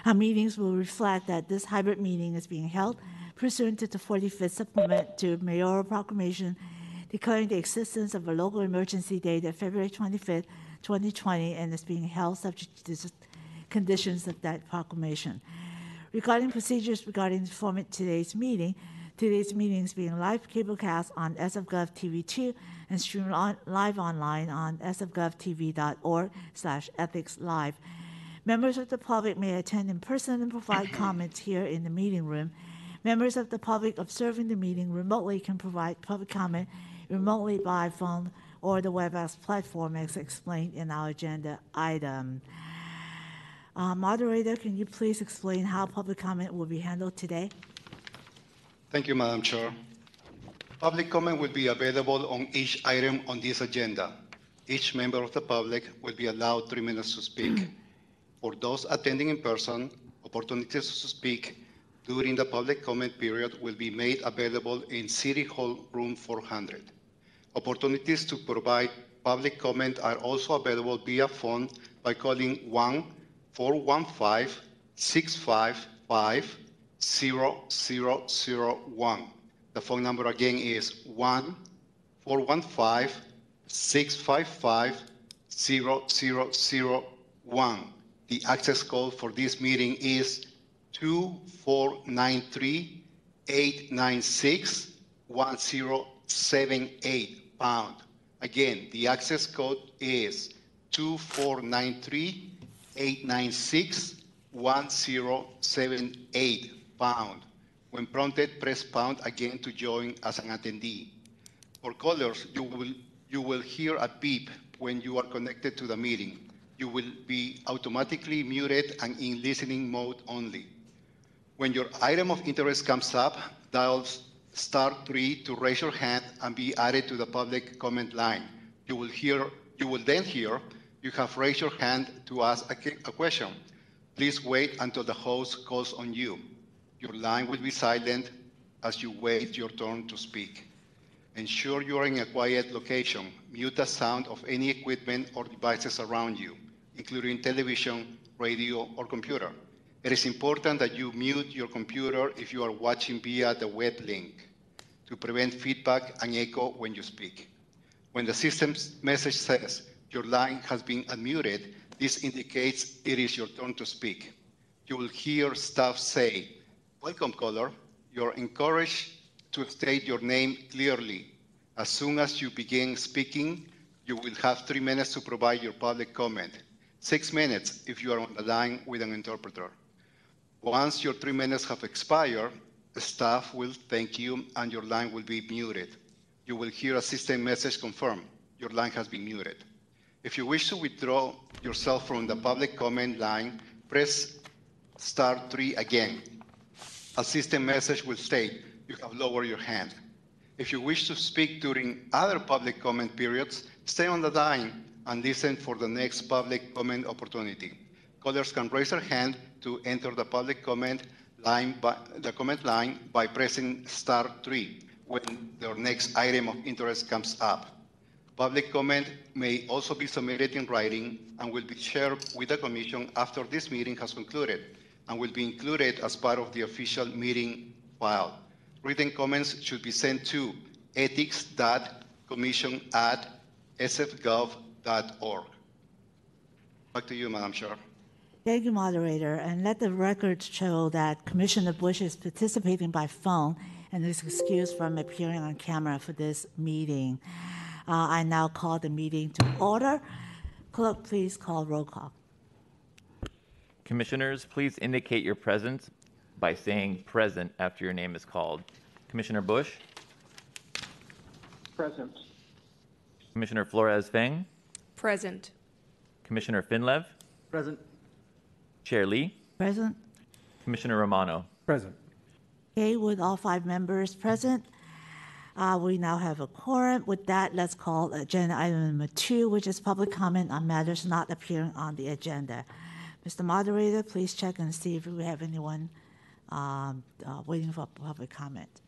Our meetings will reflect that this hybrid meeting is being held pursuant to the 45th supplement to Mayoral Proclamation declaring the existence of a local emergency dated February 25th, 2020, and is being held subject to the conditions of that proclamation. Regarding procedures regarding the format of today's meeting is being live cablecast on SFGov TV2 and streamed live online on sfgovtv.org/ethicslive. Members of the public may attend in person and provide comments here in the meeting room. Members of the public observing the meeting remotely can provide public comment remotely by phone or the WebEx platform as explained in our agenda item. Moderator, can you please explain how public comment will be handled today? Thank you, Madam Chair. Public comment will be available on each item on this agenda. Each member of the public will be allowed 3 minutes to speak. For those attending in person, opportunities to speak during the public comment period will be made available in City Hall Room 400. Opportunities to provide public comment are also available via phone by calling 1-415-655-0001. The phone number again is 1-415-655-0001. The access code for this meeting is 2493-896-1078 pound. Again, the access code is 2493-896-1078 pound. When prompted, press pound again to join as an attendee. For callers, you will hear a beep when you are connected to the meeting. You will be automatically muted and in listening mode only. When your item of interest comes up, dial *3 to raise your hand and be added to the public comment line. You will then hear, you have raised your hand to ask a question. Please wait until the host calls on you. Your line will be silent as you wait your turn to speak. Ensure you are in a quiet location. Mute the sound of any equipment or devices around you, including television, radio, or computer. It is important that you mute your computer if you are watching via the web link to prevent feedback and echo when you speak. When the system's message says your line has been unmuted, this indicates it is your turn to speak. You will hear staff say, "Welcome, caller." You're encouraged to state your name clearly. As soon as you begin speaking, you will have 3 minutes to provide your public comment. 6 minutes if you are on the line with an interpreter. Once your 3 minutes have expired, the staff will thank you and your line will be muted. You will hear a system message confirm your line has been muted. If you wish to withdraw yourself from the public comment line, press *3 again. A system message will state you have lowered your hand. If you wish to speak during other public comment periods, stay on the line and listen for the next public comment opportunity. Callers can raise their hand to enter the public comment line by pressing *3 when their next item of interest comes up. Public comment may also be submitted in writing and will be shared with the Commission after this meeting has concluded and will be included as part of the official meeting file. Written comments should be sent to ethics.commission@sfgov.org. Back to you, Madam Chair. Thank you, Moderator. And let the record show that Commissioner Bush is participating by phone and is excused from appearing on camera for this meeting. I now call the meeting to order. Clerk, please call roll call. Commissioners, please indicate your presence by saying present after your name is called. Commissioner Bush? Present. Commissioner Flores-Feng? Present. Commissioner Finlev? Present. Chair Lee? Present. Commissioner Romano? Present. Okay, with all 5 members present, we now have a quorum. With that, let's call agenda item number 2, which is public comment on matters not appearing on the agenda. Mr. Moderator, please check and see if we have anyone waiting for public comment.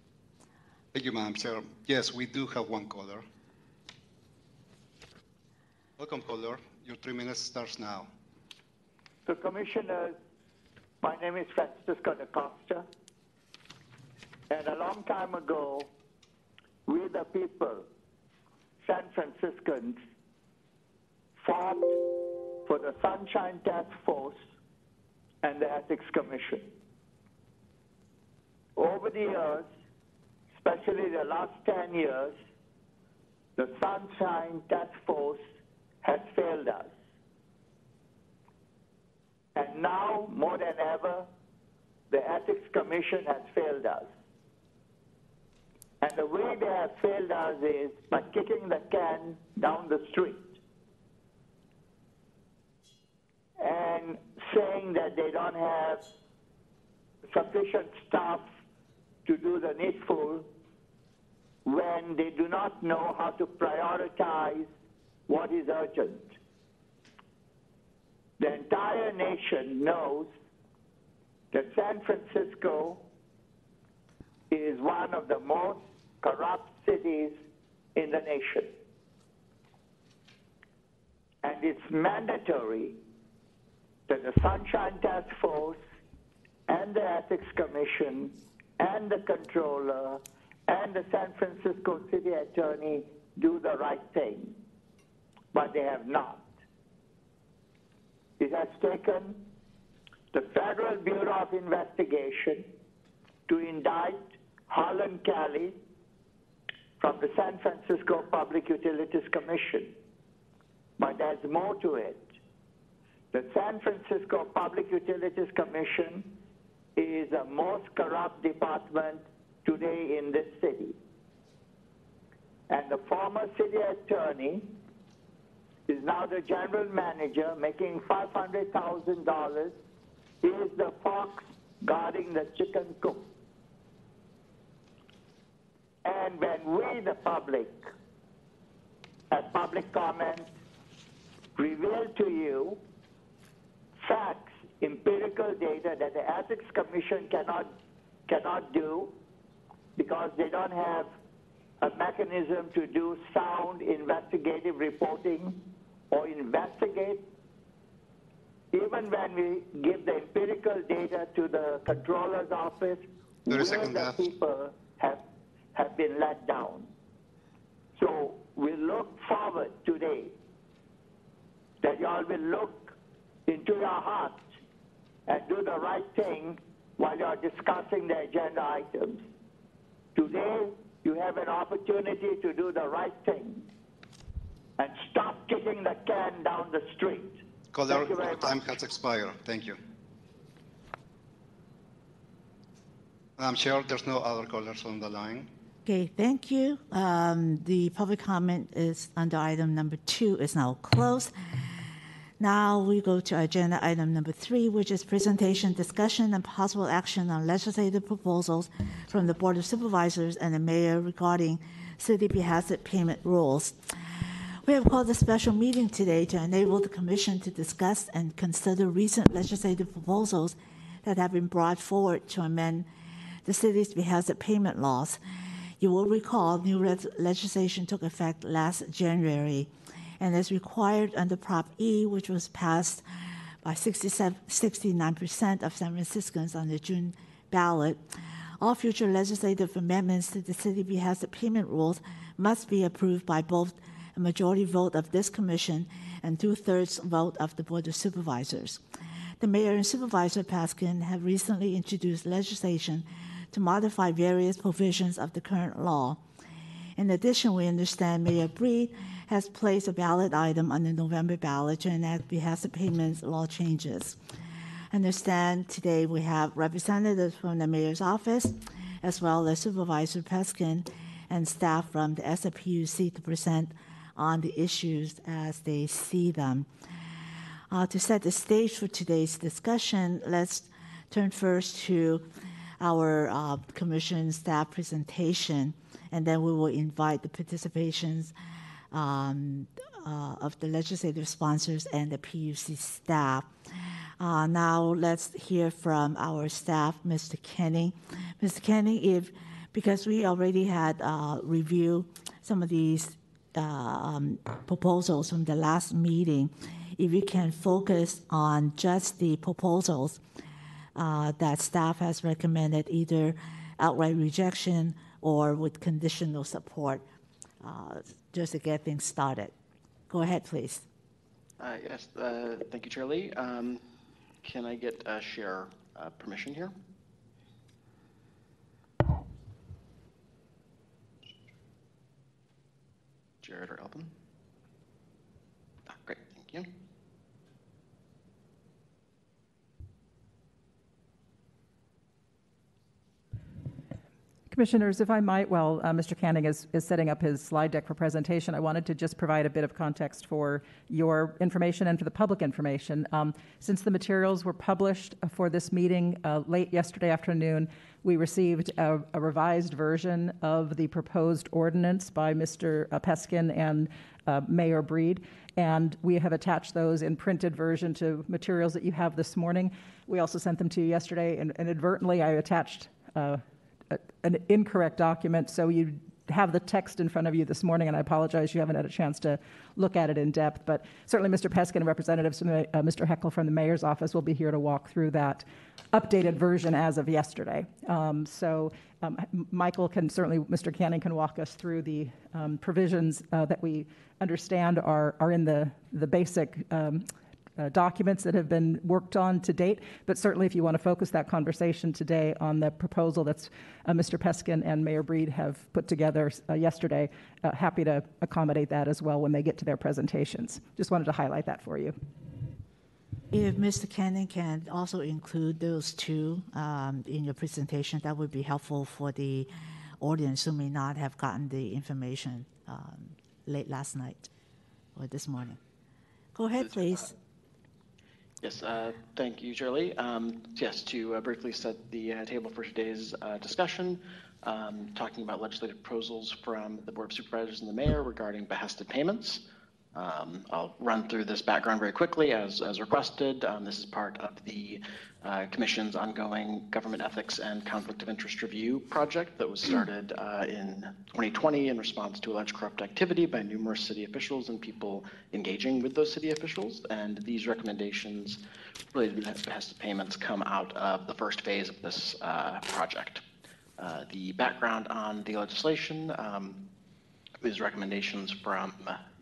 Thank you, Madam Chair. Yes, we do have one caller. Welcome, caller. Your 3 minutes starts now. So, Commissioner, My name is Francisco da Costa, and a long time ago, we the people, San Franciscans, fought for the Sunshine Task Force and the Ethics Commission. Over the years, especially the last 10 years, the Sunshine Task Force has failed us. And now, more than ever, the Ethics Commission has failed us. And the way they have failed us is by kicking the can down the street and saying that they don't have sufficient staff to do the needful when they do not know how to prioritize what is urgent. The entire nation knows that San Francisco is one of the most corrupt cities in the nation. And it's mandatory that the Sunshine Task Force and the Ethics Commission and the Controller and the San Francisco City Attorney do the right thing, but they have not. It has taken the Federal Bureau of Investigation to indict Harlan Kelly from the San Francisco Public Utilities Commission. But there's more to it. The San Francisco Public Utilities Commission is the most corrupt department today in this city. And the former city attorney is now the general manager, making $500,000. He is the fox guarding the chicken coop. And when we, the public, at public comment, reveal to you facts, empirical data that the Ethics Commission cannot do because they don't have a mechanism to do sound investigative reporting or investigate. Even when we give the empirical data to the Controller's office, we the people have been let down. So we look forward today that y'all will look into your hearts and do the right thing while you're discussing the agenda items. Today, you have an opportunity to do the right thing and stop kicking the can down the street. Caller, your time has expired. Thank you. Madam Chair, there's no other callers on the line. Okay, thank you. The public comment is under item number 2 is now closed. Now we go to agenda item number 3, which is presentation, discussion, and possible action on legislative proposals from the Board of Supervisors and the Mayor regarding city behested payment rules. We have called a special meeting today to enable the Commission to discuss and consider recent legislative proposals that have been brought forward to amend the city's behested payment laws. You will recall new legislation took effect last January and is required under Prop E, which was passed by 69% of San Franciscans on the June ballot. All future legislative amendments to the city behested payment rules must be approved by both a majority vote of this Commission and 2/3 vote of the Board of Supervisors. The Mayor and Supervisor Paskin have recently introduced legislation to modify various provisions of the current law. In addition, we understand Mayor Breed has placed a ballot item on the November ballot to enact behested payments law changes. I understand today we have representatives from the Mayor's office, as well as Supervisor Peskin and staff from the SFPUC to present on the issues as they see them. To set the stage for today's discussion, let's turn first to our Commission staff presentation, and then we will invite the participations of the legislative sponsors and the PUC staff. Now let's hear from our staff, Mr. Kenny. Mr. Kenny, because we already had reviewed some of these proposals from the last meeting, if you can focus on just the proposals that staff has recommended either outright rejection or with conditional support, just to get things started. Go ahead, please. Yes, thank you, Chair Lee. Can I get share permission here? Jared or Elvin? Great, thank you. Commissioners, if I might, while Mr. Canning is setting up his slide deck for presentation, I wanted to just provide a bit of context for your information and for the public information. Since the materials were published for this meeting late yesterday afternoon, we received a revised version of the proposed ordinance by Mr. Peskin and Mayor Breed, and we have attached those in printed version to materials that you have this morning. We also sent them to you yesterday, and inadvertently I attached an incorrect document, so you have the text in front of you this morning, and I apologize you haven't had a chance to look at it in depth, but certainly Mr. Peskin and representatives from Mr. Heckle from the mayor's office will be here to walk through that updated version as of yesterday. Michael can certainly, Mr. Canning can walk us through the provisions that we understand are in the basic documents that have been worked on to date, but certainly if you want to focus that conversation today on the proposal that's Mr. Peskin and Mayor Breed have put together yesterday, happy to accommodate that as well when they get to their presentations. Just wanted to highlight that for you. If Mr. Canning can also include those two in your presentation, that would be helpful for the audience who may not have gotten the information late last night or this morning. Go ahead, please. Yes, thank you, Shirley. Yes, to briefly set the table for today's discussion, talking about legislative proposals from the Board of Supervisors and the Mayor regarding behested payments. I'll run through this background very quickly as requested. This is part of the Commission's ongoing government ethics and conflict of interest review project that was started in 2020 in response to alleged corrupt activity by numerous city officials and people engaging with those city officials. And these recommendations related to behested payments come out of the first phase of this project. The background on the legislation is recommendations from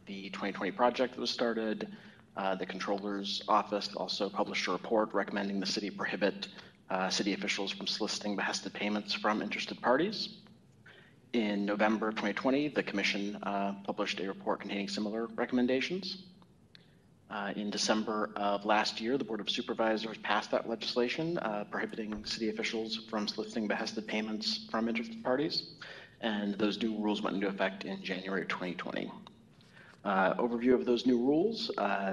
the 2020 project that was started. The Comptroller's Office also published a report recommending the city prohibit city officials from soliciting behested payments from interested parties. In November of 2020, the Commission published a report containing similar recommendations. In December of last year, the Board of Supervisors passed that legislation prohibiting city officials from soliciting behested payments from interested parties, and those new rules went into effect in January 2020. Overview of those new rules,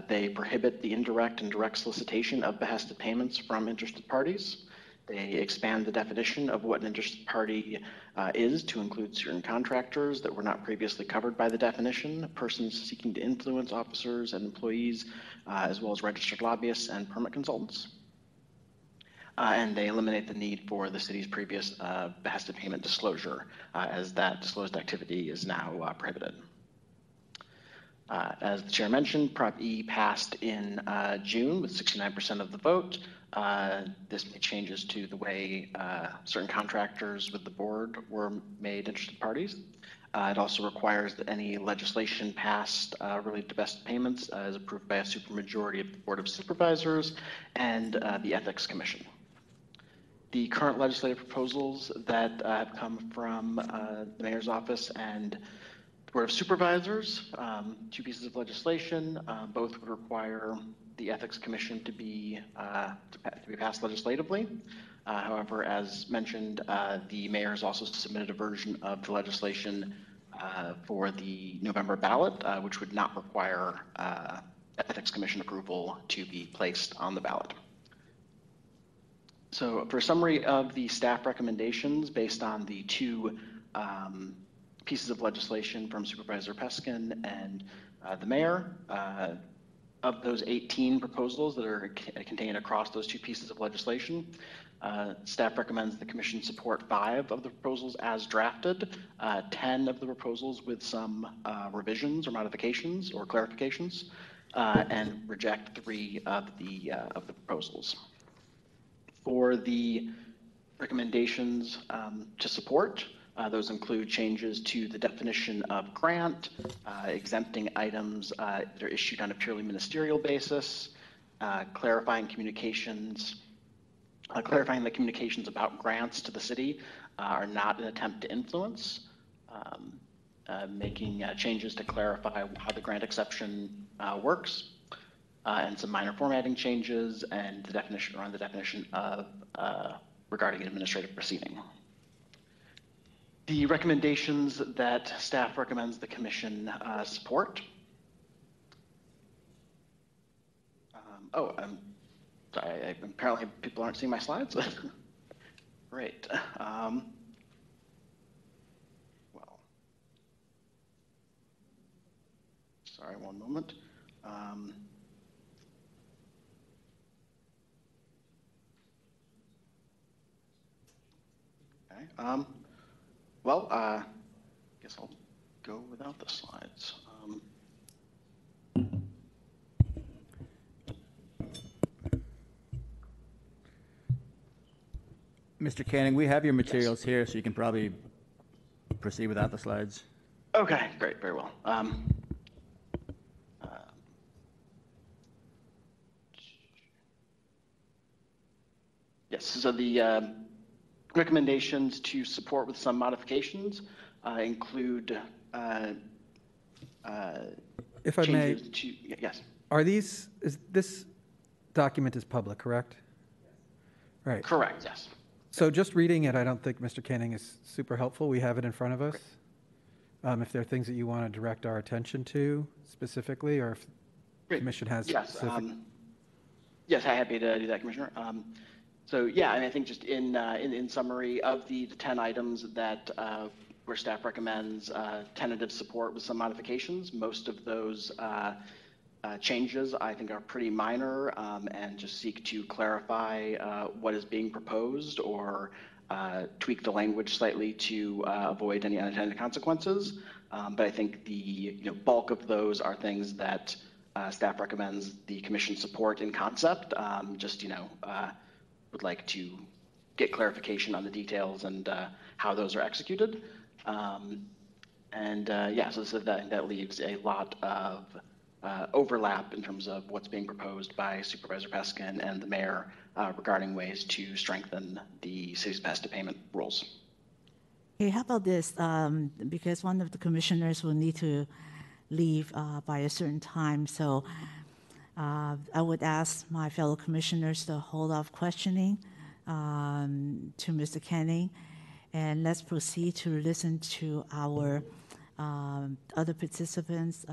they prohibit the indirect and direct solicitation of behested payments from interested parties. They expand the definition of what an interested party is to include certain contractors that were not previously covered by the definition, persons seeking to influence officers and employees, as well as registered lobbyists and permit consultants. And they eliminate the need for the city's previous behested payment disclosure, as that disclosed activity is now prohibited. As the chair mentioned, Prop E passed in June with 69% of the vote. This made changes to the way certain contractors with the board were made interested parties. It also requires that any legislation passed related to behested payments is approved by a supermajority of the Board of Supervisors and the Ethics Commission. The current legislative proposals that have come from the Mayor's Office and Board of Supervisors, two pieces of legislation, both would require the Ethics Commission to be passed legislatively. However, as mentioned, the mayor has also submitted a version of the legislation for the November ballot, which would not require Ethics Commission approval to be placed on the ballot. So for a summary of the staff recommendations based on the two pieces of legislation from Supervisor Peskin and the mayor. Of those 18 proposals that are contained across those two pieces of legislation, staff recommends the commission support 5 of the proposals as drafted, 10 of the proposals with some revisions or modifications or clarifications, and reject 3 of the proposals. For the recommendations to support, those include changes to the definition of grant, exempting items that are issued on a purely ministerial basis, clarifying communications, clarifying that communications about grants to the city are not an attempt to influence, making changes to clarify how the grant exception works, and some minor formatting changes and the definition around the definition of regarding an administrative proceeding. The recommendations that staff recommends the commission support. Sorry, apparently people aren't seeing my slides. Great. Well, sorry, one moment. Okay. Well, I guess I'll go without the slides. Mr. Canning, we have your materials here, so you can probably proceed without the slides. Okay, great, very well. Yes, so the recommendations to support with some modifications include if I may, yes. This document is public, correct? Right. Correct, yes. So just reading it, I don't think Mr. Canning is super helpful. We have it in front of us. If there are things that you want to direct our attention to specifically, or if the commission has specific... Yes, I'm happy to do that, Commissioner. So yeah, I mean, I think just in summary of the 10 items that where staff recommends tentative support with some modifications, most of those changes I think are pretty minor and just seek to clarify what is being proposed or tweak the language slightly to avoid any unintended consequences. But I think the bulk of those are things that staff recommends the commission support in concept. Would like to get clarification on the details and how those are executed. So that leaves a lot of overlap in terms of what's being proposed by Supervisor Peskin and the mayor regarding ways to strengthen the city's behested payment rules. Okay, how about this? Because one of the commissioners will need to leave by a certain time, so I would ask my fellow commissioners to hold off questioning to Mr. Canning, and let's proceed to listen to our other participants,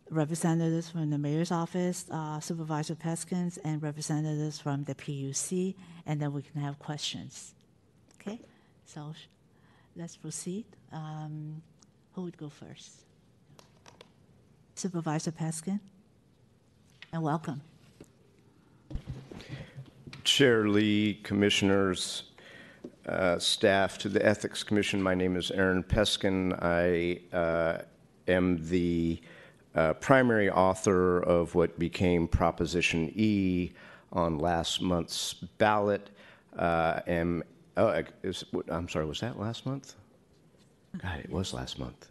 representatives from the mayor's office, Supervisor Peskins, and representatives from the PUC, and then we can have questions. Okay, so let's proceed. Who would go first? Supervisor Peskin, and welcome. Chair Lee, commissioners, staff to the Ethics Commission, my name is Aaron Peskin. I am the primary author of what became Proposition E on last month's ballot. I'm sorry, was that last month? God, it was last month.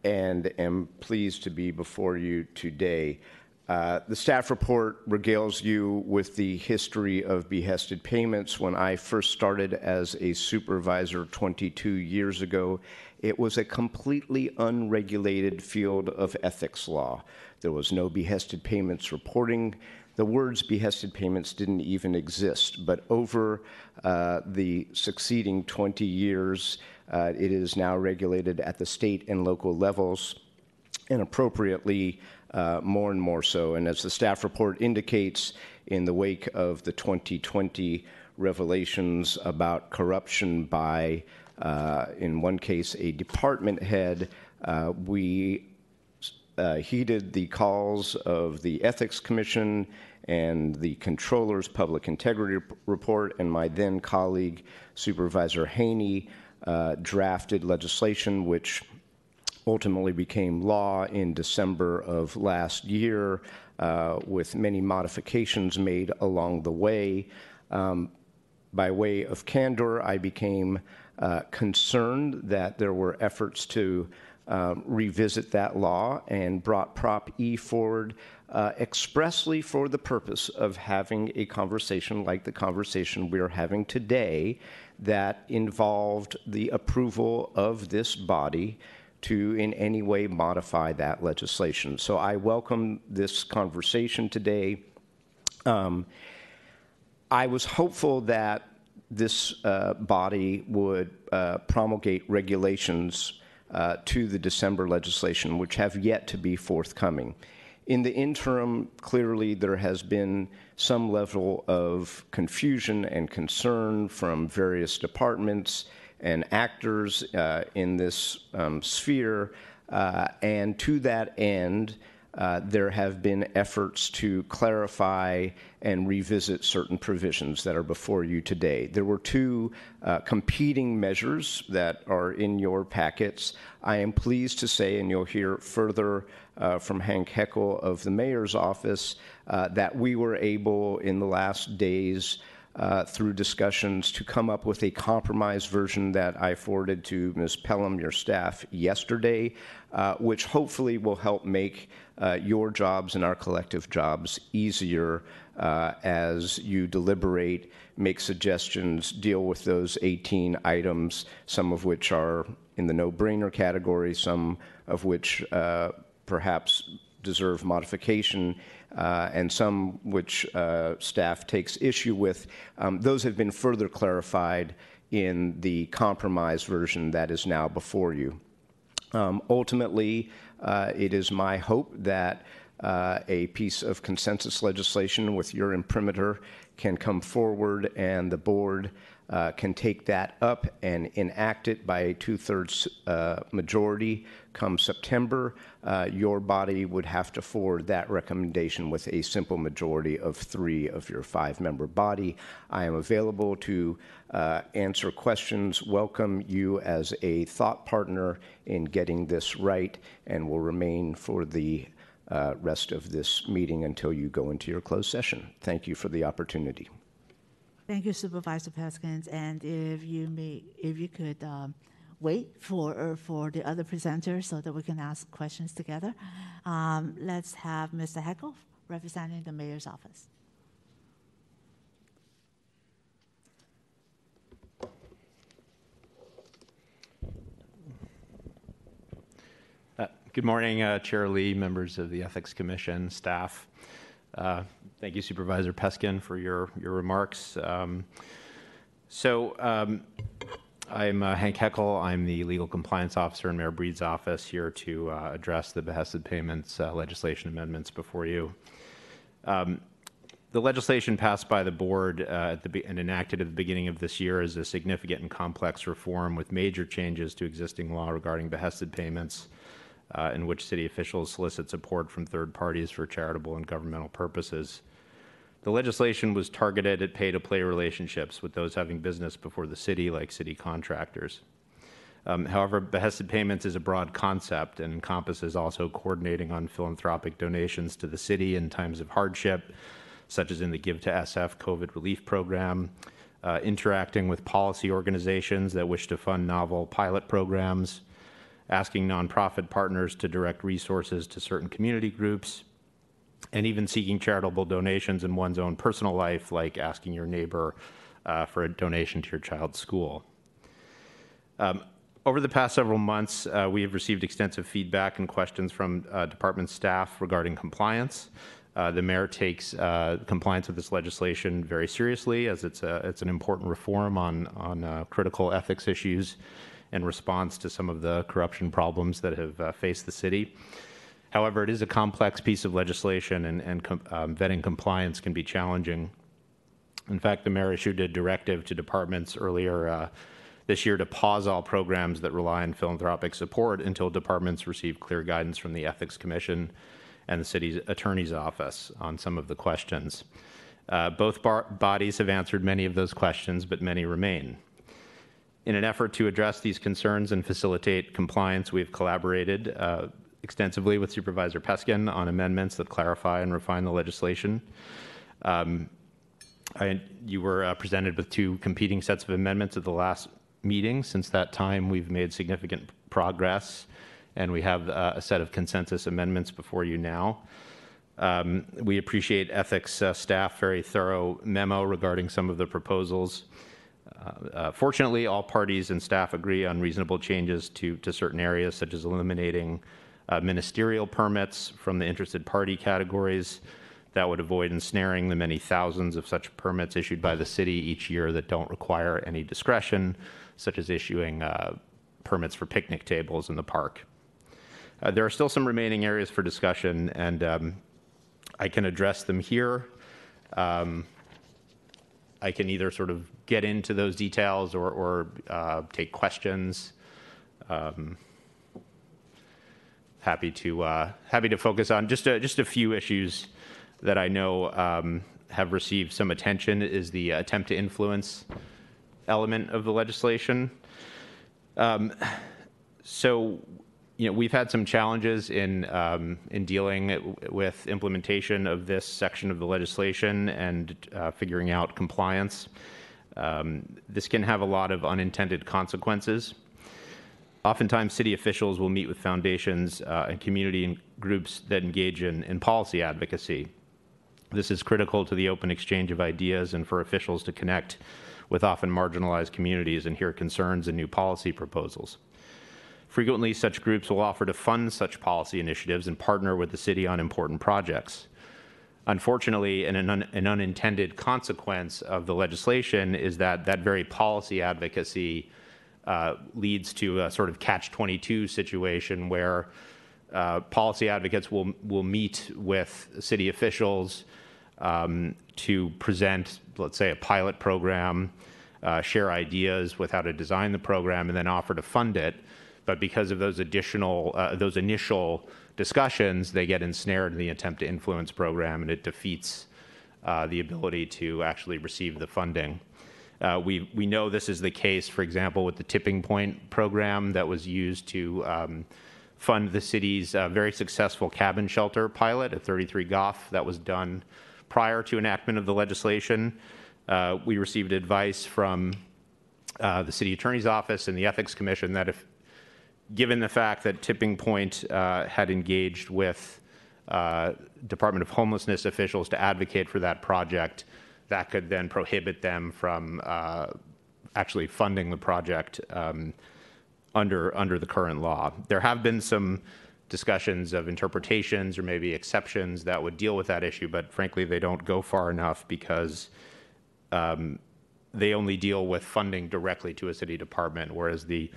And am pleased to be before you today. The staff report regales you with the history of behested payments. When I first started as a supervisor 22 years ago, it was a completely unregulated field of ethics law. There was no behested payments reporting. The words behested payments didn't even exist, but over the succeeding 20 years, it is now regulated at the state and local levels, and appropriately more and more so. And as the staff report indicates, in the wake of the 2020 revelations about corruption by, in one case, a department head, we heeded the calls of the Ethics Commission and the Controller's Public Integrity Report, and my then colleague, Supervisor Haney, drafted legislation which ultimately became law in December of last year, with many modifications made along the way. By way of candor, I became concerned that there were efforts to revisit that law and brought Prop E forward expressly for the purpose of having a conversation like the conversation we're having today that involved the approval of this body to in any way modify that legislation. So I welcome this conversation today. I was hopeful that this body would promulgate regulations to the December legislation, which have yet to be forthcoming. In the interim, clearly there has been some level of confusion and concern from various departments and actors in this sphere, and to that end, there have been efforts to clarify and revisit certain provisions that are before you today. There were two competing measures that are in your packets. I am pleased to say, and you'll hear further from Hank Heckel of the mayor's office, that we were able in the last days through discussions to come up with a compromise version that I forwarded to Ms. Pelham, your staff, yesterday, which hopefully will help make your jobs and our collective jobs easier as you deliberate, make suggestions, deal with those 18 items, some of which are in the no-brainer category, some of which perhaps deserve modification, and some which staff takes issue with. Those have been further clarified in the compromise version that is now before you. Ultimately, it is my hope that a piece of consensus legislation with your imprimatur can come forward and the board can take that up and enact it by a 2/3 majority come September. Your body would have to forward that recommendation with a simple majority of 3 of your 5-member body. I am available to answer questions, welcome you as a thought partner in getting this right, and will remain for the rest of this meeting until you go into your closed session. Thank you for the opportunity. Thank you, Supervisor Peskins. And if you could wait for the other presenters so that we can ask questions together. Let's have Mr. Heckel representing the mayor's office. Good morning, Chair Lee, members of the Ethics Commission, staff. Thank you, Supervisor Peskin, for your remarks. I'm Hank Heckel. I'm the Legal Compliance Officer in Mayor Breed's office, here to address the behested payments legislation amendments before you. The legislation passed by the board and enacted at the beginning of this year is a significant and complex reform with major changes to existing law regarding behested payments, in which city officials solicit support from third parties for charitable and governmental purposes. The legislation was targeted at pay-to-play relationships with those having business before the city, like city contractors. However, behested payments is a broad concept and encompasses also coordinating on philanthropic donations to the city in times of hardship, such as in the Give to SF COVID relief program, interacting with policy organizations that wish to fund novel pilot programs, asking nonprofit partners to direct resources to certain community groups, and even seeking charitable donations in one's own personal life, like asking your neighbor for a donation to your child's school. Over the past several months, we have received extensive feedback and questions from department staff regarding compliance. The mayor takes compliance with this legislation very seriously, as it's an important reform on critical ethics issues in response to some of the corruption problems that have faced the city. However, it is a complex piece of legislation, and vetting compliance can be challenging. In fact, the mayor issued a directive to departments earlier this year to pause all programs that rely on philanthropic support until departments receive clear guidance from the Ethics Commission and the city's attorney's office on some of the questions. Both bodies have answered many of those questions, but many remain. In an effort to address these concerns and facilitate compliance, we've collaborated extensively with Supervisor Peskin on amendments that clarify and refine the legislation. You were presented with two competing sets of amendments at the last meeting. Since that time, we've made significant progress, and we have a set of consensus amendments before you now. We appreciate ethics staff very thorough memo regarding some of the proposals. Fortunately, all parties and staff agree on reasonable changes to certain areas, such as eliminating ministerial permits from the interested party categories. That would avoid ensnaring the many thousands of such permits issued by the city each year that don't require any discretion, such as issuing permits for picnic tables in the park. There are still some remaining areas for discussion, and I can address them here. I can either sort of get into those details or take questions. Happy to focus on just a few issues that I know have received some attention. Is the attempt to influence element of the legislation. So, we've had some challenges in dealing with implementation of this section of the legislation and figuring out compliance. This can have a lot of unintended consequences. Oftentimes, city officials will meet with foundations and community groups that engage in policy advocacy. This is critical to the open exchange of ideas and for officials to connect with often marginalized communities and hear concerns and new policy proposals. Frequently, such groups will offer to fund such policy initiatives and partner with the city on important projects. Unfortunately, an unintended consequence of the legislation is that very policy advocacy leads to a sort of catch-22 situation where policy advocates will meet with city officials to present, let's say, a pilot program, share ideas with how to design the program, and then offer to fund it. But because of those initial discussions, they get ensnared in the attempt to influence program, and it defeats the ability to actually receive the funding. We know this is the case, for example, with the Tipping Point program that was used to fund the city's very successful cabin shelter pilot at 33 Goff. That was done prior to enactment of the legislation. We received advice from the city attorney's office and the ethics commission that if, given the fact that Tipping Point had engaged with Department of Homelessness officials to advocate for that project, that could then prohibit them from actually funding the project under the current law. There have been some discussions of interpretations or maybe exceptions that would deal with that issue, but frankly, they don't go far enough because they only deal with funding directly to a city department, whereas the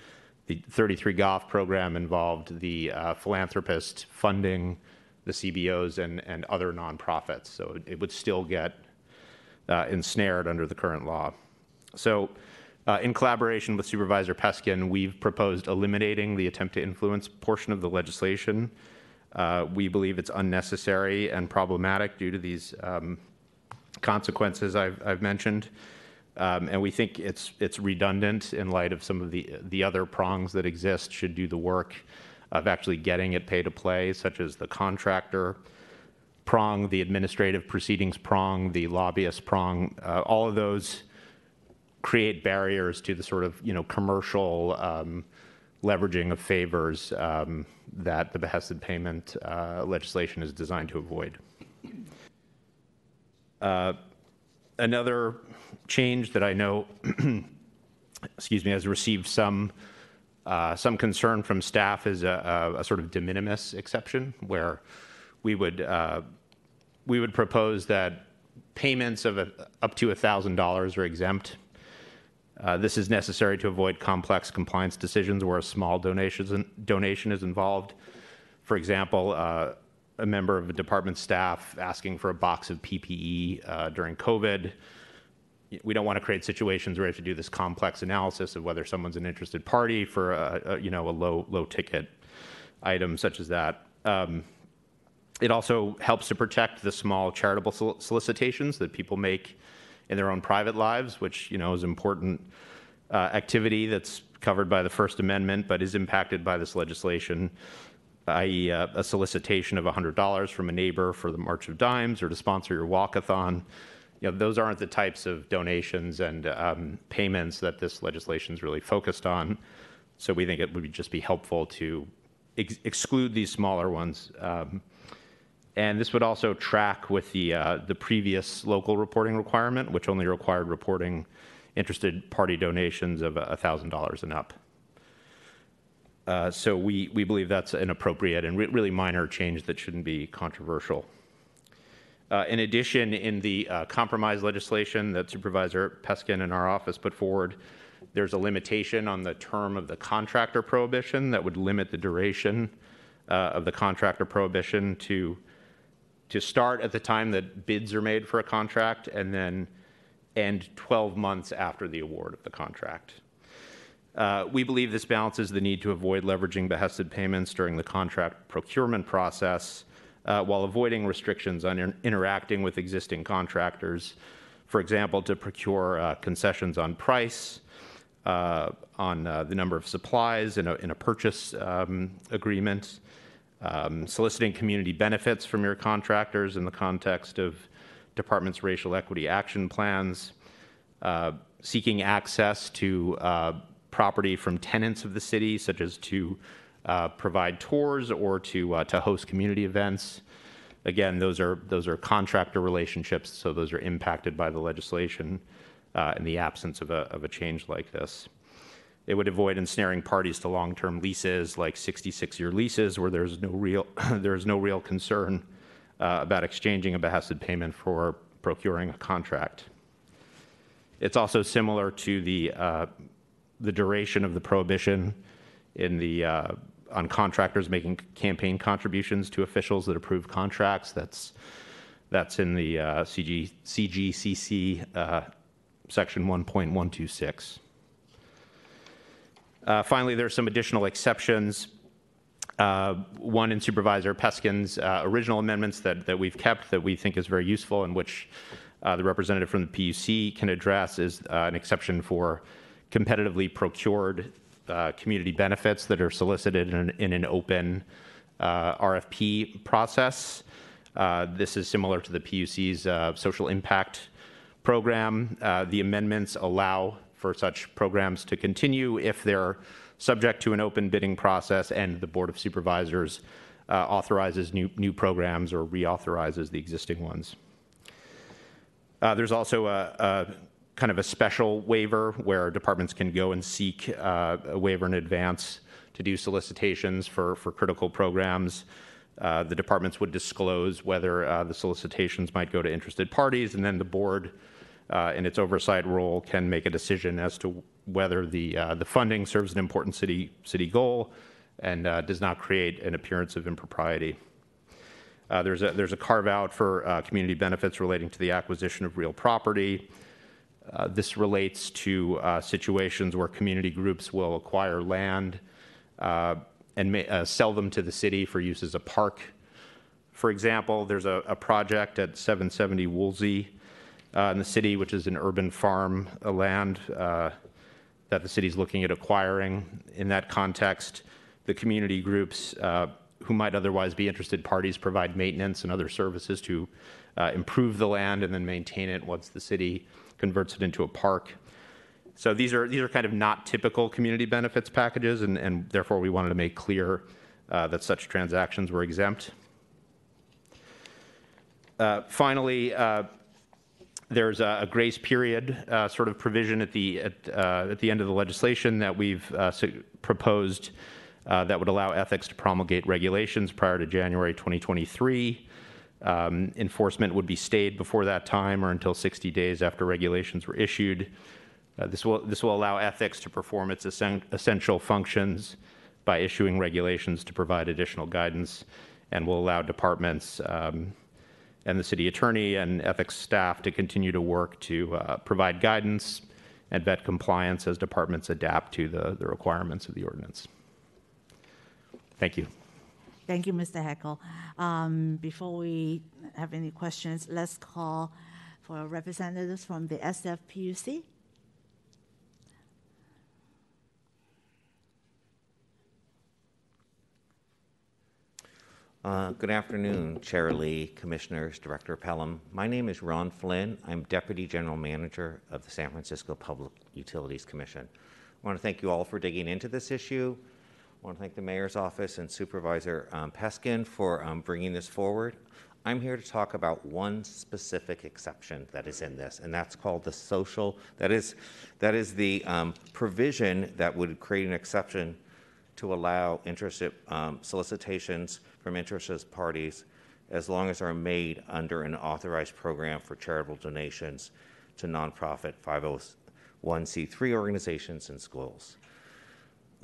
33 Goff program involved the philanthropist funding the CBOs and other nonprofits, so it would still get ensnared under the current law. So in collaboration with Supervisor Peskin, we've proposed eliminating the attempt to influence portion of the legislation. We believe it's unnecessary and problematic due to these consequences I've mentioned. And we think it's redundant in light of some of the other prongs that exist should do the work of actually getting it pay to play, such as the contractor prong, the administrative proceedings prong, the lobbyist prong. All of those create barriers to the sort of commercial leveraging of favors that the behested payment legislation is designed to avoid. Another change that I know, has received some concern from staff is a sort of de minimis exception, where we would propose that payments of up to $1,000 are exempt. This is necessary to avoid complex compliance decisions where a small donation is involved. For example, a member of the department staff asking for a box of PPE during COVID. We don't want to create situations where we have to do this complex analysis of whether someone's an interested party for a low ticket item such as that. It also helps to protect the small charitable solicitations that people make in their own private lives, which is important activity that's covered by the First Amendment but is impacted by this legislation, i.e. A solicitation of $100 from a neighbor for the March of Dimes or to sponsor your walkathon. Those aren't the types of donations and payments that this legislation is really focused on. So we think it would just be helpful to exclude these smaller ones. And this would also track with the previous local reporting requirement, which only required reporting interested party donations of $1,000 and up. So we believe that's an appropriate and really minor change that shouldn't be controversial. In addition, in the compromise legislation that Supervisor Peskin and our office put forward, there's a limitation on the term of the contractor prohibition that would limit the duration of the contractor prohibition to start at the time that bids are made for a contract and then end 12 months after the award of the contract. We believe this balances the need to avoid leveraging behested payments during the contract procurement process while avoiding restrictions on interacting with existing contractors, for example, to procure concessions on price, on the number of supplies in a purchase agreement, soliciting community benefits from your contractors in the context of department's racial equity action plans, seeking access to property from tenants of the city, such as to provide tours or to host community events. Again, those are contractor relationships, so those are impacted by the legislation in the absence of a change like this. It would avoid ensnaring parties to long-term leases, like 66-year leases, where there's no real concern about exchanging a behested payment for procuring a contract. It's also similar to the duration of the prohibition in the on contractors making campaign contributions to officials that approve contracts. That's in the CGCC section 1.126. Finally, there are some additional exceptions. One in Supervisor Peskin's original amendments that we've kept that we think is very useful and which the representative from the PUC can address is an exception for competitively procured community benefits that are solicited in an open RFP process. This is similar to the PUC's social impact program. The amendments allow for such programs to continue if they're subject to an open bidding process and the Board of Supervisors authorizes new programs or reauthorizes the existing ones. There's also a kind of a special waiver where departments can go and seek a waiver in advance to do solicitations for critical programs. The departments would disclose whether the solicitations might go to interested parties, and then the board, in its oversight role, can make a decision as to whether the funding serves an important city goal and does not create an appearance of impropriety. There's a carve out for community benefits relating to the acquisition of real property. This relates to situations where community groups will acquire land and sell them to the city for use as a park. For example, there's a project at 770 Woolsey in the city, which is an urban farm land that the city is looking at acquiring. In that context, the community groups who might otherwise be interested parties provide maintenance and other services to improve the land and then maintain it once the city converts it into a park. So these are kind of not typical community benefits packages, and therefore we wanted to make clear that such transactions were exempt. Finally, there's a grace period sort of provision at the end of the legislation that we've proposed that would allow ethics to promulgate regulations prior to January 2023. Enforcement would be stayed before that time or until 60 days after regulations were issued. This will allow ethics to perform its essential functions by issuing regulations to provide additional guidance, and will allow departments and the city attorney and ethics staff to continue to work to provide guidance and vet compliance as departments adapt to the requirements of the ordinance. Thank you. Thank you, Mr. Heckel. Before we have any questions, let's call for representatives from the SFPUC. Good afternoon, Chair Lee, Commissioners, Director Pelham. My name is Ron Flynn. I'm Deputy General Manager of the San Francisco Public Utilities Commission. I want to thank you all for digging into this issue. I want to thank the Mayor's Office and Supervisor Peskin for bringing this forward. I'm here to talk about one specific exception that is in this, and that's called the social, that is the provision that would create an exception to allow interested solicitations from interested parties as long as they're made under an authorized program for charitable donations to nonprofit 501c3 organizations and schools.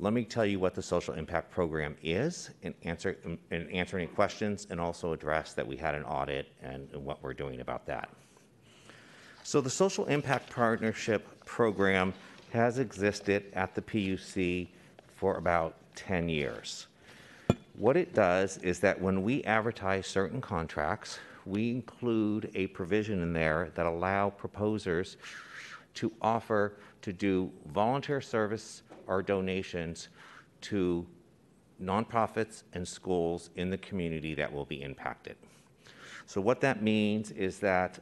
Let me tell you what the social impact program is and answer any questions, and also address that we had an audit and what we're doing about that. So the social impact partnership program has existed at the PUC for about 10 years. What it does is that when we advertise certain contracts, we include a provision in there that allow proposers to offer to do volunteer service or donations to nonprofits and schools in the community that will be impacted. So what that means is that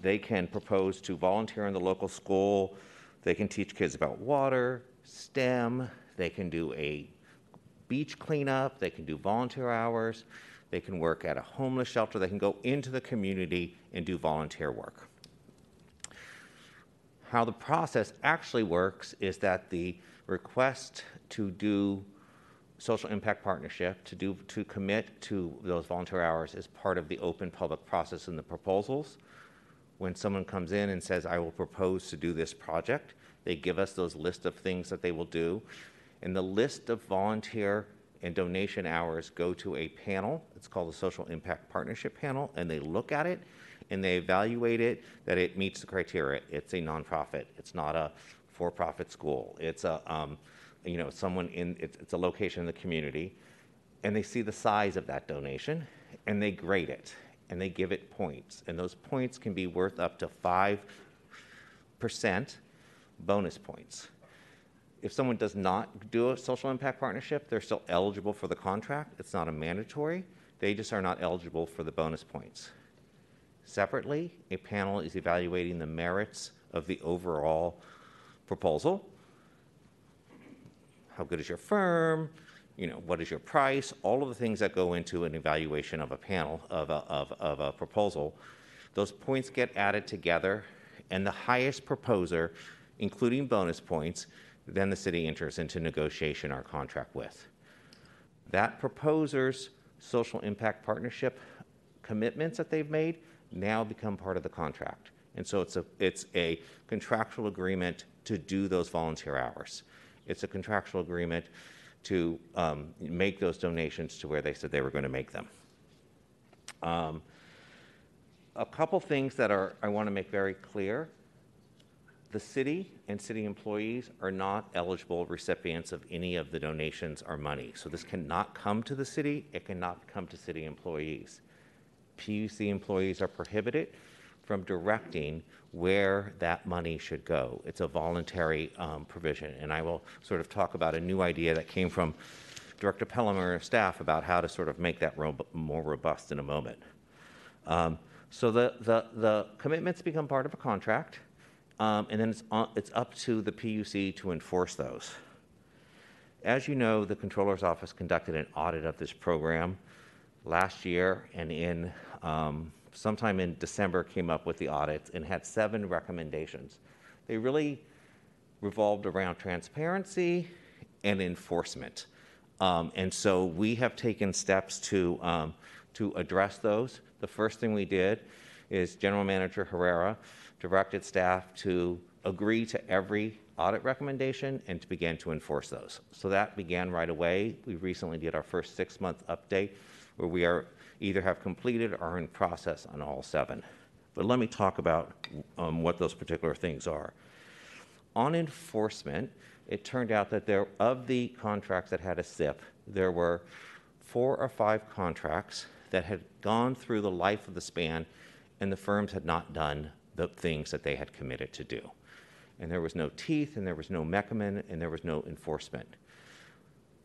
they can propose to volunteer in the local school. They can teach kids about water, STEM. They can do a beach cleanup. They can do volunteer hours. They can work at a homeless shelter. They can go into the community and do volunteer work. How the process actually works is that the request to do social impact partnership, to commit to those volunteer hours, is part of the open public process in the proposals. When someone comes in and says, I will propose to do this project, they give us those list of things that they will do. And the list of volunteer and donation hours go to a panel. It's called the Social Impact Partnership Panel, and they look at it and they evaluate it that it meets the criteria. It's a nonprofit. It's not a for-profit school. It's a it's a location in the community, and they see the size of that donation, and they grade it, and they give it points, and those points can be worth up to 5% bonus points. If someone does not do a social impact partnership, they're still eligible for the contract. It's not a mandatory. They just are not eligible for the bonus points. Separately, a panel is evaluating the merits of the overall proposal. How good is your firm? What is your price? All of the things that go into an evaluation of a panel, of a proposal. Those points get added together, and the highest proposer, including bonus points, then the city enters into negotiation or contract with. That proposer's social impact partnership commitments that they've made now become part of the contract. And so it's a contractual agreement to do those volunteer hours. It's a contractual agreement to make those donations to where they said they were going to make them. A couple things that I want to make very clear. The city and city employees are not eligible recipients of any of the donations or money. So this cannot come to the city. It cannot come to city employees. PUC employees are prohibited from directing where that money should go. It's a voluntary provision. And I will sort of talk about a new idea that came from Director Pelham and staff about how to sort of make that more robust in a moment. So the commitments become part of a contract. And then it's up to the PUC to enforce those. As you know, the Comptroller's Office conducted an audit of this program last year, and sometime in December came up with the audit and had 7 recommendations. They really revolved around transparency and enforcement. And so we have taken steps to address those. The first thing we did is General Manager Herrera directed staff to agree to every audit recommendation and to begin to enforce those. So that began right away. We recently did our first 6-month update where we are either have completed or are in process on all 7. But let me talk about what those particular things are. On enforcement, it turned out that of the contracts that had a SIP, there were 4 or 5 contracts that had gone through the life of the span and the firms had not done the things that they had committed to do. And there was no teeth, and there was no mechanism, and there was no enforcement.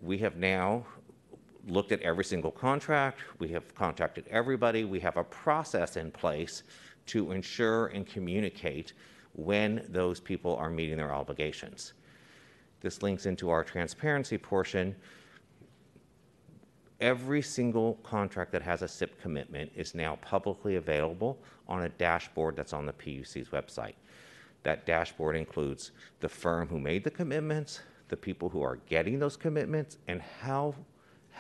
We have now looked at every single contract. We have contacted everybody. We have a process in place to ensure and communicate when those people are meeting their obligations. This links into our transparency portion. Every single contract that has a SIP commitment is now publicly available on a dashboard that's on the PUC's website. That dashboard includes the firm who made the commitments, the people who are getting those commitments, and how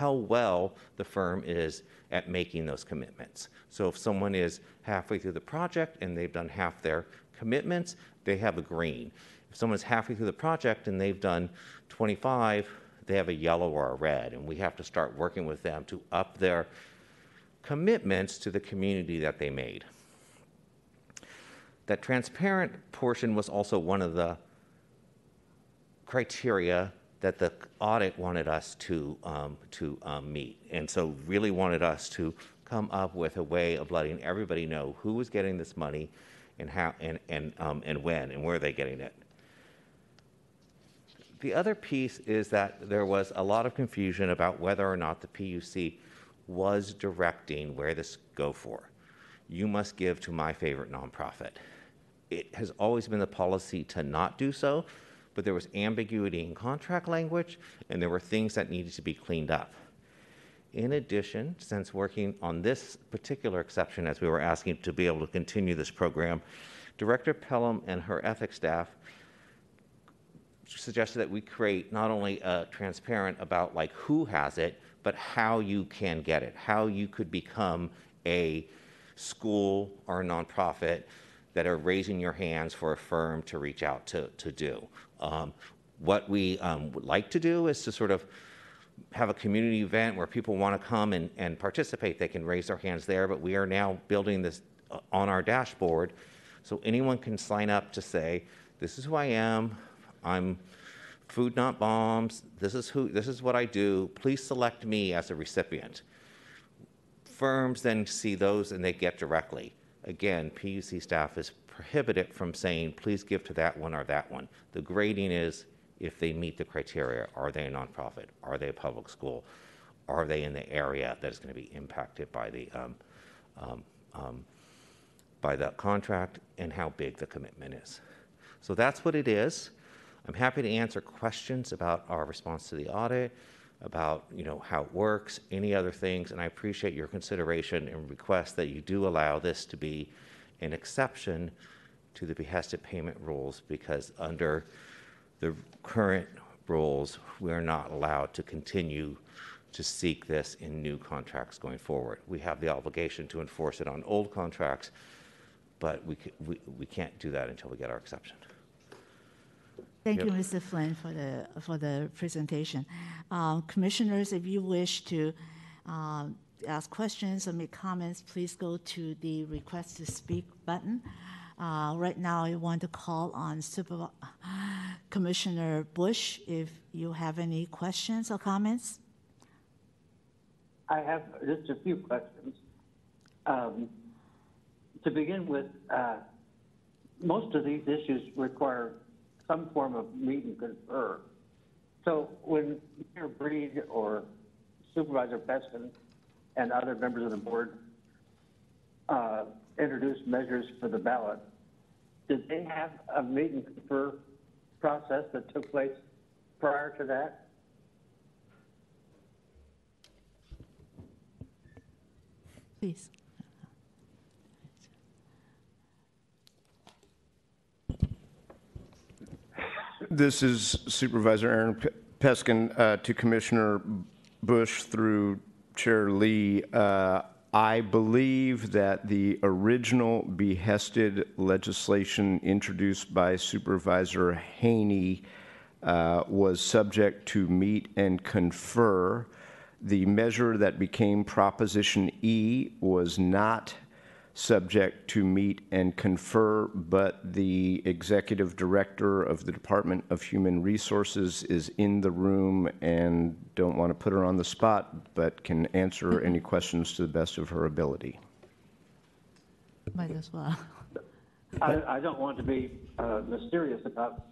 well the firm is at making those commitments. So if someone is halfway through the project and they've done half their commitments, they have a green. If someone's halfway through the project and they've done 25, they have a yellow or a red, and we have to start working with them to up their commitments to the community that they made. That transparent portion was also one of the criteria that the audit wanted us to meet, and so really wanted us to come up with a way of letting everybody know who was getting this money and how and when and where they're getting it. The other piece is that there was a lot of confusion about whether or not the PUC was directing where this go for. You must give to my favorite nonprofit. It has always been the policy to not do so, but there was ambiguity in contract language, and there were things that needed to be cleaned up. In addition, since working on this particular exception as we were asking to be able to continue this program, Director Pelham and her ethics staff suggested that we create not only transparent about like who has it, but how you can get it, how you could become a school or a nonprofit that are raising your hands for a firm to reach out to do. What we would like to do is to sort of have a community event where people want to come and participate. They can raise their hands there, but we are now building this on our dashboard so anyone can sign up to say, this is who I am, I'm Food Not Bombs, this is what I do, please select me as a recipient. Firms then see those and they get directly. Again, PUC staff is prohibited from saying, please give to that one or that one. The grading is if they meet the criteria. Are they a nonprofit? Are they a public school? Are they in the area that is going to be impacted by the contract, and how big the commitment is? So that's what it is. I'm happy to answer questions about our response to the audit, about how it works, any other things, and I appreciate your consideration and request that you do allow this to be an exception to the behested payment rules, because under the current rules, we're not allowed to continue to seek this in new contracts going forward. We have the obligation to enforce it on old contracts, but we can't do that until we get our exception. Thank you, Mr. Flynn, for the presentation. Commissioners, if you wish to ask questions or make comments, please go to the Request to Speak button. Right now, I want to call on Commissioner Bush if you have any questions or comments. I have just a few questions. To begin with, most of these issues require some form of meet and confer. So when Mayor Breed or Supervisor Peskin and other members of the board introduced measures for the ballot, did they have a meet and confer process that took place prior to that? Please. This is Supervisor Aaron Peskin to Commissioner Bush through Chair Lee. I believe that the original behested legislation introduced by Supervisor Haney was subject to meet and confer. The measure that became Proposition E was not subject to meet and confer, but the executive director of the Department of Human Resources is in the room, and don't want to put her on the spot, but can answer any questions to the best of her ability. Might as well. I don't want to be mysterious about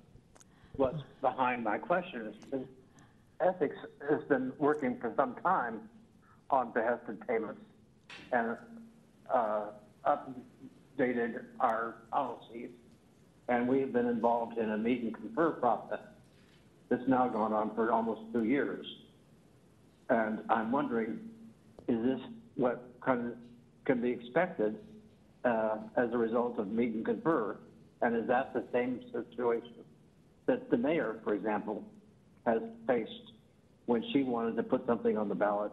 what's behind my question. Ethics has been working for some time on behested payments and updated our policies, and we've been involved in a meet and confer process that's now gone on for almost 2 years. And I'm wondering, is this what can be expected as a result of meet and confer? And is that the same situation that the mayor, for example, has faced when she wanted to put something on the ballot?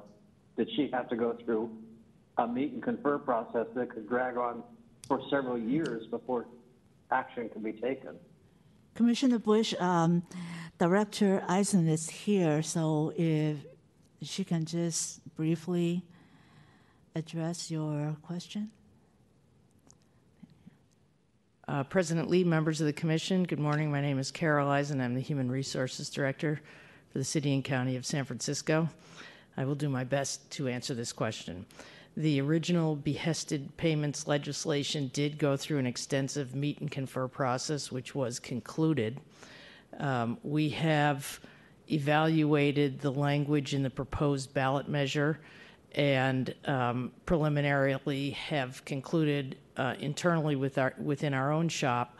Did she have to go through a meet and confer process that could drag on for several years before action can be taken? Commissioner Bush, Director Eisen is here, so if she can just briefly address your question. President Lee, members of the commission, good morning. My name is Carol Eisen. I'm the Human Resources Director for the City and County of San Francisco. I will do my best to answer this question. The original behested payments legislation did go through an extensive meet and confer process, which was concluded. We have evaluated the language in the proposed ballot measure and preliminarily have concluded internally within our own shop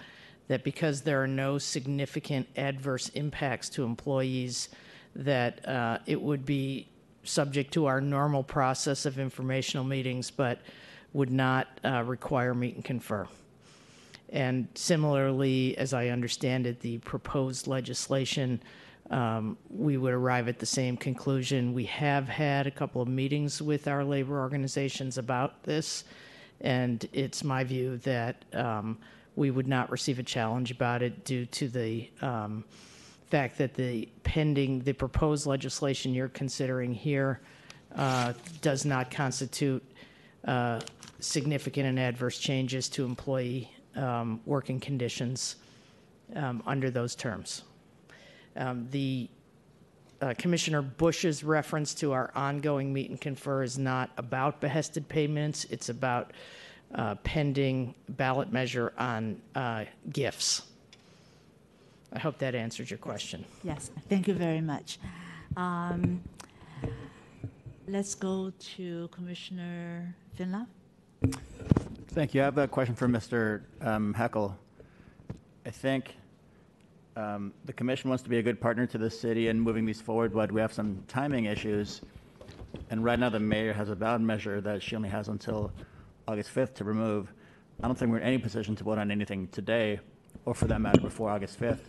that because there are no significant adverse impacts to employees, that it would be subject to our normal process of informational meetings, but would not require meet and confer. And similarly, as I understand it, the proposed legislation, we would arrive at the same conclusion. We have had a couple of meetings with our labor organizations about this, and it's my view that we would not receive a challenge about it due to the fact that the proposed legislation you're considering here does not constitute significant and adverse changes to employee working conditions under those terms. Commissioner Bush's reference to our ongoing meet and confer is not about behested payments. It's about pending ballot measure on gifts. I hope that answers your question. Yes, thank you very much. Let's go to Commissioner Finla. Thank you. I have a question for Mr. Heckel. I think the commission wants to be a good partner to the city in moving these forward, but we have some timing issues. And right now the mayor has a ballot measure that she only has until August 5th to remove. I don't think we're in any position to vote on anything today, or for that matter, before August 5th.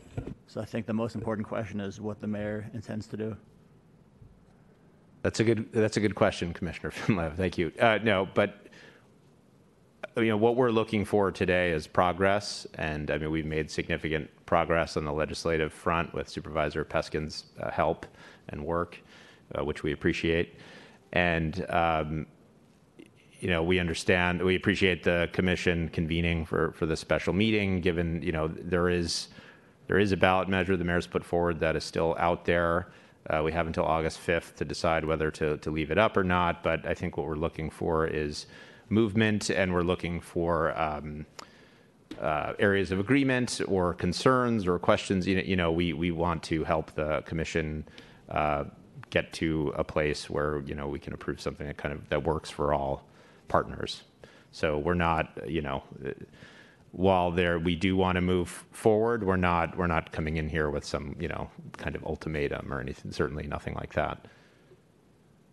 So I think the most important question is what the mayor intends to do. That's a good question, Commissioner Finlev. Thank you. No, but what we're looking for today is progress, and I mean we've made significant progress on the legislative front with Supervisor Peskin's help and work, which we appreciate. And we appreciate the commission convening for the special meeting, given there is a ballot measure the mayor's put forward that is still out there. We have until August 5th to decide whether to leave it up or not, but I think what we're looking for is movement, and we're looking for areas of agreement or concerns or questions. We want to help the commission get to a place where we can approve something that works for all partners. So we're not, while we do want to move forward, we're not coming in here with some kind of ultimatum or anything. Certainly nothing like that.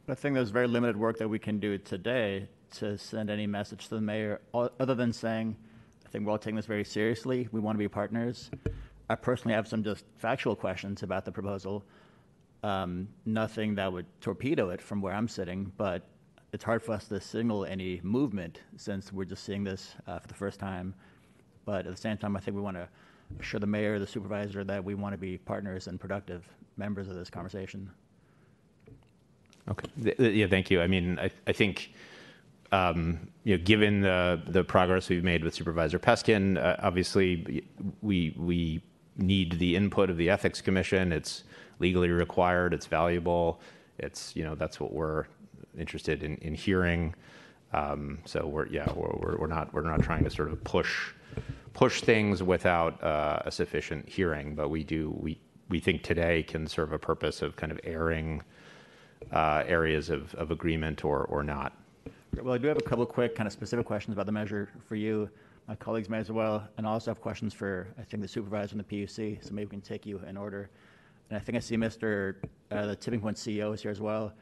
I think there's very limited work that we can do today to send any message to the mayor, other than saying, I think we're all taking this very seriously. We want to be partners. I personally have some just factual questions about the proposal. Nothing that would torpedo it from where I'm sitting, but it's hard for us to signal any movement since we're just seeing this for the first time. But at the same time, I think we want to assure the mayor, the supervisor, that we want to be partners and productive members of this conversation. Okay. Yeah, thank you. I mean, I think, given the progress we've made with Supervisor Peskin, obviously we need the input of the Ethics Commission. It's legally required. It's valuable. It's that's what we're interested in hearing. So we're not trying to sort of push things without a sufficient hearing, but we we think today can serve a purpose of kind of airing areas of agreement or not. Well, I do have a couple of quick kind of specific questions about the measure for you. My colleagues may as well, and I also have questions for, I think, the supervisor and the PUC, so maybe we can take you in order. And I think I see the Tipping Point CEO is here as well,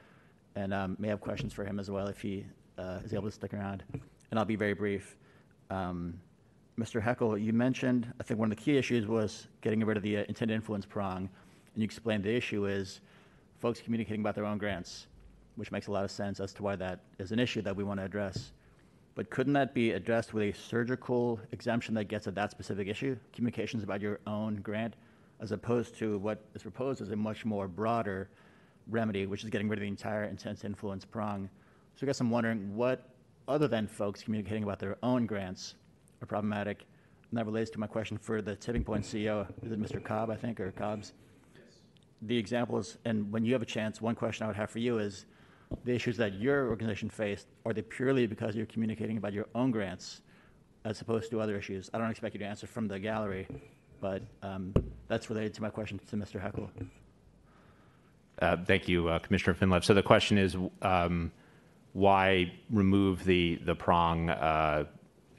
and may have questions for him as well if he is able to stick around. And I'll be very brief. Mr. Heckel, you mentioned, I think one of the key issues was getting rid of the intended influence prong, and you explained the issue is folks communicating about their own grants, which makes a lot of sense as to why that is an issue that we want to address. But couldn't that be addressed with a surgical exemption that gets at that specific issue, communications about your own grant, as opposed to what is proposed as a much more broader remedy, which is getting rid of the entire intense influence prong? So I guess I'm wondering what, other than folks communicating about their own grants, are problematic? And that relates to my question for the Tipping Point CEO. Is it Mr. Cobb, I think, or Cobbs? Yes. The examples, and when you have a chance, one question I would have for you is, the issues that your organization faced, are they purely because you're communicating about your own grants as opposed to other issues? I don't expect you to answer from the gallery, but that's related to my question to Mr. Heckel. Thank you, Commissioner Finlev. So the question is, why remove the prong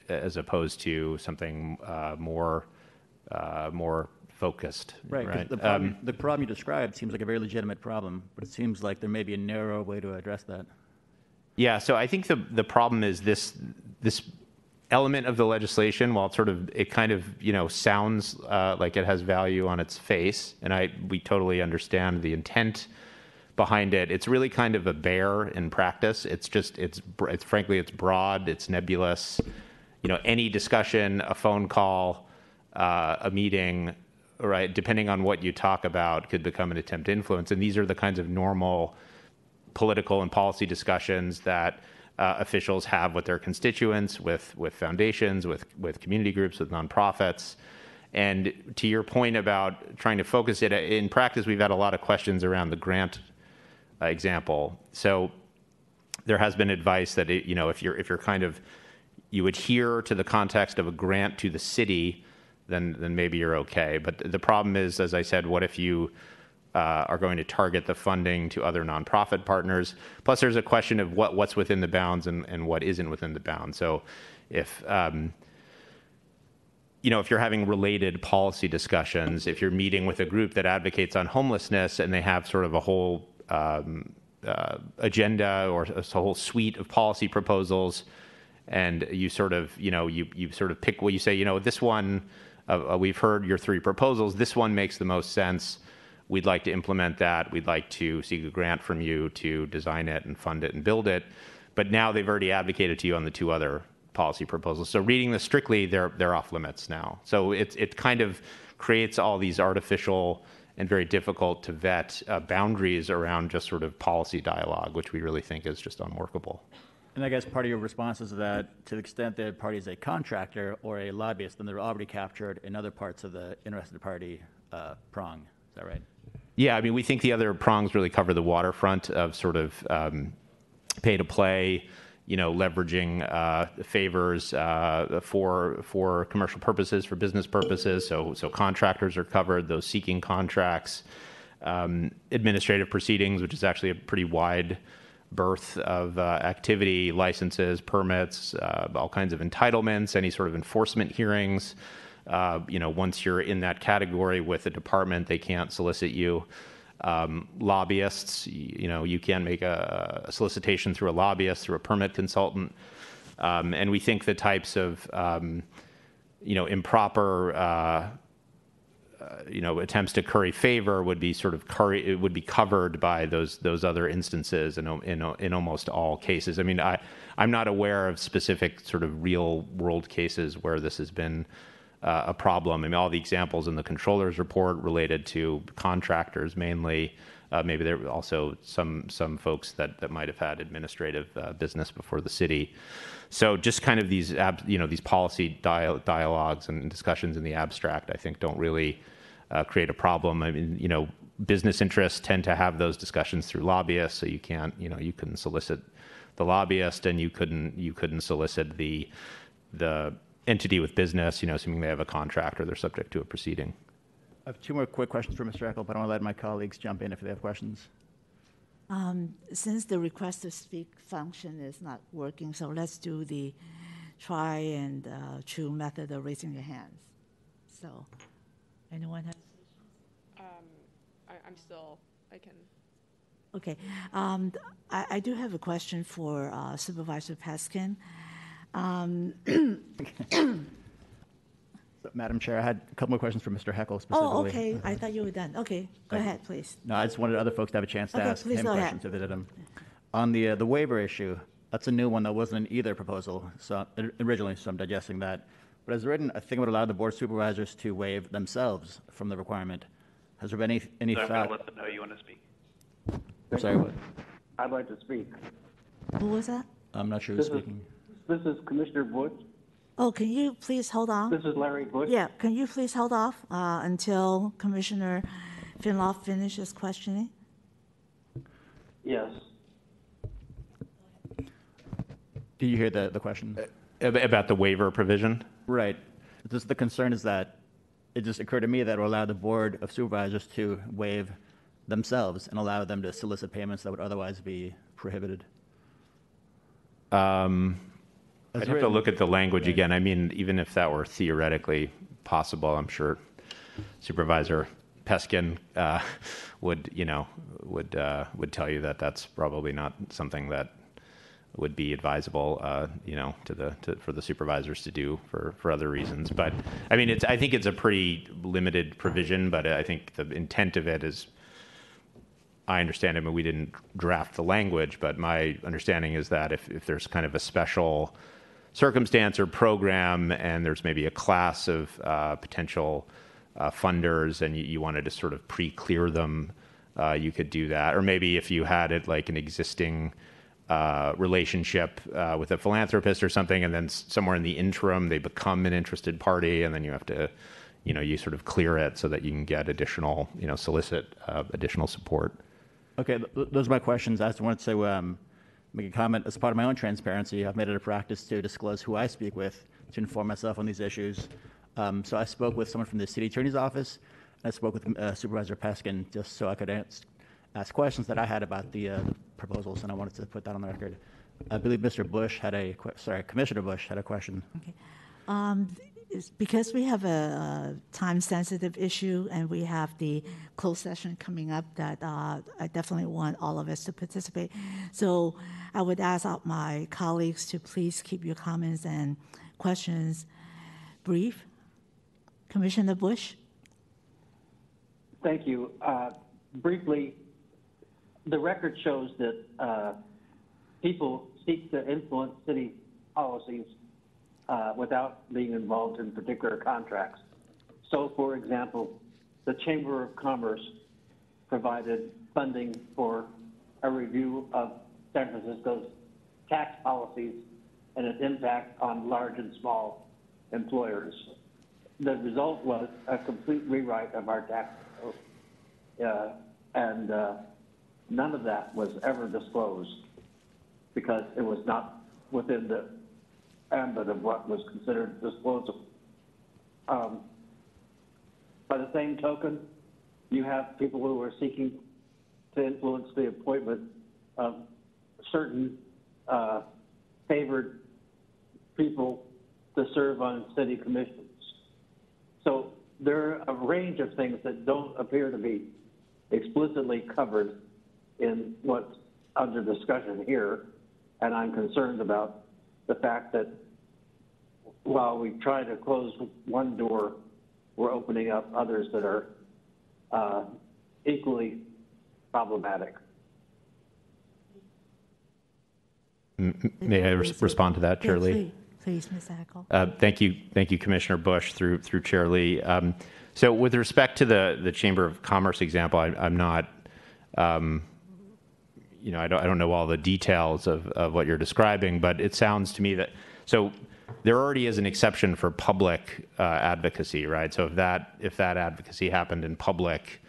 as opposed to something more focused? Right. The problem you described seems like a very legitimate problem, but it seems like there may be a narrow way to address that. Yeah. So I think the problem is this element of the legislation, while it kind of sounds like it has value on its face, and we totally understand the intent behind it. It's really kind of a bear in practice. It's frankly broad, it's nebulous. Any discussion, a phone call, a meeting, right, depending on what you talk about, could become an attempt to influence. And these are the kinds of normal political and policy discussions that officials have with their constituents, with foundations, with community groups, with nonprofits. And to your point about trying to focus it, in practice, we've had a lot of questions around the grant example. So there has been advice that if you're kind of, you adhere to the context of a grant to the city, then maybe you're okay. But the problem is, as I said, what if you are going to target the funding to other nonprofit partners? Plus, there's a question of what's within the bounds and what isn't within the bounds. So if if you're having related policy discussions, if you're meeting with a group that advocates on homelessness and they have sort of a whole agenda or a whole suite of policy proposals, and you sort of pick what you say, this one, we've heard your three proposals, this one makes the most sense, we'd like to implement that, we'd like to seek a grant from you to design it and fund it and build it, but now they've already advocated to you on the two other policy proposals. So reading this strictly, they're off limits now. So it kind of creates all these artificial and very difficult to vet boundaries around just sort of policy dialogue, which we really think is just unworkable. And I guess part of your response is that to the extent that a party is a contractor or a lobbyist, then they're already captured in other parts of the interested party prong. Is that right? Yeah, I mean, we think the other prongs really cover the waterfront of sort of pay to play, leveraging favors for commercial purposes, for business purposes. So contractors are covered, those seeking contracts, administrative proceedings, which is actually a pretty wide berth of activity, licenses, permits, all kinds of entitlements, any sort of enforcement hearings. Once you're in that category with a department, they can't solicit you. Lobbyists, you can make a solicitation through a lobbyist, through a permit consultant. And we think the types of, improper, attempts to curry favor would be covered by those other instances in almost all cases. I mean, I'm not aware of specific sort of real world cases where this has been a problem. I mean, all the examples in the controller's report related to contractors mainly. Maybe there were also some folks that might have had administrative business before the city. So just kind of these policy dialogues and discussions in the abstract, I think, don't really create a problem. I mean, business interests tend to have those discussions through lobbyists, so you can't, you couldn't solicit the lobbyist, and you couldn't solicit the entity with business, assuming they have a contract or they're subject to a proceeding. I have two more quick questions for Mr. Eckel, but I want to let my colleagues jump in if they have questions. Since the request to speak function is not working, so let's do the try and true method of raising your hands. So, anyone have? I can. Okay. I do have a question for Supervisor Peskin. So, Madam Chair, I had a couple more questions for Mr. Heckel specifically. Oh, okay. I thought you were done. Okay, go ahead, please. No, I just wanted other folks to have a chance to Okay, ask please him go ahead. questions if they did them. On the waiver issue, that's a new one that wasn't in either proposal, so originally, so I'm digesting that. But as written, I think it would allow the Board of Supervisors to waive themselves from the requirement. Has there been any So I'm going thought? to let them know you want to speak. I'm sorry, what? I'd like to speak. Who was that? I'm not sure who's This is- speaking. This is Commissioner Bush. Oh, can you please hold on? This is Larry Bush. Yeah, can you please hold off until Commissioner Finloff finishes questioning? Yes. Did you hear the question? About the waiver provision? Right. Just the concern is that it just occurred to me that it will allow the Board of Supervisors to waive themselves and allow them to solicit payments that would otherwise be prohibited. I'd have to look at the language again. I mean, even if that were theoretically possible, I'm sure Supervisor Peskin would tell you that that's probably not something that would be advisable, for the supervisors to do for other reasons. But I mean, I think it's a pretty limited provision, but I think the intent of it is, I understand it. I mean, we didn't draft the language, but my understanding is that if there's kind of a special circumstance or program and there's maybe a class of potential funders and you wanted to sort of pre-clear them, you could do that. Or maybe if you had it like an existing relationship with a philanthropist or something, and then somewhere in the interim they become an interested party, and then you have to, you sort of clear it so that you can get additional, solicit additional support. Okay, those are my questions. I just wanted to make a comment. As part of my own transparency, I've made it a practice to disclose who I speak with to inform myself on these issues. So I spoke with someone from the City Attorney's Office, and I spoke with Supervisor Peskin just so I could ask questions that I had about the proposals, and I wanted to put that on the record. I believe Mr. Bush had Commissioner Bush had a question. Okay. It's because we have a time-sensitive issue and we have the closed session coming up that I definitely want all of us to participate. So I would ask my colleagues to please keep your comments and questions brief. Commissioner Bush? Thank you. Briefly, the record shows that people seek to influence city policies without being involved in particular contracts. So, for example, the Chamber of Commerce provided funding for a review of San Francisco's tax policies and its impact on large and small employers. The result was a complete rewrite of our tax code, and none of that was ever disclosed because it was not within the ambit of what was considered disclosable. By the same token, you have people who are seeking to influence the appointment of certain favored people to serve on city commissions. So there are a range of things that don't appear to be explicitly covered in what's under discussion here, and I'm concerned about the fact that while we try to close one door, we're opening up others that are equally problematic. May I respond to that, Chair Lee? Please, Ms. Hackel. Thank you, Commissioner Bush, through Chair Lee. So with respect to the Chamber of Commerce example, I'm not, I don't know all the details of what you're describing, but it sounds to me that, so there already is an exception for public advocacy, right? So if that advocacy happened in public,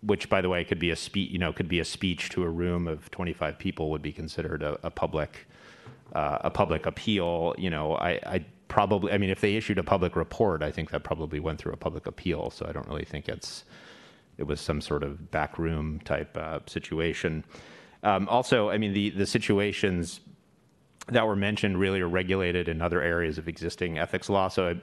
which, by the way, could be a speech to a room of 25 people, would be considered a public appeal. probably, I mean, if they issued a public report, I think that probably went through a public appeal. So I don't really think it was some sort of backroom type situation. Also, I mean, the situations that were mentioned really are regulated in other areas of existing ethics law. So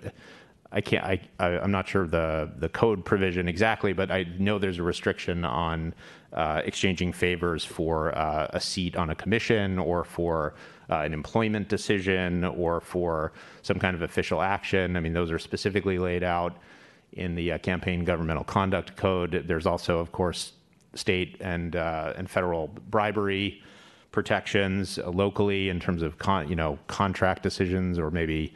I'm not sure the code provision exactly, but I know there's a restriction on exchanging favors for a seat on a commission or for an employment decision or for some kind of official action. I mean, those are specifically laid out in the Campaign Governmental Conduct Code. There's also, of course, state and federal bribery protections locally in terms of contract decisions, or maybe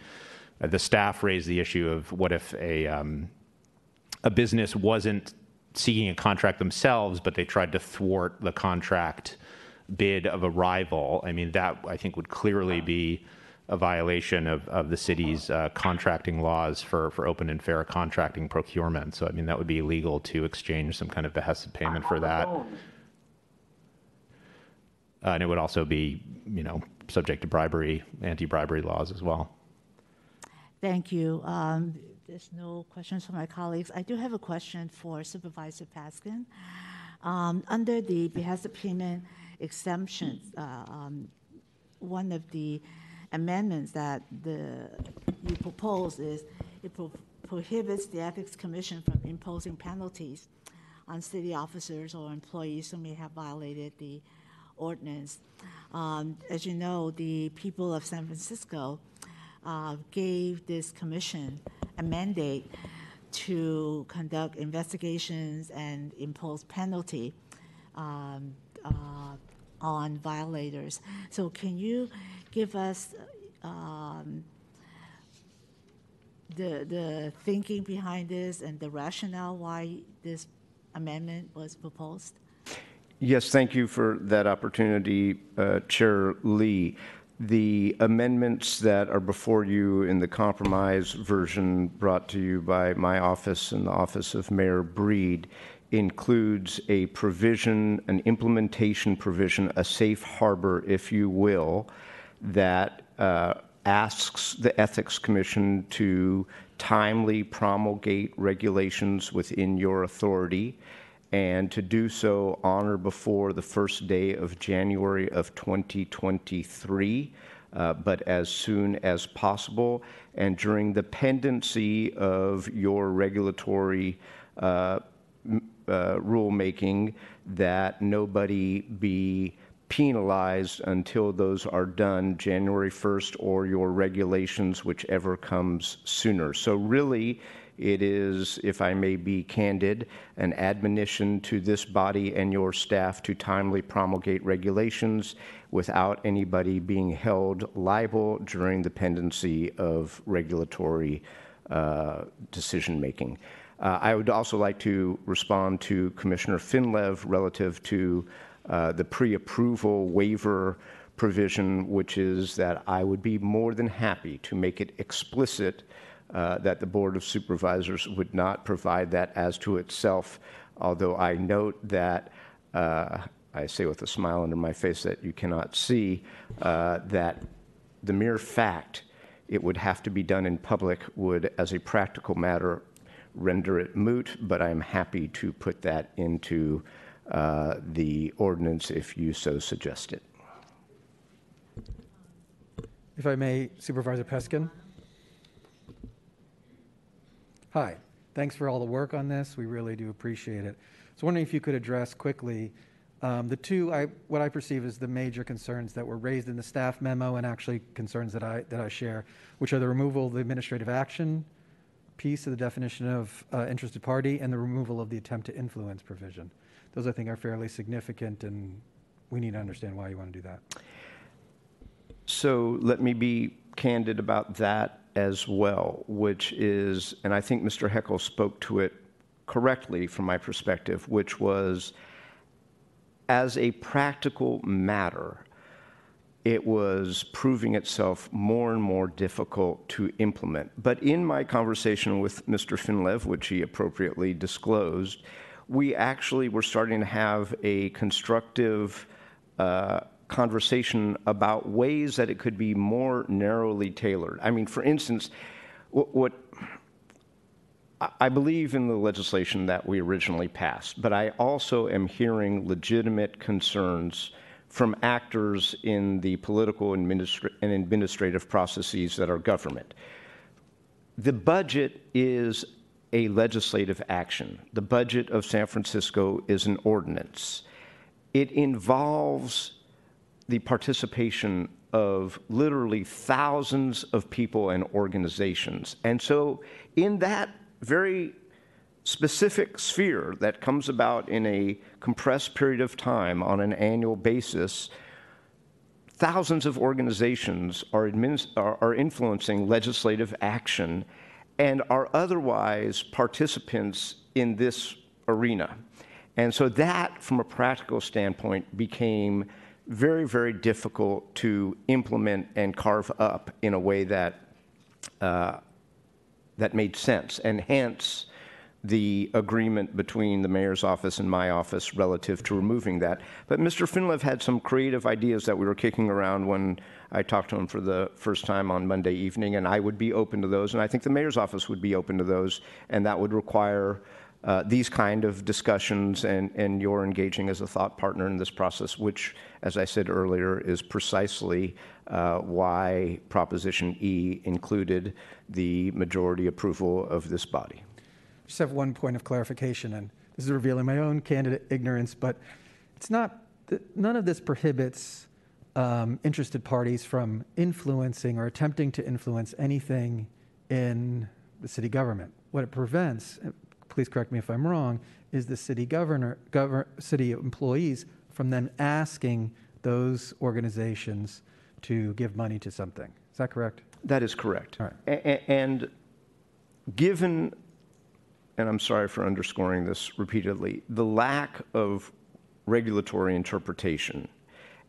the staff raised the issue of what if a business wasn't seeking a contract themselves, but they tried to thwart the contract bid of a rival. I mean, that I think would clearly be a violation of the city's contracting laws for open and fair contracting procurement. So, I mean, that would be illegal to exchange some kind of behested payment for that. And it would also be, subject to bribery, anti-bribery laws as well. Thank you. There's no questions from my colleagues. I do have a question for Supervisor Paskin. Under the behested payment exemptions, one of the amendments that you propose is it prohibits the Ethics Commission from imposing penalties on city officers or employees who may have violated the ordinance. As you know, the people of San Francisco gave this commission a mandate to conduct investigations and impose penalty on violators. So can you give us the thinking behind this and the rationale why this amendment was proposed? Yes, thank you for that opportunity, Chair Lee. The amendments that are before you in the compromise version brought to you by my office and the office of Mayor Breed includes a provision, an implementation provision, a safe harbor, if you will, that asks the Ethics Commission to timely promulgate regulations within your authority, and to do so on or before the first day of January of 2023, but as soon as possible. And during the pendency of your regulatory rulemaking, that nobody be penalized until those are done January 1st, or your regulations, whichever comes sooner. So really, it is, if I may be candid, an admonition to this body and your staff to timely promulgate regulations without anybody being held liable during the pendency of regulatory decision-making. I would also like to respond to Commissioner Finlev relative to the pre-approval waiver provision, which is that I would be more than happy to make it explicit that the Board of Supervisors would not provide that as to itself, although I note that, I say with a smile under my face that you cannot see, that the mere fact it would have to be done in public would, as a practical matter, render it moot, but I'm happy to put that into the ordinance if you so suggest it. If I may, Supervisor Peskin. Hi, thanks for all the work on this. We really do appreciate it. So wondering if you could address quickly what I perceive as the major concerns that were raised in the staff memo, and actually concerns that I share, which are the removal of the administrative action piece of the definition of interested party, and the removal of the attempt to influence provision. Those, I think, are fairly significant, and we need to understand why you want to do that. So let me be candid about that as well, which is, and I think Mr. Heckel spoke to it correctly from my perspective, which was, as a practical matter, it was proving itself more and more difficult to implement. But in my conversation with Mr. Finlev, which he appropriately disclosed, we actually were starting to have a constructive conversation about ways that it could be more narrowly tailored. I mean, for instance, what I believe in the legislation that we originally passed, but I also am hearing legitimate concerns from actors in the political and administrative processes that are government. The budget is a legislative action. The budget of San Francisco is an ordinance. It involves the participation of literally thousands of people and organizations. And so in that very specific sphere that comes about in a compressed period of time on an annual basis, thousands of organizations are influencing legislative action and are otherwise participants in this arena. And so that, from a practical standpoint, became very, very difficult to implement and carve up in a way that that made sense, and hence the agreement between the mayor's office and my office relative to removing that. But Mr. Finlev had some creative ideas that we were kicking around when I talked to him for the first time on Monday evening, and I would be open to those, and I think the mayor's office would be open to those, and that would require these kind of discussions and your engaging as a thought partner in this process, which, as I said earlier, is precisely why Proposition E included the majority approval of this body. Just have one point of clarification, and this is revealing my own candid ignorance, but it's not, none of this prohibits interested parties from influencing or attempting to influence anything in the city government. What it prevents, please correct me if I'm wrong, is the city city employees from then asking those organizations to give money to something. Is that correct? That is correct. All right. And given, and I'm sorry for underscoring this repeatedly, the lack of regulatory interpretation,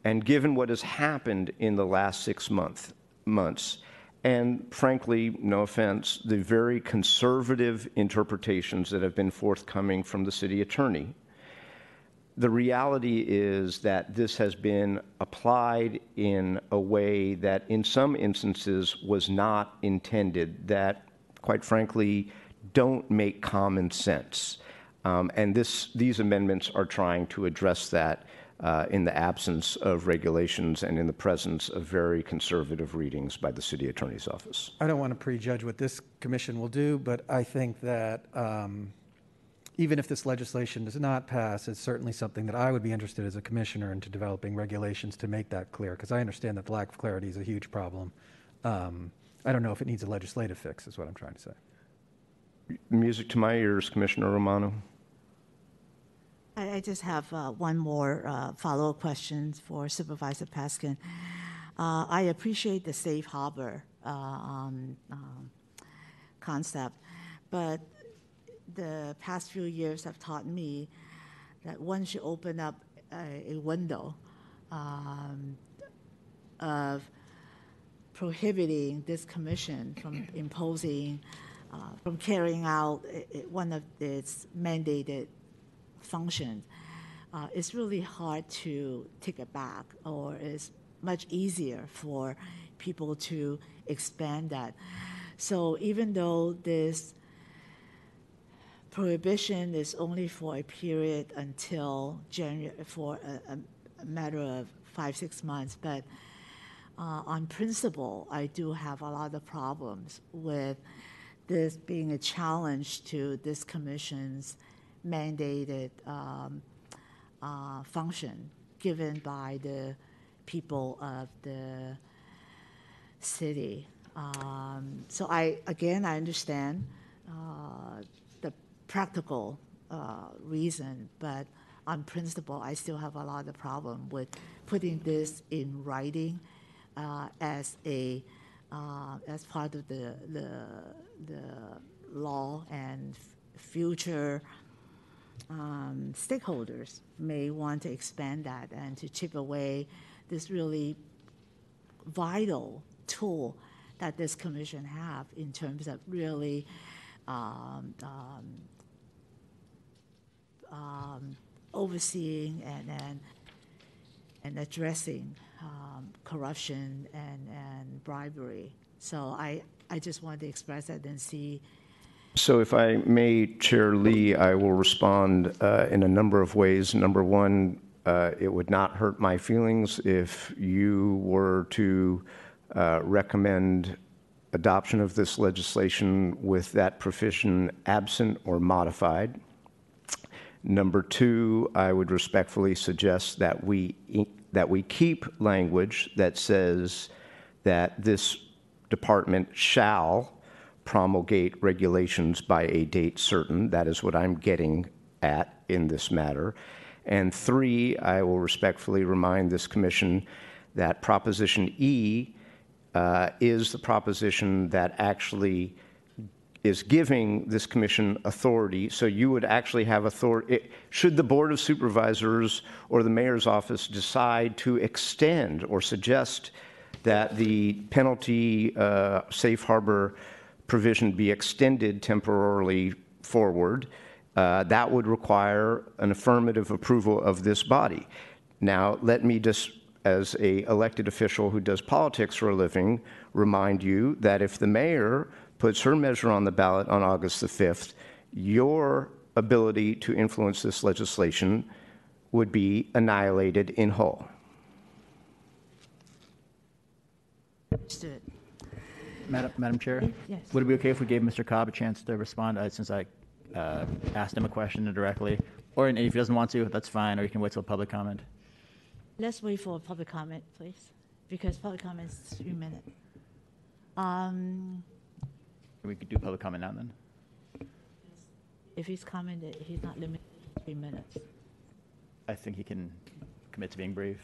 and given what has happened in the last 6 months, and frankly, no offense, the very conservative interpretations that have been forthcoming from the city attorney, the reality is that this has been applied in a way that in some instances was not intended, that quite frankly don't make common sense. And these amendments are trying to address that in the absence of regulations and in the presence of very conservative readings by the city attorney's office. I don't want to prejudge what this commission will do, but I think that even if this legislation does not pass, it's certainly something that I would be interested as a commissioner into developing regulations to make that clear, because I understand that the lack of clarity is a huge problem. I don't know if it needs a legislative fix, is what I'm trying to say. Music to my ears, Commissioner Romano. I just have one more follow-up question for Supervisor Peskin. I appreciate the safe harbor concept, but the past few years have taught me that once you open up a window of prohibiting this commission from imposing, from carrying out one of its mandated functions, it's really hard to take it back, or it's much easier for people to expand that. So even though this prohibition is only for a period until January, for a matter of 5-6 months, but on principle, I do have a lot of problems with this being a challenge to this commission's mandated function given by the people of the city. So I understand the practical reason, but on principle, I still have a lot of problem with putting this in writing as part of the law, and future stakeholders may want to expand that and to chip away this really vital tool that this commission have in terms of really overseeing and addressing corruption and bribery. So I just wanted to express that and see. So if I may, Chair Lee, I will respond in a number of ways. Number one, it would not hurt my feelings if you were to recommend adoption of this legislation with that provision absent or modified. Number two, I would respectfully suggest that we keep language that says that this department shall promulgate regulations by a date certain. That is what I'm getting at in this matter. And three, I will respectfully remind this commission that Proposition E is the proposition that actually is giving this commission authority. So you would actually have authority. Should the Board of Supervisors or the mayor's office decide to extend or suggest that the penalty safe harbor provision be extended temporarily forward, that would require an affirmative approval of this body. Now, let me just, as an elected official who does politics for a living, remind you that if the mayor puts her measure on the ballot on August the 5th, your ability to influence this legislation would be annihilated in whole. Understood. Madam Chair, Yes. would it be okay if we gave Mr. Cobb a chance to respond since I asked him a question directly? Or if he doesn't want to, that's fine, or you can wait till public comment. Let's wait for public comment, please, because public comment is 3 minutes. We could do public comment now then. If he's commented, he's not limited to 3 minutes. I think he can commit to being brief.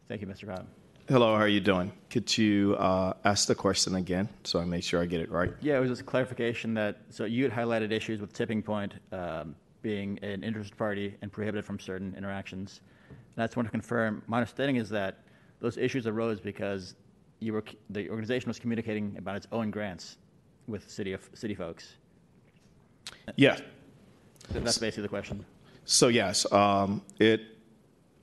Thank you, Mr. Cobb. Hello, how are you doing? Could you ask the question again so I make sure I get it right? Yeah, it was just a clarification that, so you had highlighted issues with Tipping Point being an interested party and prohibited from certain interactions. And I just want to confirm, my understanding is that those issues arose because the organization was communicating about its own grants with city folks. Yeah. That's basically the question. So yes,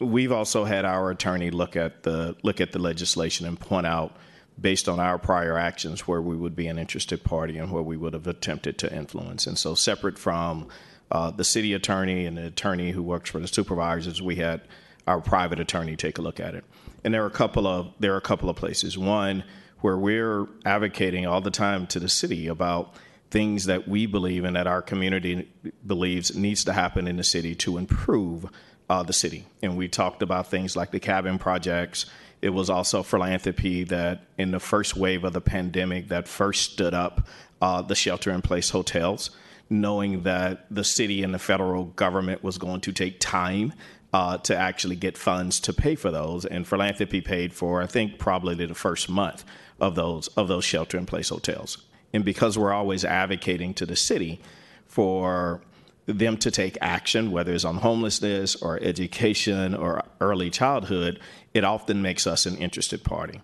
we've also had our attorney look at the legislation and point out, based on our prior actions, where we would be an interested party and where we would have attempted to influence. And so, separate from the city attorney and the attorney who works for the supervisors, we had our private attorney take a look at it. And there are a couple of places. One, where we're advocating all the time to the city about things that we believe and that our community believes needs to happen in the city to improve the city. And we talked about things like the cabin projects. It was also philanthropy that in the first wave of the pandemic that first stood up the shelter-in-place hotels, knowing that the city and the federal government was going to take time to actually get funds to pay for those. And philanthropy paid for, I think, probably the first month of those shelter-in-place hotels. And because we're always advocating to the city for them to take action, whether it's on homelessness or education or early childhood, it often makes us an interested party.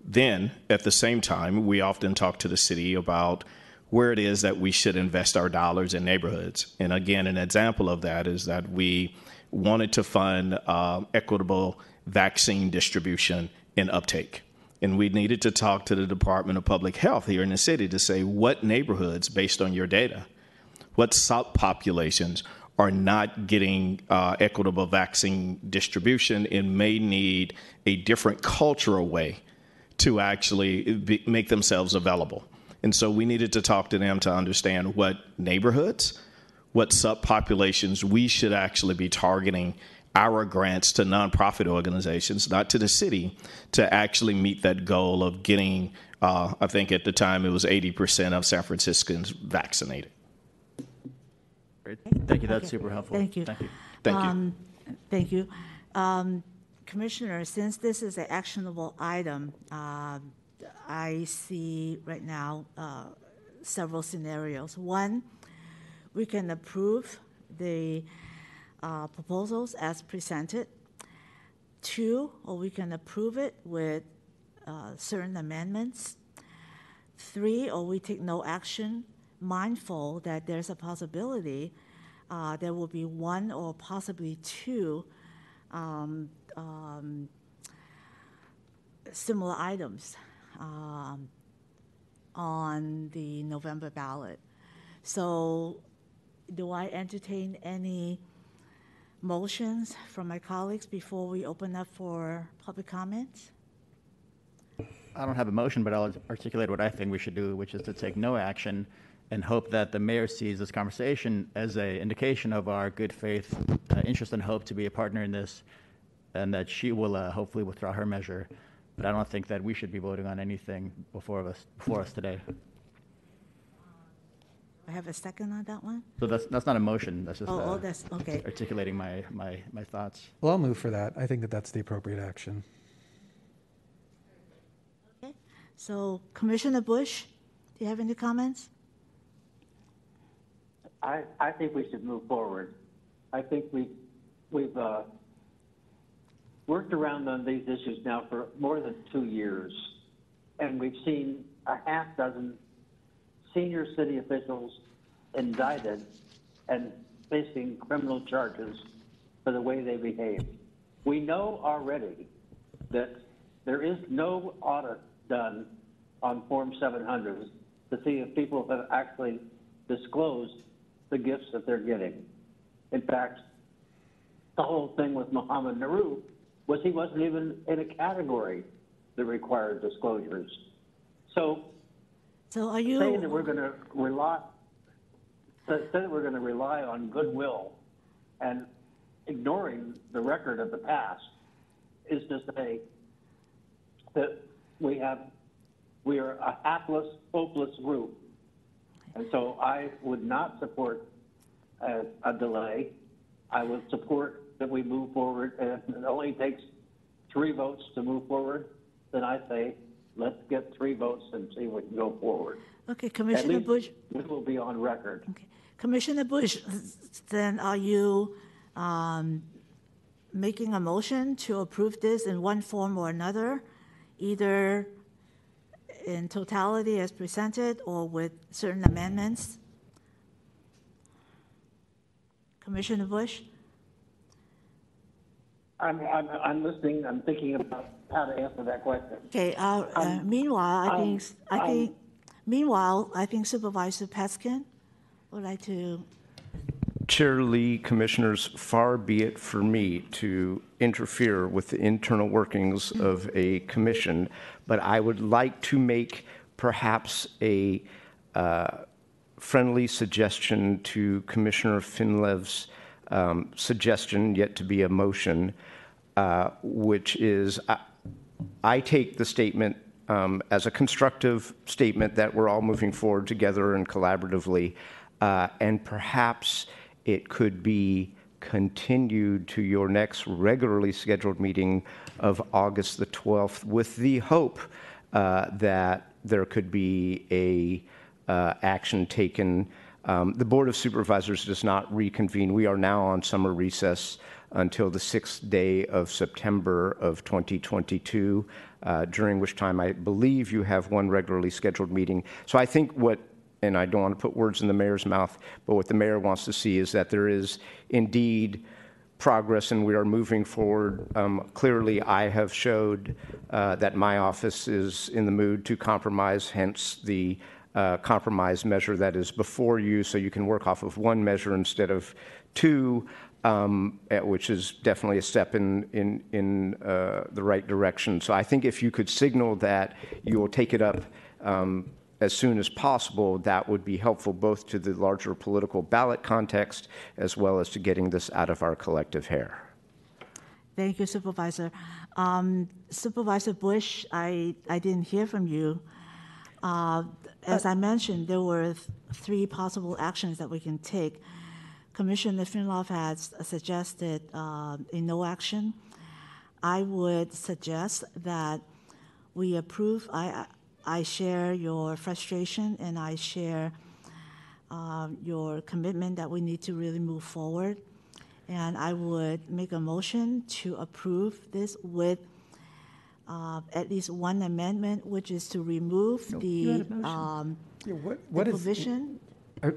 Then, at the same time, we often talk to the city about where it is that we should invest our dollars in neighborhoods. And again, an example of that is that we wanted to fund equitable vaccine distribution and uptake. And we needed to talk to the Department of Public Health here in the city to say what neighborhoods, based on your data, what subpopulations are not getting equitable vaccine distribution and may need a different cultural way to actually make themselves available. And so we needed to talk to them to understand what neighborhoods, what subpopulations we should actually be targeting our grants to nonprofit organizations, not to the city, to actually meet that goal of getting, I think at the time it was 80% of San Franciscans vaccinated. Great. Thank you. That's super helpful. Thank you. Thank you. Thank you. Thank you. Commissioner, since this is an actionable item, I see right now several scenarios. One, we can approve the proposals as presented. Two, or we can approve it with certain amendments. Three, or we take no action, mindful that there's a possibility there will be one or possibly two similar items on the November ballot. So do I entertain any motions from my colleagues before we open up for public comments? I don't have a motion, but I'll articulate what I think we should do, which is to take no action and hope that the mayor sees this conversation as an indication of our good faith interest and hope to be a partner in this, and that she will hopefully withdraw her measure. But I don't think that we should be voting on anything before us today. I have a second on that one? So that's not a motion. That's just that's okay. articulating my thoughts. Well, I'll move for that. I think that that's the appropriate action. Okay. So Commissioner Bush, do you have any comments? I think we should move forward. I think we've worked around on these issues now for more than 2 years, and we've seen a half dozen senior city officials indicted and facing criminal charges for the way they behaved. We know already that there is no audit done on Form 700s to see if people have actually disclosed the gifts that they're getting. In fact, the whole thing with Mohammed Naru was he wasn't even in a category that required disclosures. So are you saying that we're going to rely on goodwill and ignoring the record of the past is to say that we are a hapless, hopeless group. And so I would not support a delay. I would support that we move forward, and if it only takes 3 votes to move forward, then I say let's get 3 votes and see if we can go forward. Okay, Commissioner Bush. This will be on record. Okay. Commissioner Bush, then are you making a motion to approve this in one form or another, either in totality as presented or with certain amendments? Commissioner Bush? I'm listening. I'm thinking about how to answer that question. Okay. Meanwhile, I think Supervisor Peskin would like to. Chair Lee, Commissioners, far be it for me to interfere with the internal workings of a commission, but I would like to make perhaps a friendly suggestion to Commissioner Finlev's suggestion, yet to be a motion, which is I take the statement as a constructive statement that we're all moving forward together and collaboratively, and perhaps it could be continued to your next regularly scheduled meeting of August the 12th with the hope that there could be a action taken. The Board of Supervisors does not reconvene. We are now on summer recess until the 6th day of September of 2022, during which time I believe you have one regularly scheduled meeting. So I think and I don't want to put words in the mayor's mouth, but what the mayor wants to see is that there is indeed progress and we are moving forward. Clearly, I have showed that my office is in the mood to compromise, hence the compromise measure that is before you, so you can work off of one measure instead of 2, which is definitely a step in the right direction. So I think if you could signal that you will take it up as soon as possible, that would be helpful both to the larger political ballot context as well as to getting this out of our collective hair. Thank you, Supervisor. Supervisor Bush, I didn't hear from you. As I mentioned, there were 3 possible actions that we can take. Commissioner Finlov has suggested a no action. I would suggest that we approve. I share your frustration and I share your commitment that we need to really move forward. And I would make a motion to approve this with at least one amendment, which is to remove the what is provision.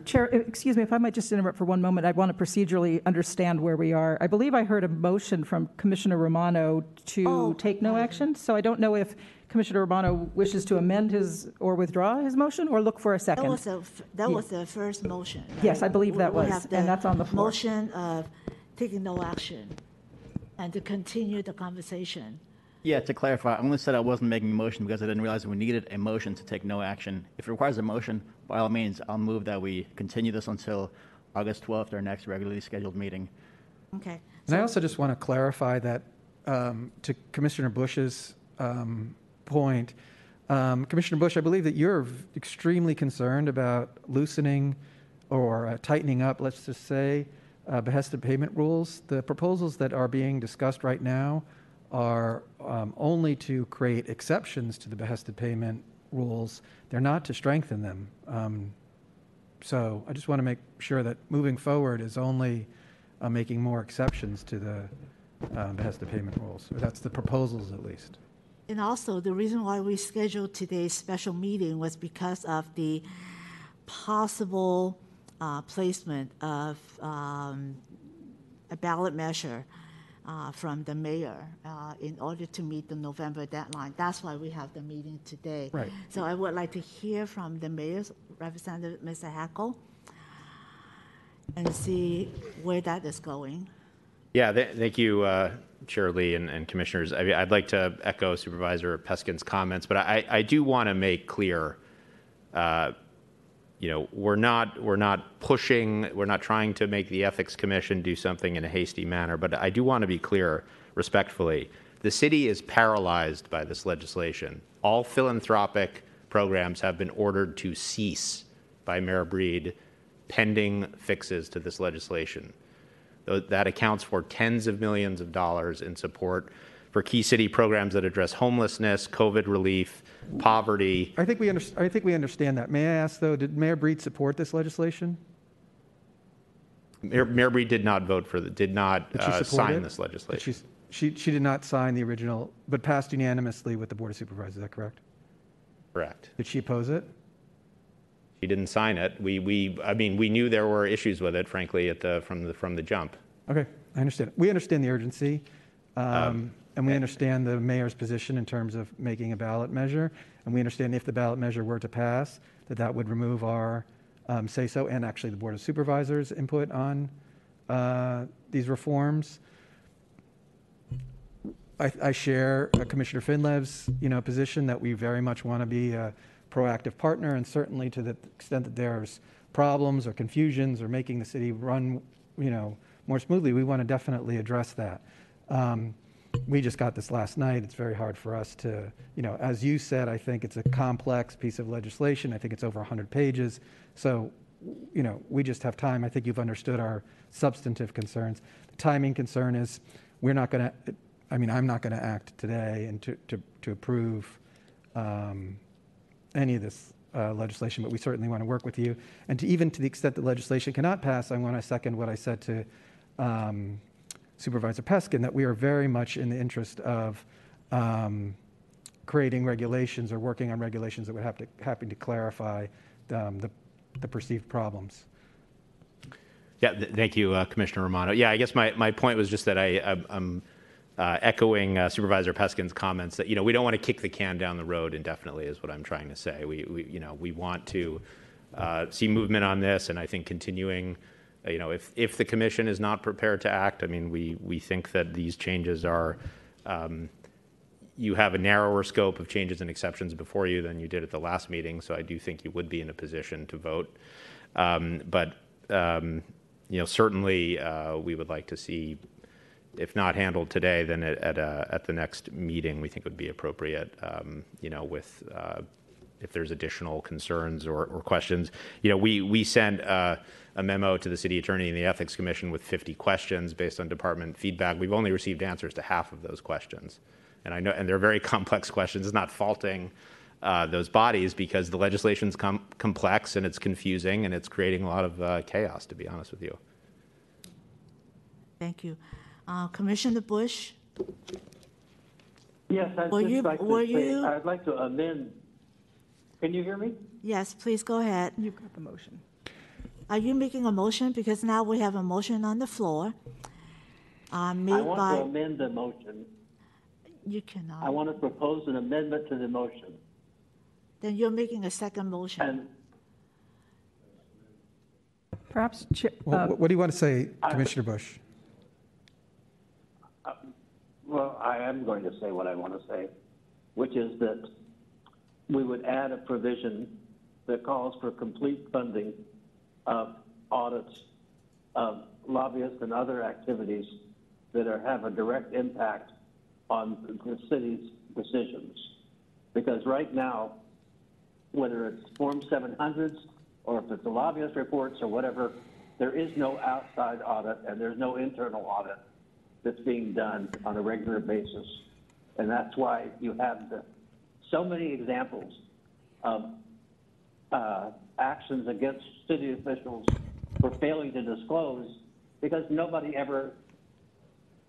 Chair, excuse me, if I might just interrupt for one moment. I want to procedurally understand where we are. I believe I heard a motion from Commissioner Romano to take no action. So I don't know if Commissioner Romano wishes to amend his or withdraw his motion or look for a second. That was the first motion. Right? Yes, I believe that We was, have and that's on the floor. Motion of taking no action and to continue the conversation. Yeah, to clarify, I only said I wasn't making a motion because I didn't realize we needed a motion to take no action. If it requires a motion, by all means, I'll move that we continue this until August 12th, our next regularly scheduled meeting. Okay. And I also just want to clarify that to Commissioner Bush's point, Commissioner Bush, I believe that you're extremely concerned about loosening or tightening up, let's just say, behested payment rules. The proposals that are being discussed right now are only to create exceptions to the behested payment rules. They're not to strengthen them. So I just want to make sure that moving forward is only making more exceptions to the behested payment rules. Or that's the proposals, at least. And also, the reason why we scheduled today's special meeting was because of the possible placement of a ballot measure from the mayor in order to meet the November deadline. That's why we have the meeting today. Right. So I would like to hear from the mayor's representative, Mr. Hackle, and see where that is going. Yeah, thank you, Chair Lee and commissioners. I'd like to echo Supervisor Peskin's comments, but I do want to make clear, we're not pushing, we're not trying to make the Ethics Commission do something in a hasty manner, but I do want to be clear, respectfully, the city is paralyzed by this legislation. All philanthropic programs have been ordered to cease by Mayor Breed pending fixes to this legislation. That accounts for tens of millions of dollars in support for key city programs that address homelessness, COVID relief, poverty. I think we understand that. May I ask, though, did Mayor Breed support this legislation? Mayor Breed did not vote for sign this legislation. She did not sign the original, but passed unanimously with the Board of Supervisors. Is that correct? Correct. Did she oppose it? She didn't sign it. We knew there were issues with it, frankly, from the jump. Okay, I understand. We understand the urgency, and we understand the mayor's position in terms of making a ballot measure, and we understand if the ballot measure were to pass, that would remove our say-so and actually the Board of Supervisors' input on these reforms. I share Commissioner Finlev's position that we very much want to be a proactive partner, and certainly to the extent that there's problems or confusions or making the city run more smoothly, we want to definitely address that. We just got this last night. It's very hard for us to, as you said, I think it's a complex piece of legislation. I think it's over 100 pages. So, we just have time. I think you've understood our substantive concerns. The timing concern is I'm not going to act today and to approve any of this legislation, but we certainly want to work with you. And even to the extent that legislation cannot pass, I want to second what I said to Supervisor Peskin, that we are very much in the interest of creating regulations or working on regulations that would happen to clarify the perceived problems. Yeah, thank you, Commissioner Romano. Yeah, I guess my point was just that I'm echoing Supervisor Peskin's comments that we don't want to kick the can down the road indefinitely is what I'm trying to say. We want to see movement on this, and I think continuing. If the commission is not prepared to act, we think that these changes are. You have a narrower scope of changes and exceptions before you than you did at the last meeting, so I do think you would be in a position to vote. But certainly we would like to see, if not handled today, then at the next meeting, we think would be appropriate. If there's additional concerns or questions, we sent a memo to the city attorney and the Ethics Commission with 50 questions based on department feedback. We've only received answers to half of those questions, and they're very complex questions. It's not faulting those bodies because the legislation's complex and it's confusing and it's creating a lot of chaos, to be honest with you. Thank you. Commissioner Bush? Yes, I'd like to amend. Can you hear me? Yes, please go ahead. You've got the motion. Are you making a motion? Because now we have a motion on the floor. Made I want by, to amend the motion. you cannot. I want to propose an amendment to the motion. Then you're making a second motion. And Perhaps, What do you want to say, Commissioner Bush? well, I am going to say what I want to say, which is that we would add a provision that calls for complete funding of audits of lobbyists and other activities that have a direct impact on the city's decisions. Because right now, whether it's Form 700s or if it's the lobbyist reports or whatever, there is no outside audit and there's no internal audit that's being done on a regular basis. And that's why you have so many examples of actions against city officials for failing to disclose because nobody ever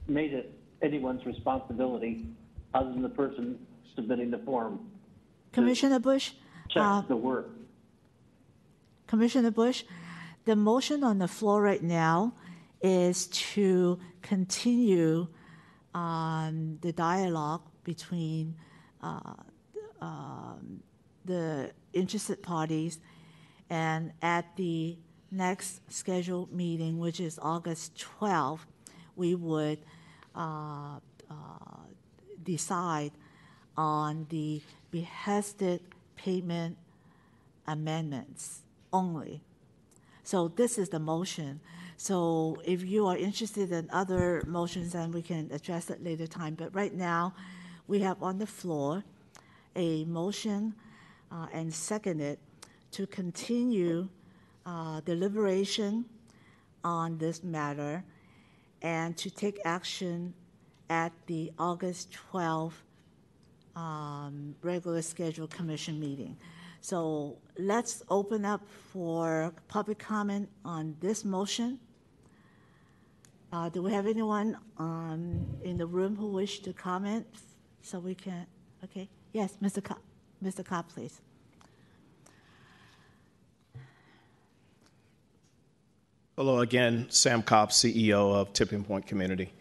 made it anyone's responsibility other than the person submitting the form. Commissioner Bush? Check the work. Commissioner Bush, the motion on the floor right now is to continue the dialogue between the interested parties, and at the next scheduled meeting, which is August 12th, we would decide on the behested payment amendments only. So this is the motion. So if you are interested in other motions, then we can address it later time. But right now, we have on the floor a motion and seconded to continue deliberation on this matter and to take action at the August 12th regular scheduled commission meeting. So let's open up for public comment on this motion. Do we have anyone in the room who wish to comment? So we can, okay. Yes, Mr. Cobb, please. Hello again, Sam Cobb, CEO of Tipping Point Community.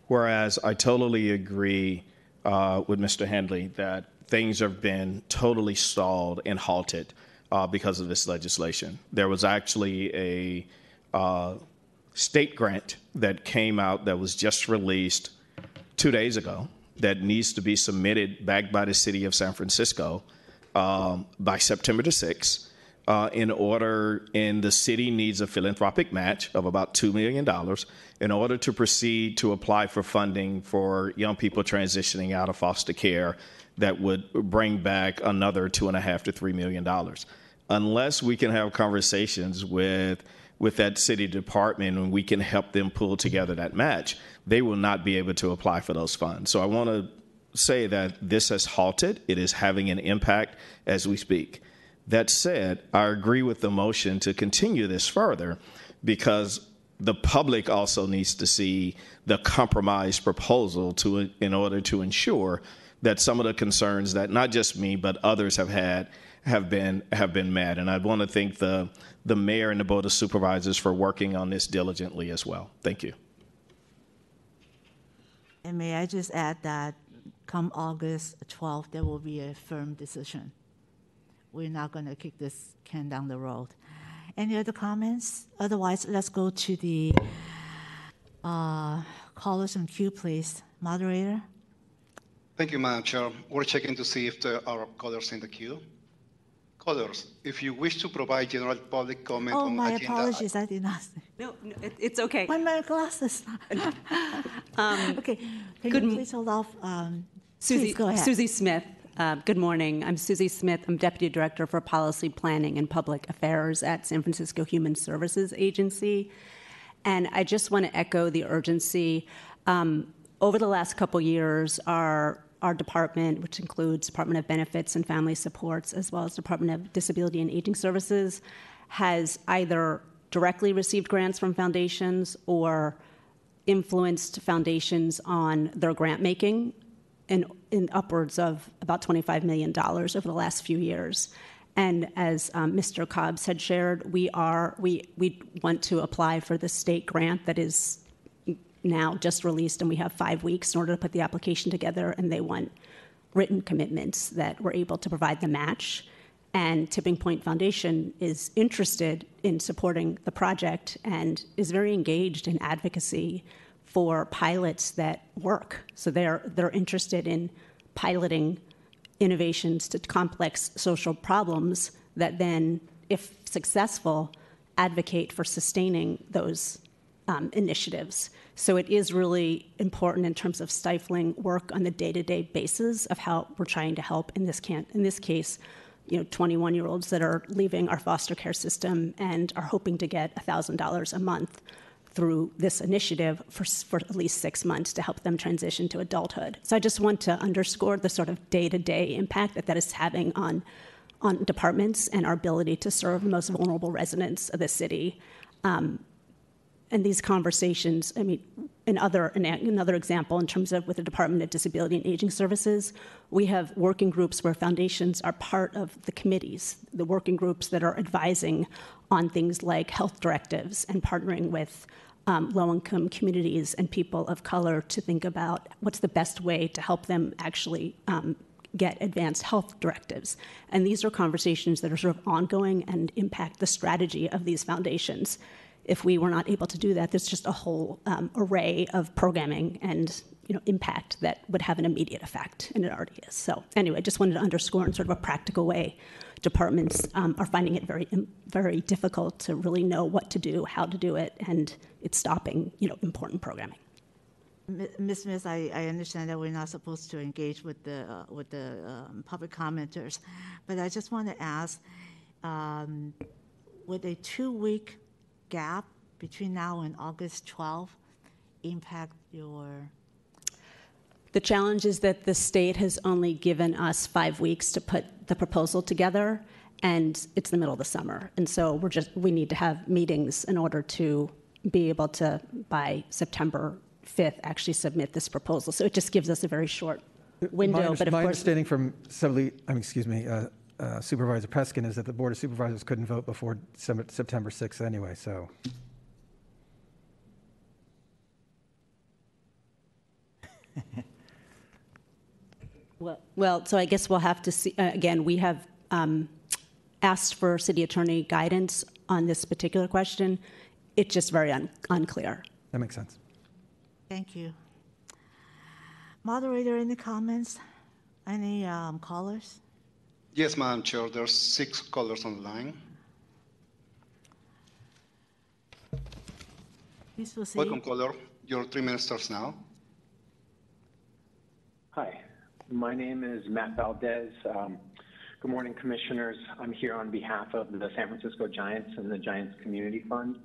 Whereas I totally agree with Mr. Handley that things have been totally stalled and halted because of this legislation. There was actually a state grant that came out that was just released 2 days ago that needs to be submitted back by the city of San Francisco by September the 6th. And the city needs a philanthropic match of about $2 million in order to proceed to apply for funding for young people transitioning out of foster care that would bring back another $2.5 to $3 million. Unless we can have conversations with that city department and we can help them pull together that match, they will not be able to apply for those funds. So I want to say that this has halted. It is having an impact as we speak. That said, I agree with the motion to continue this further because the public also needs to see the compromise proposal in order to ensure that some of the concerns that not just me but others have had have been met. And I want to thank the mayor and the Board of Supervisors for working on this diligently as well. Thank you. And may I just add that come August 12th, there will be a firm decision. We're not going to kick this can down the road. Any other comments? Otherwise, let's go to the callers in queue, please. Moderator? Thank you, Madam Chair. We're checking to see if there are callers in the queue. Callers, if you wish to provide general public comment Oh, on my agenda... apologies, I did not. No, it's okay. Why my glasses? Okay, can you please hold off? Please go ahead. Susie Smith. Good morning. I'm Susie Smith. I'm Deputy Director for Policy Planning and Public Affairs at San Francisco Human Services Agency. And I just want to echo the urgency. Over the last couple years, our department, which includes Department of Benefits and Family Supports, as well as Department of Disability and Aging Services, has either directly received grants from foundations or influenced foundations on their grant making in upwards of about $25 million over the last few years. And as Mr. Cobbs had shared, we want to apply for the state grant that is now just released, and we have 5 weeks in order to put the application together, and they want written commitments that we're able to provide the match. And Tipping Point Foundation is interested in supporting the project and is very engaged in advocacy for pilots that work. So they're interested in piloting innovations to complex social problems that then, if successful, advocate for sustaining those initiatives. So it is really important in terms of stifling work on the day-to-day basis of how we're trying to help in this case, 21-year-olds that are leaving our foster care system and are hoping to get $1,000 a month through this initiative for at least 6 months to help them transition to adulthood. So I just want to underscore the sort of day-to-day impact that is having on departments and our ability to serve the most vulnerable residents of the city. And these conversations, I mean, another example in terms of with the Department of Disability and Aging Services, we have working groups where foundations are part of the committees, the working groups that are advising on things like health directives and partnering with low-income communities and people of color to think about what's the best way to help them actually get advanced health directives. And these are conversations that are sort of ongoing and impact the strategy of these foundations. If we were not able to do that, there's just a whole array of programming and impact that would have an immediate effect, and it already is. So anyway, I just wanted to underscore in sort of a practical way, departments are finding it very, very difficult to really know what to do, how to do it, and it's stopping important programming. Ms. Smith, I understand that we're not supposed to engage with the public commenters, but I just want to ask, would a 2-week gap between now and August 12th impact your? The challenge is that the state has only given us 5 weeks to put the proposal together, and it's the middle of the summer. And so we need to have meetings in order to be able to, by September 5th, actually submit this proposal. So it just gives us a very short window. But my understanding from Supervisor Peskin is that the Board of Supervisors couldn't vote before September 6th anyway, so. Well, so I guess we'll have to see. Again, we have asked for city attorney guidance on this particular question. It's just very unclear. That makes sense. Thank you. Moderator, any comments? Any callers? Yes, Madam Chair, there's 6 callers on the line. Please proceed. Welcome, caller. Your 3 minutes starts now. Hi, my name is Matt Valdez. Good morning, Commissioners. I'm here on behalf of the San Francisco Giants and the Giants Community Fund,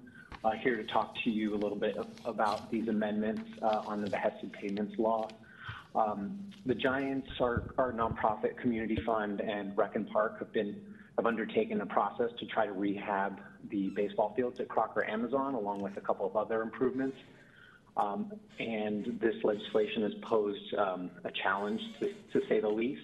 here to talk to you a little bit about these amendments on the behested payments law. The Giants are a nonprofit community fund, and Rec and Park have undertaken a process to try to rehab the baseball fields at Crocker Amazon, along with a couple of other improvements. And this legislation has posed a challenge, to say the least.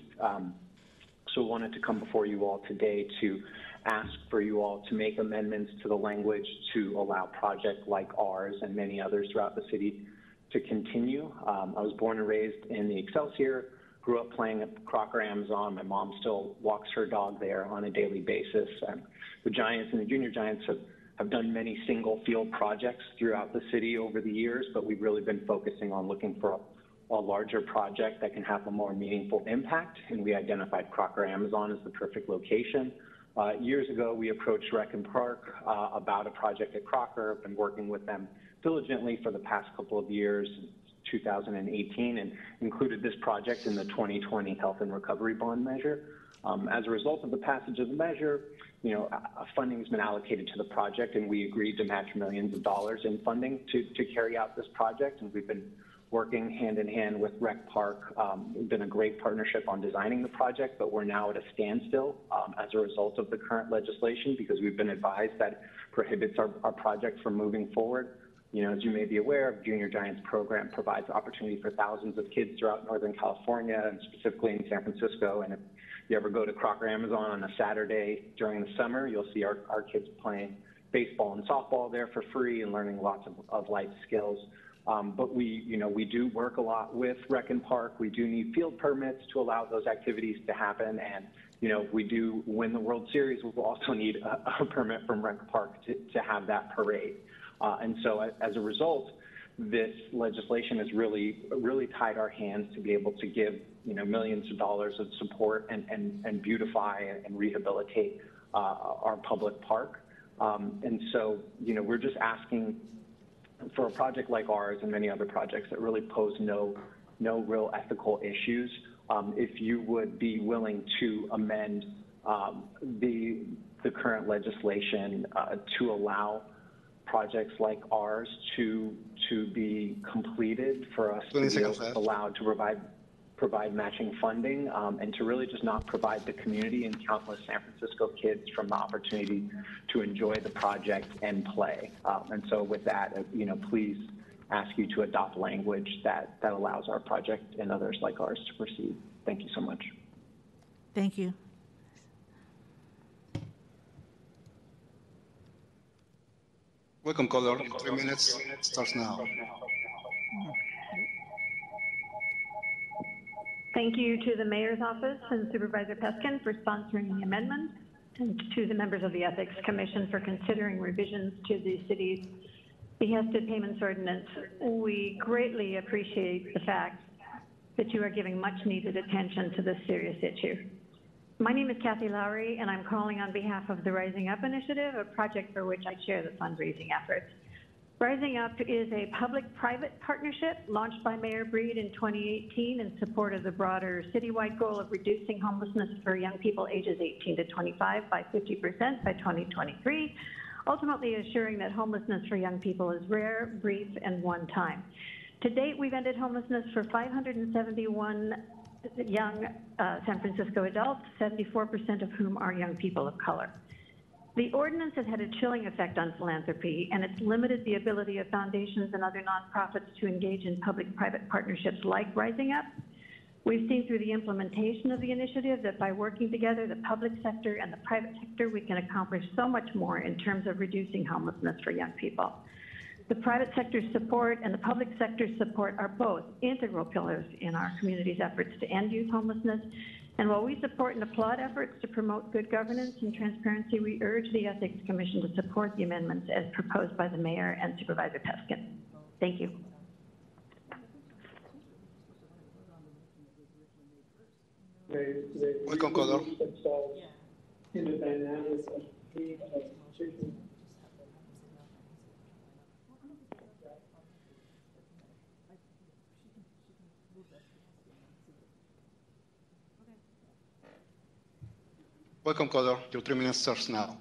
So I wanted to come before you all today to ask for you all to make amendments to the language to allow projects like ours and many others throughout the city to continue. I was born and raised in the Excelsior, grew up playing at Crocker Amazon. My mom still walks her dog there on a daily basis. The Giants and the Junior Giants have done many single field projects throughout the city over the years, but we've really been focusing on looking for a larger project that can have a more meaningful impact, and we identified Crocker Amazon as the perfect location. Years ago, we approached Rec and Park about a project at Crocker. I've been working with them diligently for the past couple of years, 2018, and included this project in the 2020 Health and Recovery Bond measure. As a result of the passage of the measure, funding has been allocated to the project, and we agreed to match millions of dollars in funding to carry out this project, and we've been working hand in hand with Rec Park. We've been a great partnership on designing the project, but we're now at a standstill as a result of the current legislation, because we've been advised that prohibits our project from moving forward. As you may be aware, Junior Giants program provides opportunity for thousands of kids throughout Northern California and specifically in San Francisco. And if you ever go to Crocker Amazon on a Saturday during the summer, you'll see our kids playing baseball and softball there for free and learning lots of life skills. But we do work a lot with Rec and Park. We do need field permits to allow those activities to happen. And, if we do win the World Series, we'll also need a permit from Rec Park to have that parade. And so as a result, this legislation has really tied our hands to be able to give, millions of dollars of support and beautify and rehabilitate our public park. And so, we're just asking for a project like ours and many other projects that really pose no real ethical issues, if you would be willing to amend the current legislation to allow projects like ours to be completed, for us to be allowed to provide matching funding, and to really just not provide the community and countless San Francisco kids from the opportunity to enjoy the project and play. And so with that, please ask you to adopt language that allows our project and others like ours to proceed. Thank you so much. Thank you. Welcome, caller. 3 minutes starts now. Thank you to the Mayor's Office and Supervisor Peskin for sponsoring the amendment, and to the members of the Ethics Commission for considering revisions to the city's behested payments ordinance. We greatly appreciate the fact that you are giving much needed attention to this serious issue. My name is Kathy Lowry, and I'm calling on behalf of the Rising Up Initiative, a project for which I chair the fundraising efforts. Rising Up is a public-private partnership launched by Mayor Breed in 2018 in support of the broader citywide goal of reducing homelessness for young people ages 18 to 25 by 50% by 2023, ultimately assuring that homelessness for young people is rare, brief, and one time. To date, we've ended homelessness for 571 young San Francisco adults, 74% of whom are young people of color. The ordinance has had a chilling effect on philanthropy, and it's limited the ability of foundations and other nonprofits to engage in public-private partnerships like Rising Up. We've seen through the implementation of the initiative that by working together, the public sector and the private sector, we can accomplish so much more in terms of reducing homelessness for young people. The private sector's support and the public sector's support are both integral pillars in our community's efforts to end youth homelessness. And while we support and applaud efforts to promote good governance and transparency, we urge the Ethics Commission to support the amendments as proposed by the Mayor and Supervisor Peskin. Thank you. Welcome, caller. Welcome, caller. Your 3 minutes starts now.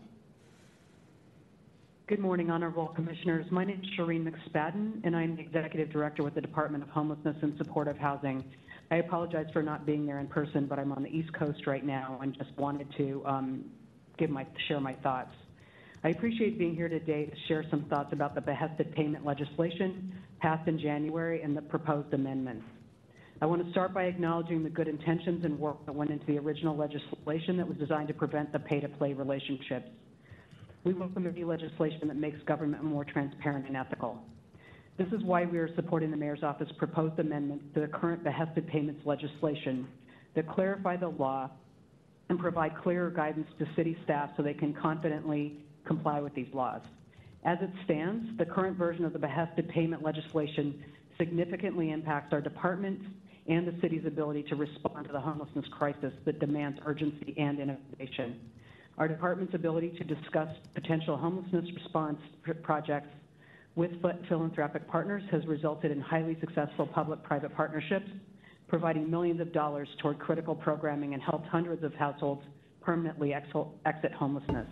Good morning, honorable commissioners. My name is Shireen McSpadden, and I'm the executive director with the Department of Homelessness and Supportive Housing. I apologize for not being there in person, but I'm on the East Coast right now and just wanted to share my thoughts. I appreciate being here today to share some thoughts about the behested payment legislation passed in January and the proposed amendments. I want to start by acknowledging the good intentions and work that went into the original legislation that was designed to prevent the pay-to-play relationships. We welcome any legislation that makes government more transparent and ethical. This is why we are supporting the Mayor's Office proposed amendments to the current behested payments legislation that clarify the law and provide clearer guidance to city staff so they can confidently comply with these laws. As it stands, the current version of the behested payment legislation significantly impacts our departments and the city's ability to respond to the homelessness crisis that demands urgency and innovation. Our department's ability to discuss potential homelessness response projects with philanthropic partners has resulted in highly successful public-private partnerships, providing millions of dollars toward critical programming and helped hundreds of households permanently exit homelessness.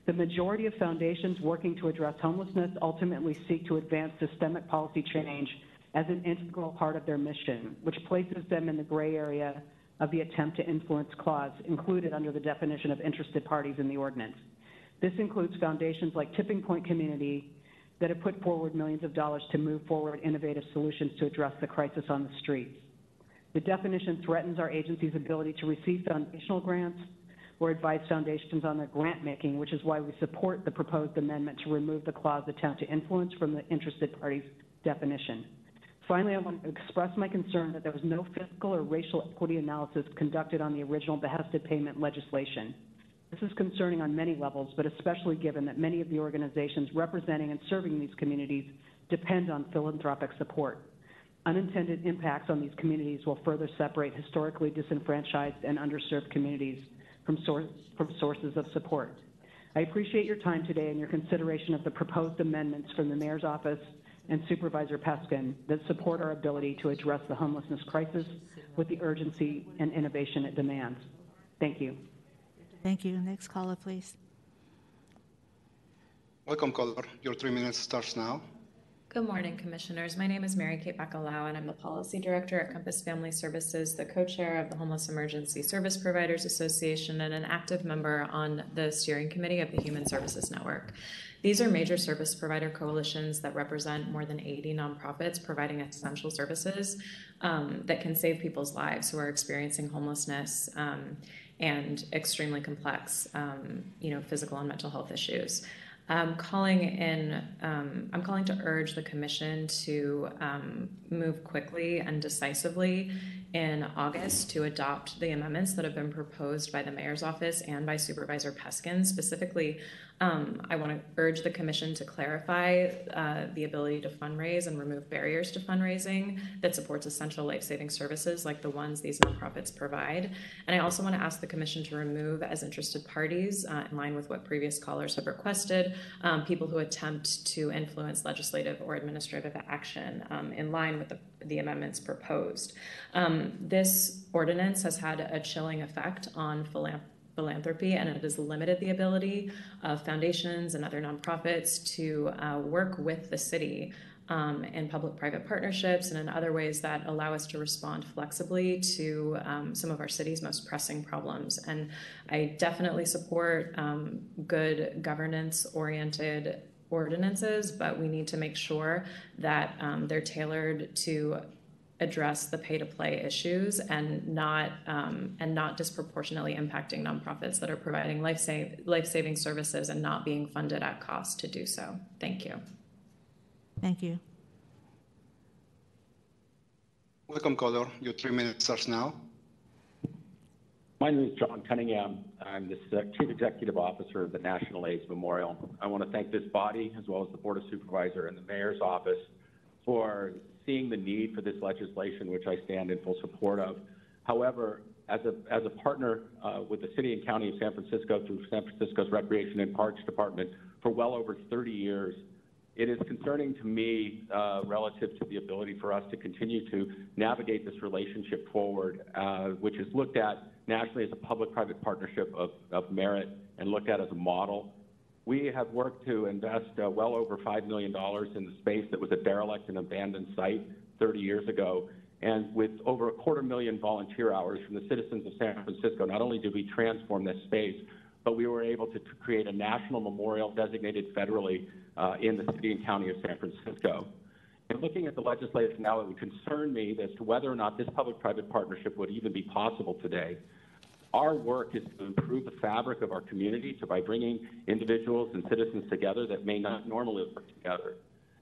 The majority of foundations working to address homelessness ultimately seek to advance systemic policy change as an integral part of their mission, which places them in the gray area of the attempt to influence clause included under the definition of interested parties in the ordinance. This includes foundations like Tipping Point Community that have put forward millions of dollars to move forward innovative solutions to address the crisis on the streets. The definition threatens our agency's ability to receive foundational grants or advise foundations on their grant making, which is why we support the proposed amendment to remove the clause attempt to influence from the interested party's definition. Finally, I want to express my concern that there was no fiscal or racial equity analysis conducted on the original behested payment legislation. This is concerning on many levels, but especially given that many of the organizations representing and serving these communities depend on philanthropic support. Unintended impacts on these communities will further separate historically disenfranchised and underserved communities from sources of support. I appreciate your time today and your consideration of the proposed amendments from the Mayor's Office and Supervisor Peskin that support our ability to address the homelessness crisis with the urgency and innovation it demands. Thank you. Thank you. Next caller, please. Welcome, caller. Your 3 minutes starts now. Good morning, Commissioners. My name is Mary Kate Bacalao, and I'm the Policy Director at Compass Family Services, the co-chair of the Homeless Emergency Service Providers Association, and an active member on the steering committee of the Human Services Network. These are major service provider coalitions that represent more than 80 nonprofits providing essential services that can save people's lives who are experiencing homelessness and extremely complex, physical and mental health issues. I'm calling to urge the Commission to move quickly and decisively in August to adopt the amendments that have been proposed by the Mayor's Office and by Supervisor Peskin. Specifically, I want to urge the Commission to clarify the ability to fundraise and remove barriers to fundraising that supports essential life-saving services like the ones these nonprofits provide. And I also want to ask the Commission to remove as interested parties, in line with what previous callers have requested, people who attempt to influence legislative or administrative action in line with the amendments proposed. This ordinance has had a chilling effect on philanthropy, and it has limited the ability of foundations and other nonprofits to work with the city in public-private partnerships and in other ways that allow us to respond flexibly to some of our city's most pressing problems. And I definitely support good governance-oriented ordinances, but we need to make sure that they're tailored to address the pay-to-play issues and not disproportionately impacting nonprofits that are providing life-saving services and not being funded at cost to do so. Thank you. Thank you. Welcome, caller. Your 3 minutes starts now. My name is John Cunningham. I'm the Chief Executive Officer of the National AIDS Memorial. I want to thank this body, as well as the Board of Supervisors and the Mayor's Office, for seeing the need for this legislation, which I stand in full support of. However, as a partner with the City and County of San Francisco through San Francisco's Recreation and Parks Department for well over 30 years, it is concerning to me relative to the ability for us to continue to navigate this relationship forward, which is looked at nationally as a public-private partnership of merit and looked at as a model. We have worked to invest well over $5 million in the space that was a derelict and abandoned site 30 years ago. And with over 250,000 volunteer hours from the citizens of San Francisco, not only did we transform this space, but we were able to create a national memorial designated federally in the City and County of San Francisco. And looking at the legislation now, it would concern me as to whether or not this public-private partnership would even be possible today. Our work is to improve the fabric of our community by bringing individuals and citizens together that may not normally work together.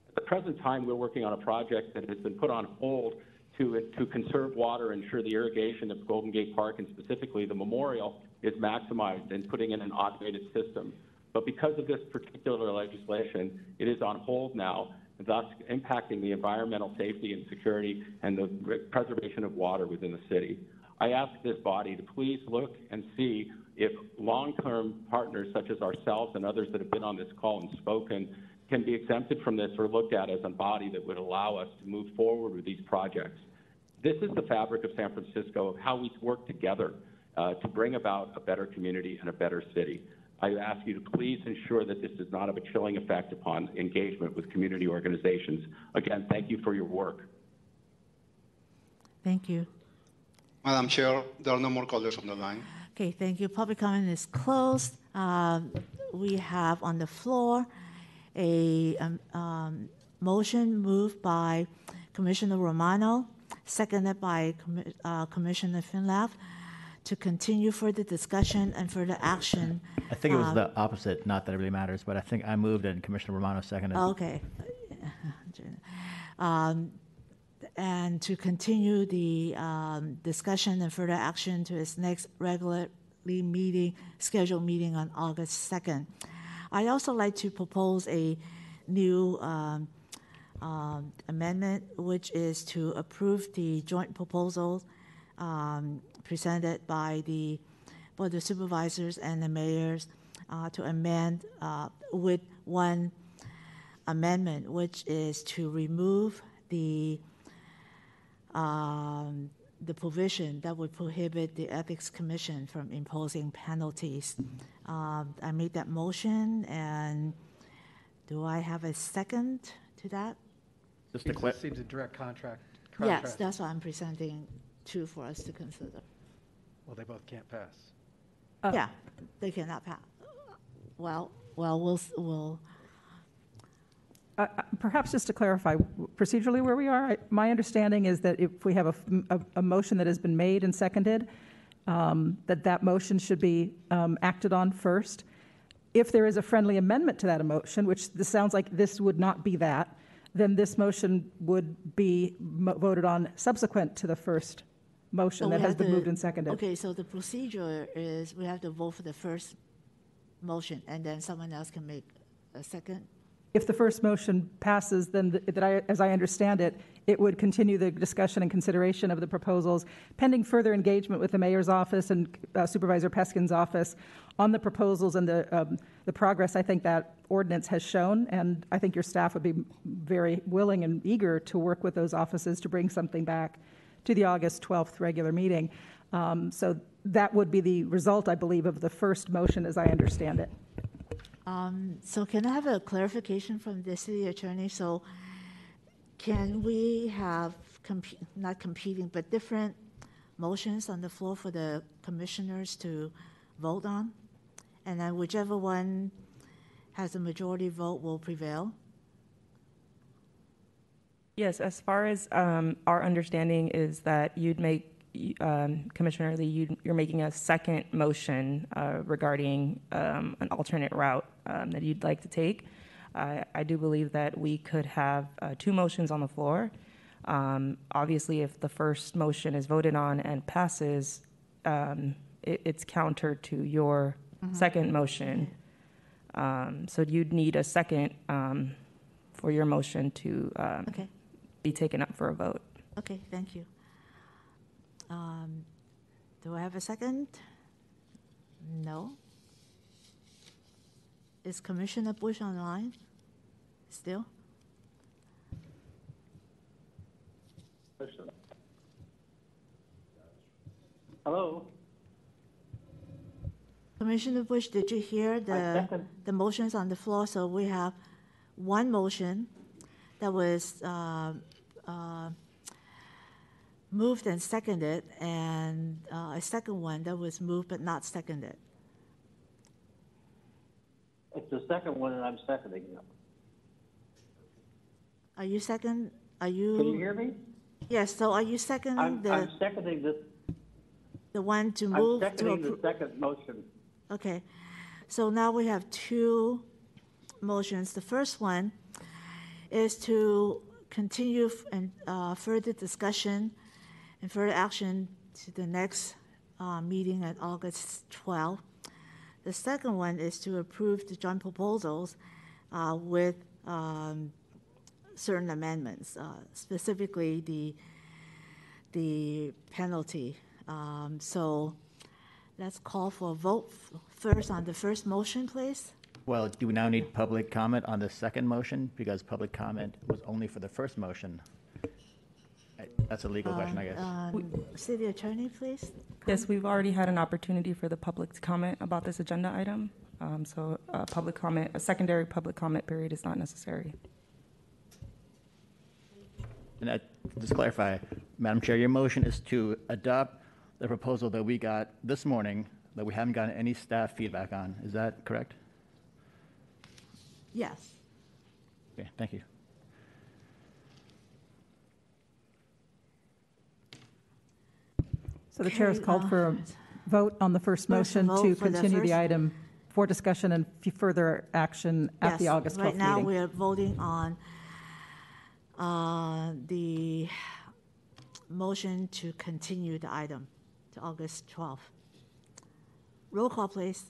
At the present time, we're working on a project that has been put on hold to conserve water, ensure the irrigation of Golden Gate Park, and specifically the memorial, is maximized and putting in an automated system. But because of this particular legislation, it is on hold now, thus impacting the environmental safety and security and the preservation of water within the city. I ask this body to please look and see if long-term partners such as ourselves and others that have been on this call and spoken can be exempted from this or looked at as a body that would allow us to move forward with these projects. This is the fabric of San Francisco, of how we work together to bring about a better community and a better city. I ask you to please ensure that this does not have a chilling effect upon engagement with community organizations. Again, thank you for your work. Thank you. Madam Chair, there are no more callers on the line. Okay, thank you. Public comment is closed. We have on the floor a motion moved by Commissioner Romano, seconded by Commissioner Finlaff, to continue further discussion and further action. I think it was the opposite, not that it really matters, but I think I moved and Commissioner Romano seconded. Okay. And to continue the discussion and further action to its next regularly scheduled meeting on August 2nd. I'd also like to propose a new amendment, which is to approve the joint proposals presented by the Board of Supervisors and the mayors to amend with one amendment, which is to remove the provision that would prohibit the Ethics Commission from imposing penalties. I made that motion, and do I have a second to that? Just to clip. It seems a direct contract. Yes, that's what I'm presenting to for us to consider. Well, they both can't pass. Yeah, they cannot pass. Well, we'll. Perhaps just to clarify procedurally where we are, my understanding is that if we have a motion that has been made and seconded, that motion should be acted on first. If there is a friendly amendment to that motion, which this sounds like this would not be that, then this motion would be voted on subsequent to the first motion that has been moved and seconded. Okay, so the procedure is we have to vote for the first motion, and then someone else can make a second? If the first motion passes, then as I understand it, it would continue the discussion and consideration of the proposals pending further engagement with the mayor's office and Supervisor Peskin's office on the proposals and the progress I think that ordinance has shown. And I think your staff would be very willing and eager to work with those offices to bring something back to the August 12th regular meeting. So that would be the result, I believe, of the first motion as I understand it. So can I have a clarification from the city attorney? So can we have, not competing, but different motions on the floor for the commissioners to vote on? And then whichever one has a majority vote will prevail? Yes, as far as our understanding is that you'd make, Commissioner Lee, you're making a second motion regarding an alternate route that you'd like to take. I do believe that we could have two motions on the floor. Obviously, if the first motion is voted on and passes, it's counter to your second motion. So you'd need a second for your motion to be taken up for a vote. Okay, thank you. Do I have a second? No. Is Commissioner Bush online still? Hello? Commissioner Bush, did you hear the motions on the floor? So we have one motion that was moved and seconded, and a second one that was moved but not seconded. It's the second one, and I'm seconding it. Are you second? Are you? Can you hear me? Yes. So are you seconding I'm seconding the one to move? I'm seconding the second motion. Okay. So now we have two motions. The first one is to continue and further discussion and further action to the next meeting at August 12th. The second one is to approve the joint proposals with certain amendments, specifically the penalty. So let's call for a vote first on the first motion, please. Well, do we now need public comment on the second motion? Because public comment was only for the first motion. That's a legal question, I guess. City Attorney, please. Yes, we've already had an opportunity for the public to comment about this agenda item. So public comment, a secondary public comment period is not necessary. And just clarify, Madam Chair, your motion is to adopt the proposal that we got this morning that we haven't gotten any staff feedback on. Is that correct? Yes. Okay, thank you. So the chair has called for a vote on the first First motion vote to for the continue the first- item for discussion and further action at the Yes, August 12th right now meeting. we are voting on the motion to continue the item to August 12th. Roll call, please.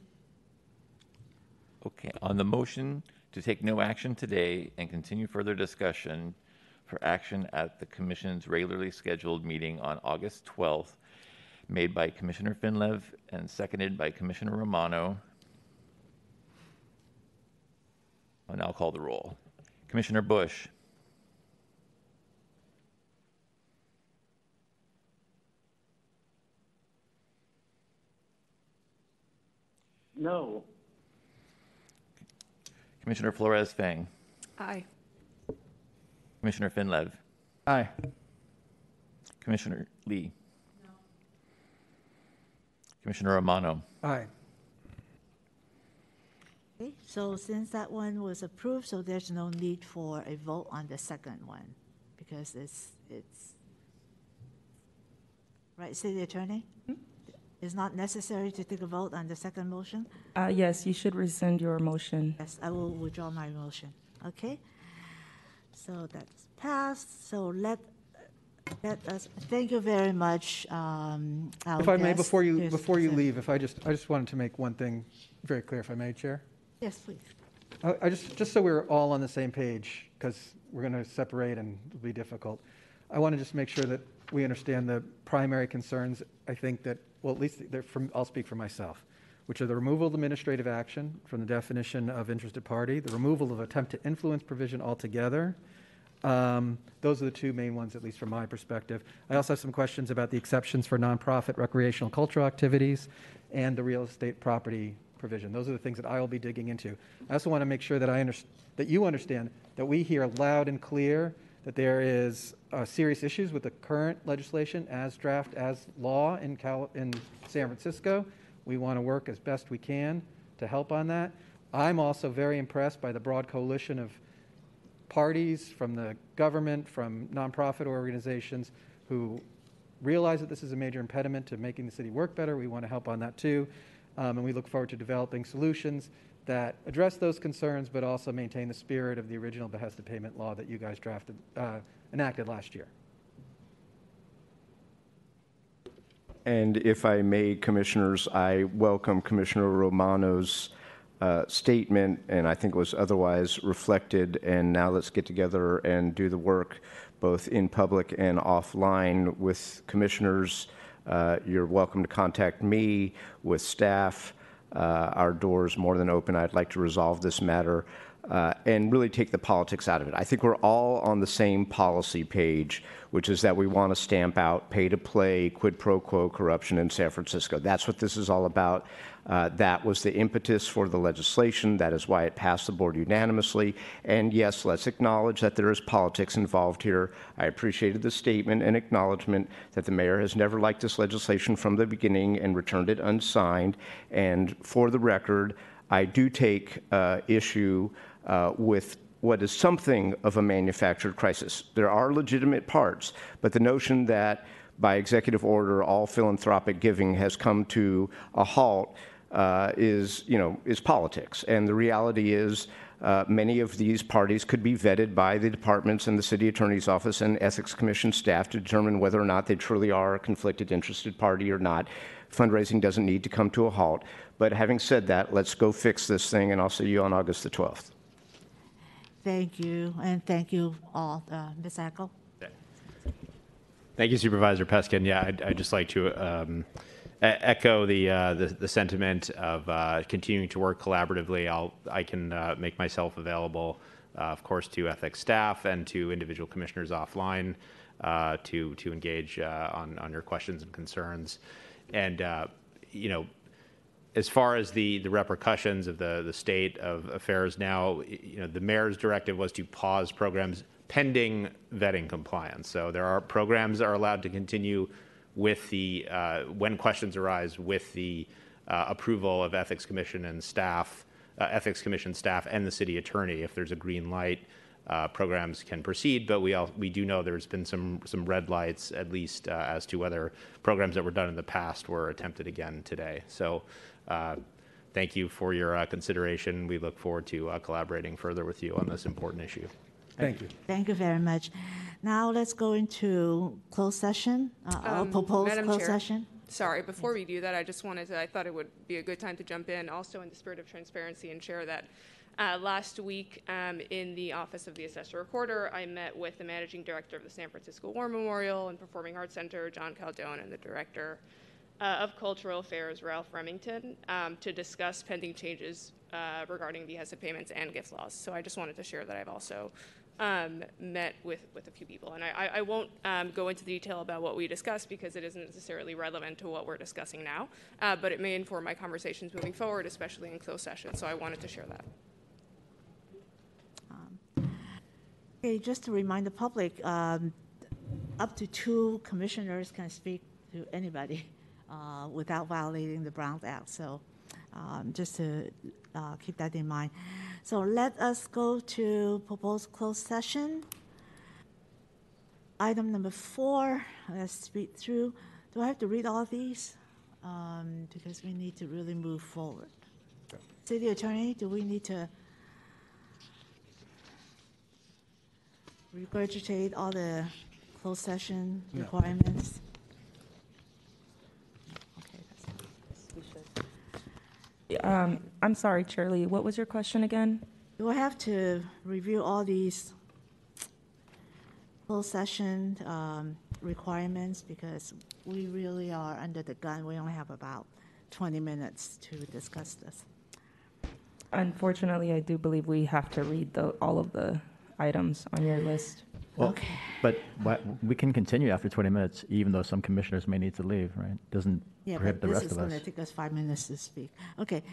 Okay, on the motion to take no action today and continue further discussion for action at the Commission's regularly scheduled meeting on August 12th, made by Commissioner Finlev and seconded by Commissioner Romano. And I'll call the roll. Commissioner Bush. No. Commissioner Flores Fang. Aye. Commissioner Finlev. Aye. Commissioner Lee. No. Commissioner Romano. Aye. Okay, so since that one was approved, so there's no need for a vote on the second one because it's right, City Attorney? It's not necessary to take a vote on the second motion? Yes, you should rescind your motion. Yes, I will withdraw my motion. Okay? So that's passed. So let us, thank you very much. If I may, before you leave, if I just wanted to make one thing very clear, if I may, Chair. Yes, please. I just so we're all on the same page, because we're going to separate and it'll be difficult. I want to just make sure that we understand the primary concerns. I think that, well, at least I'll speak for myself, which are the removal of administrative action from the definition of interested party, the removal of attempt to influence provision altogether. Those are the two main ones, at least from my perspective. I also have some questions about the exceptions for nonprofit, recreational, cultural activities, and the real estate property provision. Those are the things that I will be digging into. I also want to make sure that that you understand that we hear loud and clear that there is serious issues with the current legislation as draft, as law in San Francisco. We want to work as best we can to help on that. I'm also very impressed by the broad coalition of parties from the government, from nonprofit organizations who realize that this is a major impediment to making the city work better. We want to help on that too. And we look forward to developing solutions that address those concerns, but also maintain the spirit of the original behested payment law that you guys enacted last year. And if I may, Commissioners, I welcome Commissioner Romano's statement, and I think it was otherwise reflected, and now let's get together and do the work both in public and offline with commissioners. You're welcome to contact me with staff. Our door's more than open. I'd like to resolve this matter and really take the politics out of it. I think we're all on the same policy page, which is that we want to stamp out pay-to-play, quid pro quo corruption in San Francisco. That's what this is all about. That was the impetus for the legislation. That is why it passed the board unanimously. And yes, let's acknowledge that there is politics involved here. I appreciated the statement and acknowledgement that the mayor has never liked this legislation from the beginning and returned it unsigned. And for the record, I do take issue with what is something of a manufactured crisis. There are legitimate parts, but the notion that by executive order all philanthropic giving has come to a halt is politics. And the reality is many of these parties could be vetted by the departments and the city attorney's office and ethics commission staff to determine whether or not they truly are a conflicted interested party or not. Fundraising doesn't need to come to a halt. But having said that, let's go fix this thing, and I'll see you on August the 12th. Thank you, and thank you all. Ms. Eckel? Thank you, Supervisor Peskin. Yeah, I'd just like to echo the sentiment of continuing to work collaboratively. I can make myself available, of course, to ethics staff and to individual commissioners offline to engage on your questions and concerns. And as far as the repercussions of the state of affairs now, the mayor's directive was to pause programs pending vetting compliance. So there are programs that are allowed to continue with the when questions arise with the approval of ethics commission and staff, ethics commission staff, and the city attorney. If there's a green light, programs can proceed, but we do know there's been some red lights, at least as to whether programs that were done in the past were attempted again today. So thank you for your consideration. We look forward to collaborating further with you on this important issue. Thank you. Thank you very much. Now let's go into closed session, proposed Madam closed Chair, session. Sorry, before we do that, I just wanted to, I thought it would be a good time to jump in, also in the spirit of transparency, and share that last week in the Office of the Assessor Recorder, I met with the Managing Director of the San Francisco War Memorial and Performing Arts Center, John Caldone, and the Director of Cultural Affairs, Ralph Remington, to discuss pending changes regarding behested payments and gift laws. So I just wanted to share that I've also met with a few people. And I won't go into detail about what we discussed because it isn't necessarily relevant to what we're discussing now, but it may inform my conversations moving forward, especially in closed session. So I wanted to share that. Okay, just to remind the public, up to 2 commissioners can speak to anybody without violating the Brown Act. So just to keep that in mind. So let us go to proposed closed session. Item number 4, let's speed through. Do I have to read all of these? Because we need to really move forward. City Attorney, do we need to regurgitate all the closed session requirements? I'm sorry, Shirley, what was your question again? Do I have to review all these closed session requirements? Because we really are under the gun. We only have about 20 minutes to discuss this. Unfortunately, I do believe we have to read all of the items on your list. Well, but we can continue after 20 minutes, even though some commissioners may need to leave, right? Doesn't prohibit the rest of us. This is going to take us 5 minutes to speak. Okay.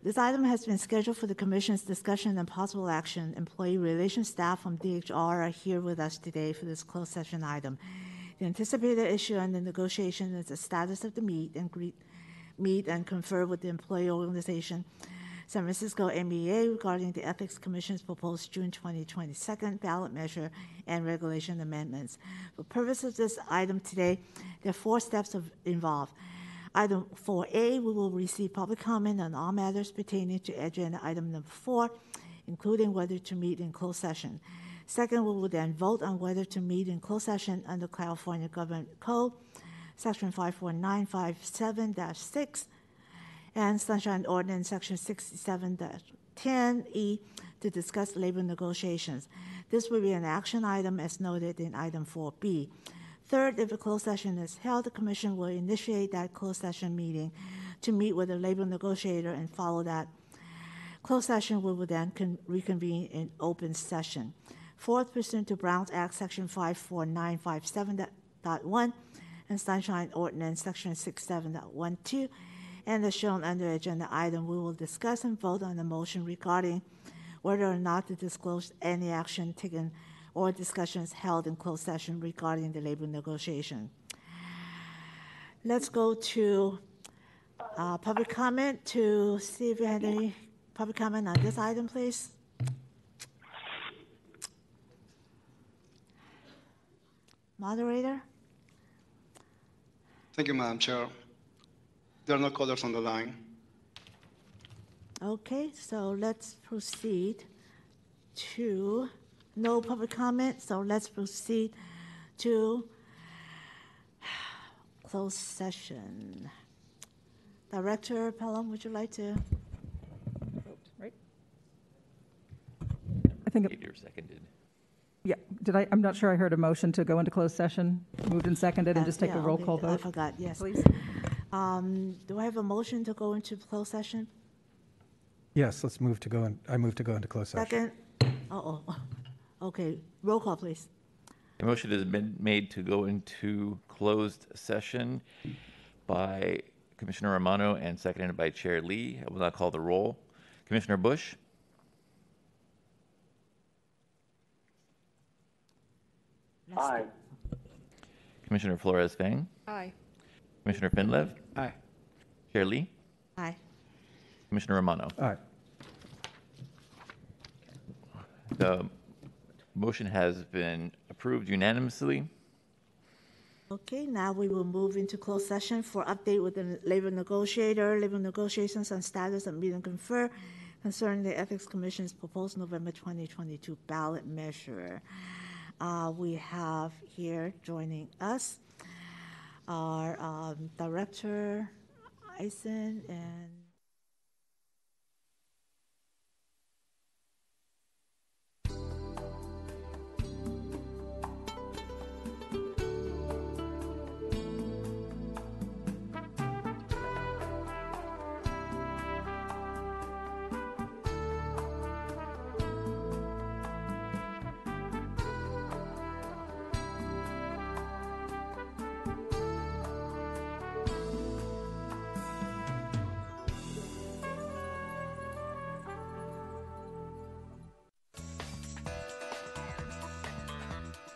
This item has been scheduled for the Commission's discussion and possible action. Employee relations staff from DHR are here with us today for this closed session item. The anticipated issue and the negotiation is the status of the meet and confer with the employee organization, San Francisco MEA, regarding the Ethics Commission's proposed June 2022 ballot measure and regulation amendments. For purposes of this item today, there are 4 steps involved. Item 4A, we will receive public comment on all matters pertaining to agenda item number 4, including whether to meet in closed session. Second, we will then vote on whether to meet in closed session under California Government Code, Section 54957-6, and Sunshine Ordinance Section 67-10E to discuss labor negotiations. This will be an action item as noted in item 4B. Third, if a closed session is held, the Commission will initiate that closed session meeting to meet with a labor negotiator and follow that closed session. We will then reconvene in open session. Fourth, pursuant to Brown's Act Section 54957.1 and Sunshine Ordinance Section 67.12, and as shown under agenda item, we will discuss and vote on the motion regarding whether or not to disclose any action taken or discussions held in closed session regarding the labor negotiation. Let's go to public comment to see if you had any public comment on this item, please. Moderator? Thank you, Madam Chair. There are no callers on the line. Okay, so let's proceed to no public comment, so let's proceed to closed session. Director Pelham, would you like to? Right. I think You're seconded. Yeah, I'm not sure I heard a motion to go into closed session. Moved and seconded, and just take a roll call vote. I forgot, yes. Please. Do I have a motion to go into closed session? Yes, I move to go into closed session. Second? Okay, roll call, please. A motion has been made to go into closed session by Commissioner Romano and seconded by Chair Lee. I will now call the roll. Commissioner Bush? Aye. Commissioner Flores-Fang? Aye. Commissioner Finlev? Aye. Chair Lee? Aye. Commissioner Romano? Aye. The Motion has been approved unanimously. Okay, now we will move into closed session for update with the labor negotiator, labor negotiations on status and meet and confer concerning the Ethics Commission's proposed November 2022 ballot measure. We have here joining us our Director Eisen and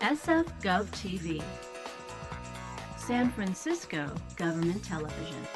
SF Gov TV, San Francisco Government Television.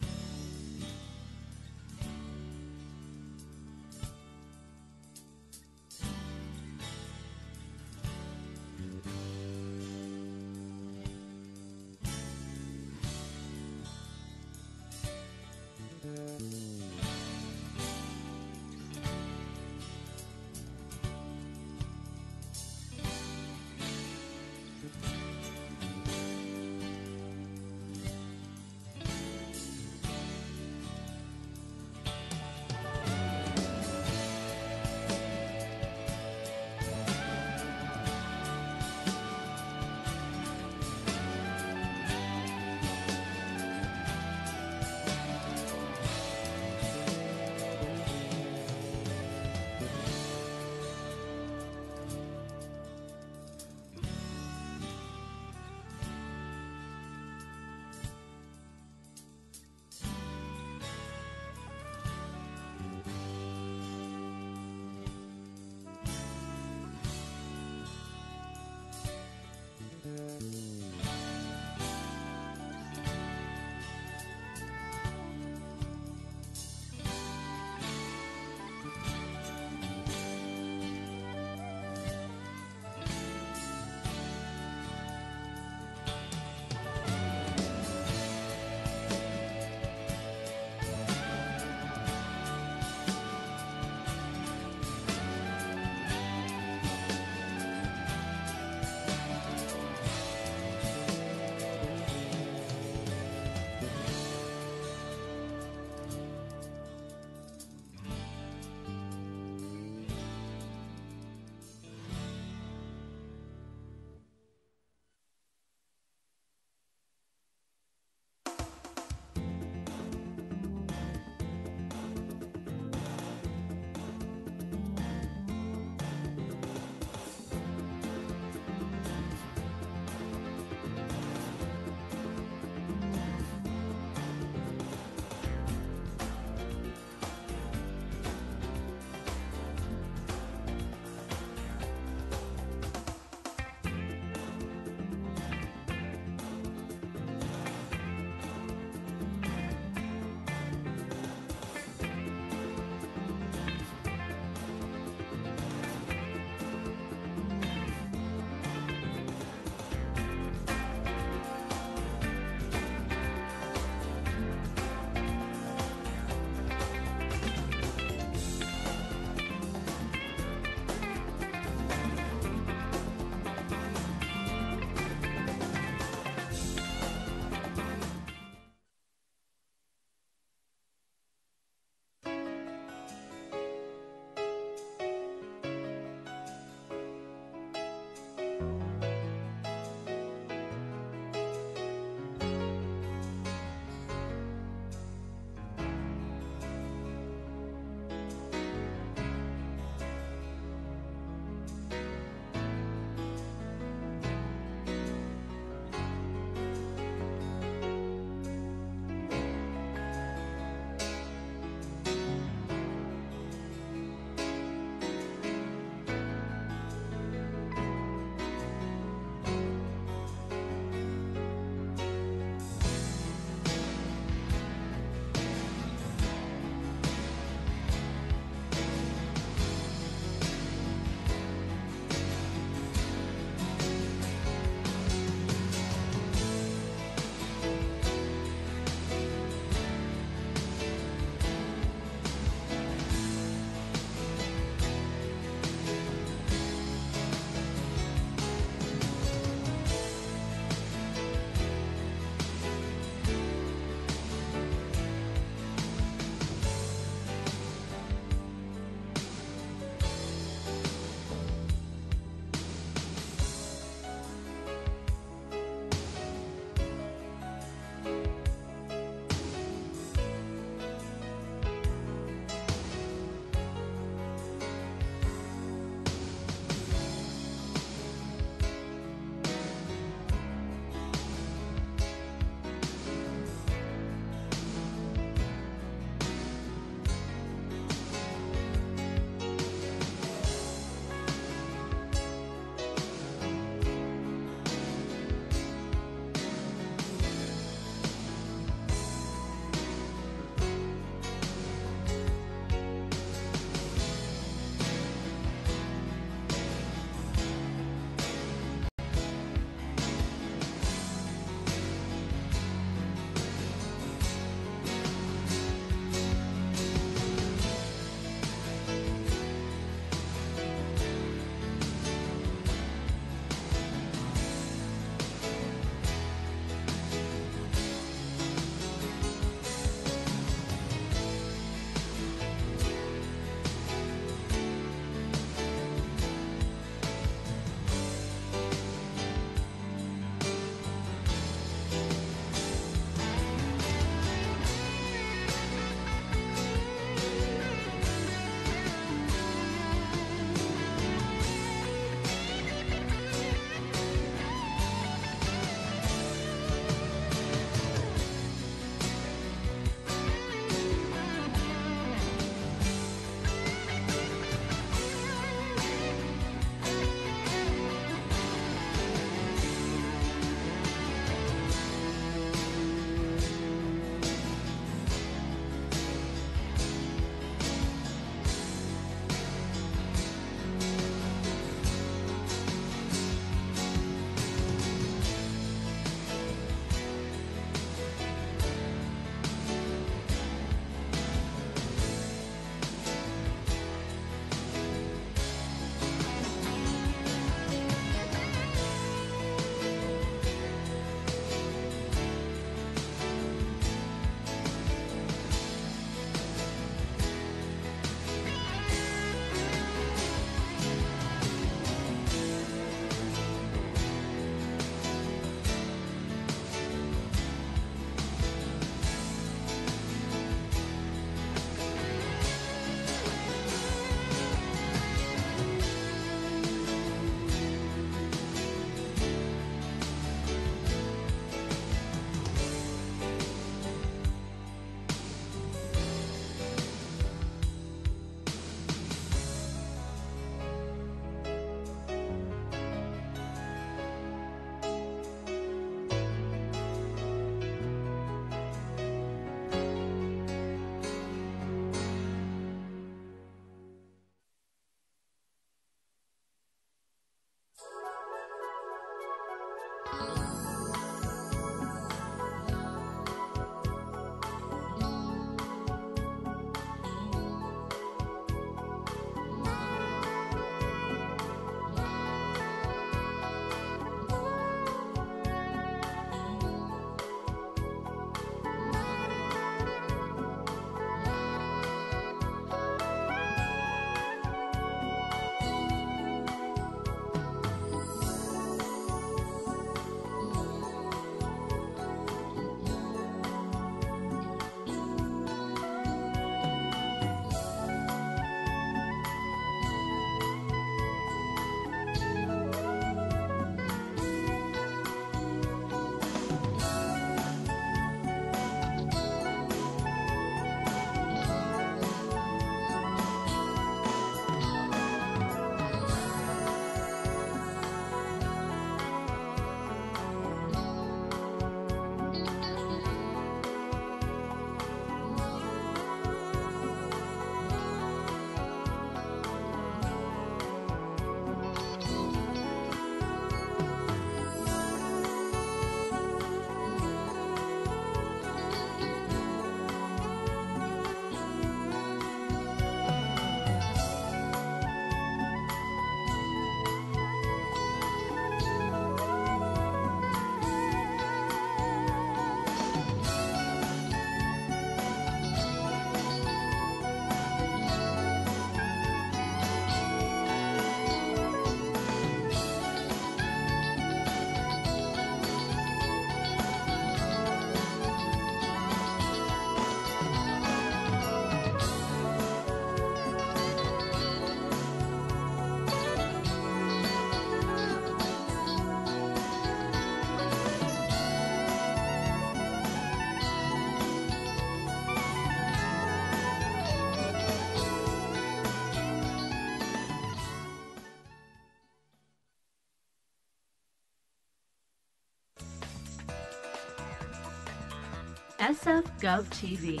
SF Gov TV,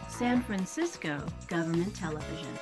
San Francisco Government Television.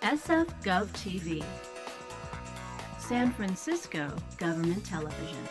SF Gov TV, San Francisco Government Television.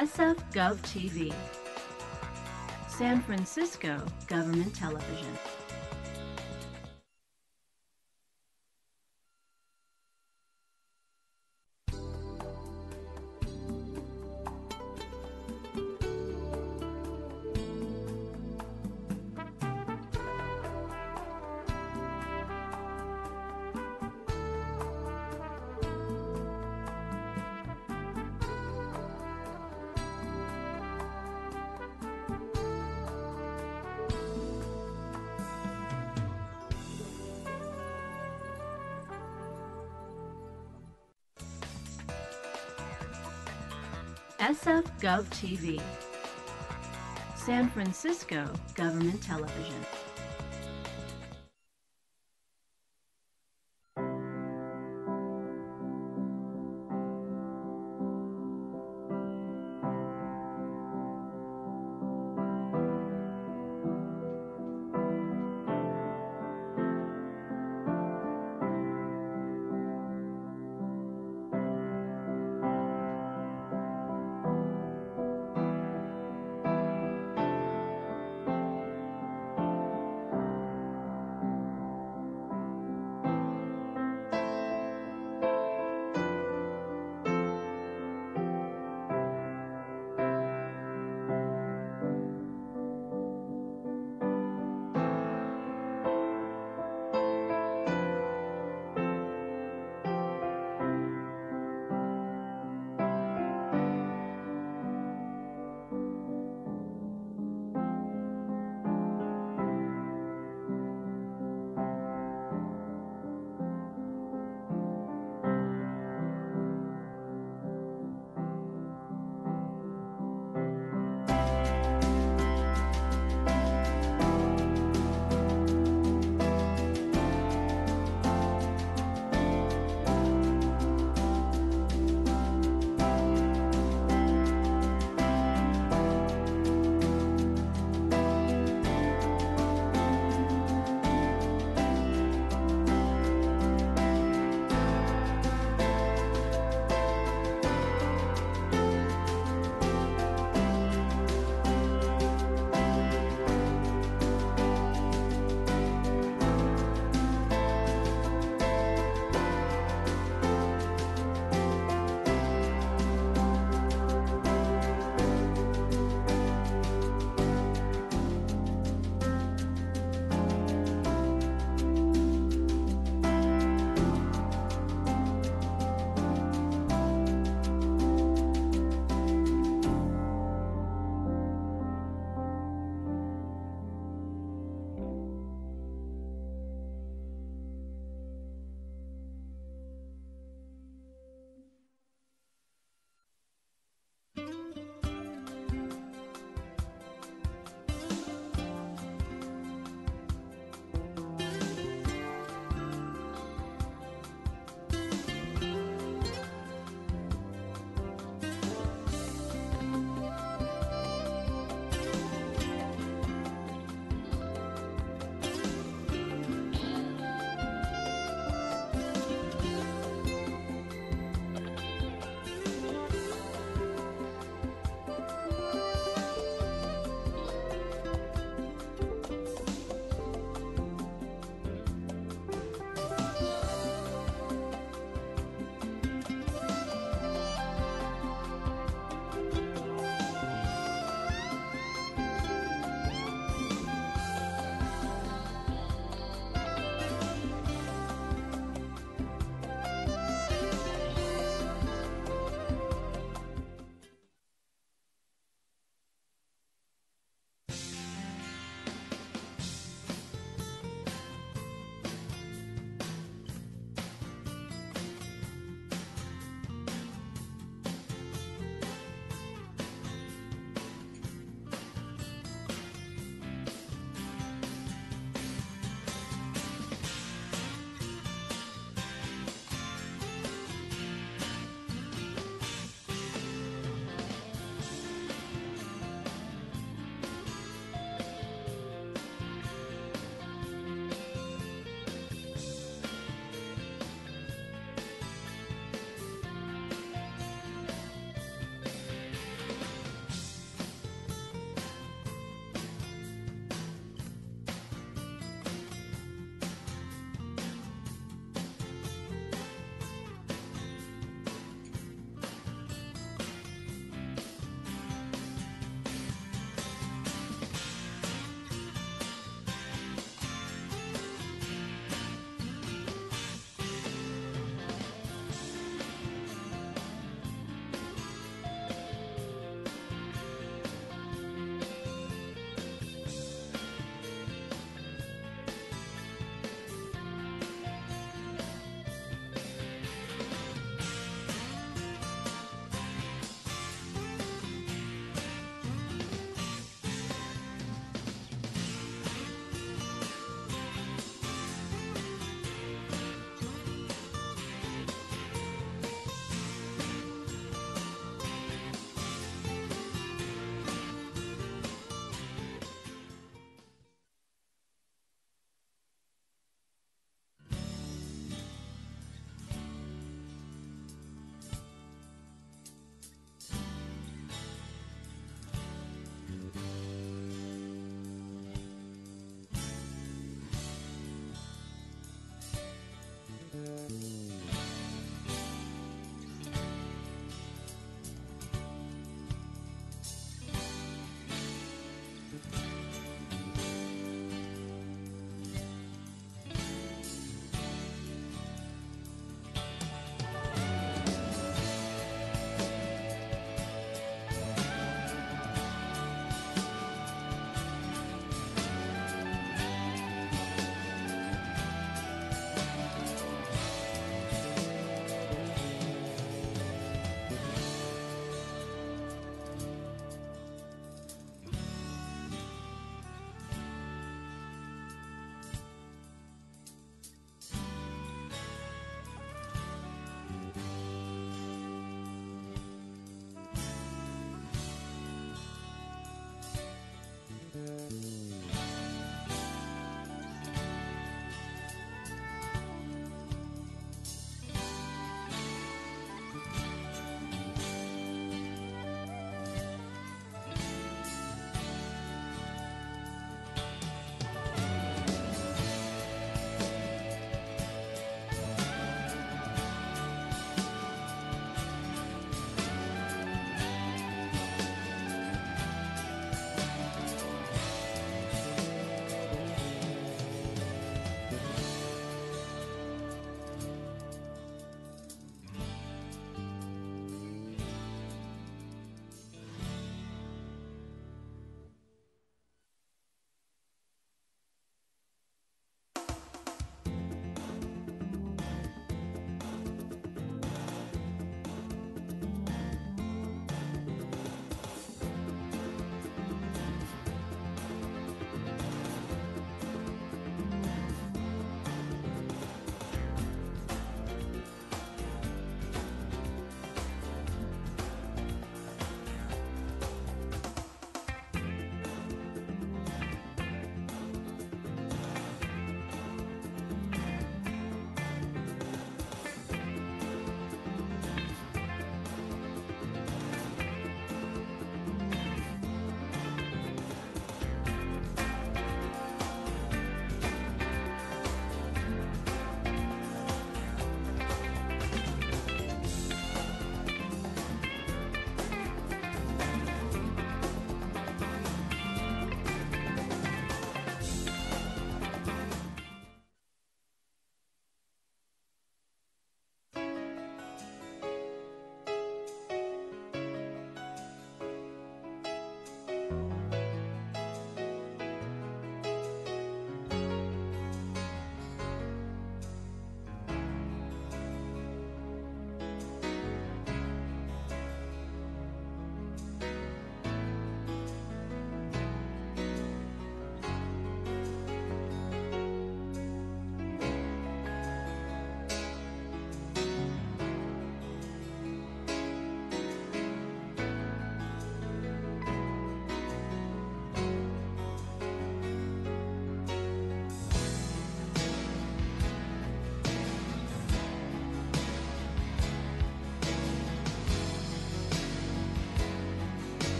SF Gov TV, San Francisco Government Television. SF Gov TV, San Francisco Government Television.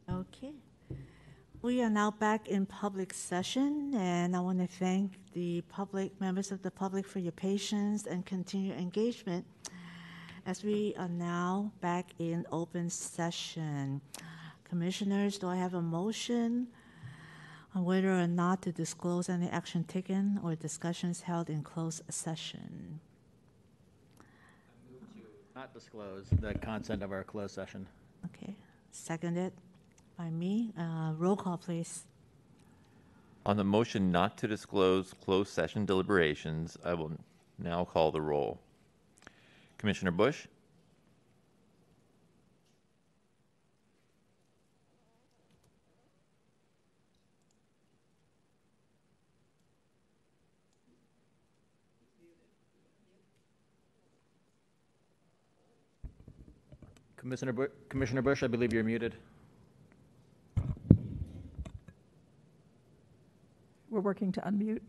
Okay. We are now back in public session, and I want to thank the public, members of the public, for your patience and continued engagement as we are now back in open session. Commissioners, do I have a motion on whether or not to disclose any action taken or discussions held in closed session? Not disclose the content of our closed session. Okay. Seconded by me. Roll call, please. On the motion not to disclose closed session deliberations, I will now call the roll. Commissioner Bush? Commissioner Bush, I believe you're muted. We're working to unmute.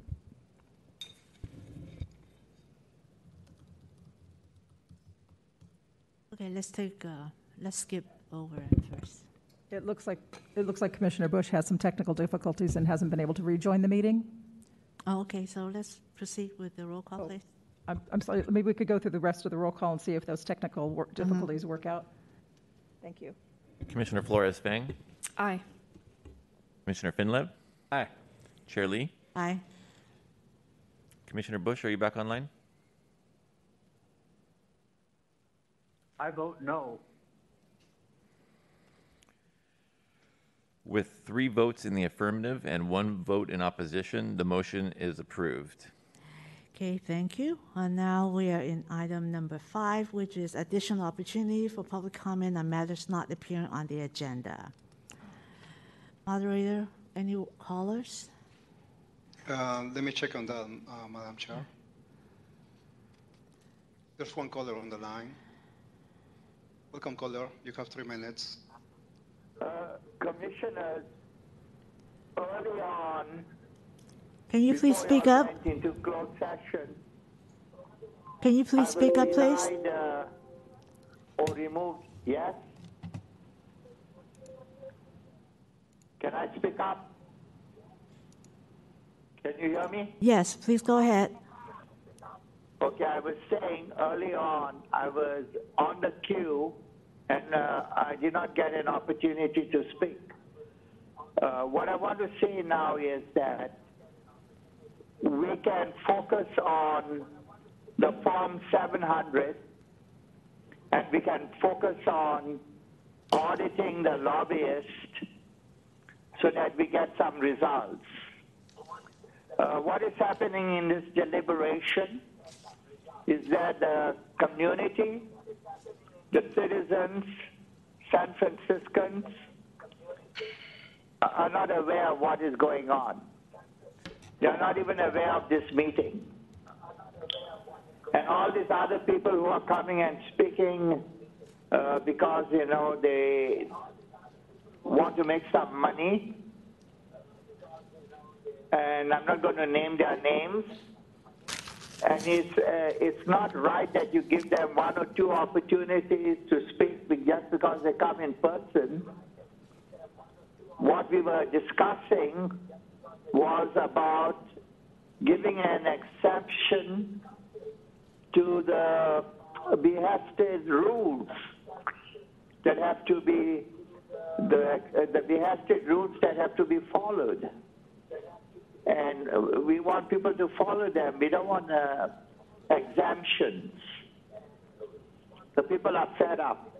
Okay, let's skip over it first. It looks like Commissioner Bush has some technical difficulties and hasn't been able to rejoin the meeting. Oh, okay, so let's proceed with the roll call, please. I'm sorry, maybe we could go through the rest of the roll call and see if those technical difficulties work out. Thank you. Commissioner Flores-Fang? Aye. Commissioner Finlev? Aye. Chair Lee? Aye. Commissioner Bush, are you back online? I vote no. With 3 votes in the affirmative and 1 vote in opposition, the motion is approved. Okay, thank you. And now we are in item number 5, which is additional opportunity for public comment on matters not appearing on the agenda. Moderator, any callers? Let me check on that, Madam Chair. There's one caller on the line. Welcome, caller. You have 3 minutes. Commissioners, early on, Can you please speak up? into closed session, Can you please speak up, please? or removed, yes? Can I speak up? Can you hear me? Yes, please go ahead. Okay, I was saying early on, I was on the queue and I did not get an opportunity to speak. What I want to say now is that we can focus on the Form 700 and we can focus on auditing the lobbyist so that we get some results. What is happening in this deliberation is that the community, the citizens, San Franciscans are not aware of what is going on. They are not even aware of this meeting. And all these other people who are coming and speaking because, you know, they want to make some money, and I'm not going to name their names, and it's not right that you give them 1 or 2 opportunities to speak just because they come in person. What we were discussing was about giving an exception to the behested rules that have to be, the behested rules that have to be followed. And we want people to follow them. We don't want exemptions. The people are fed up.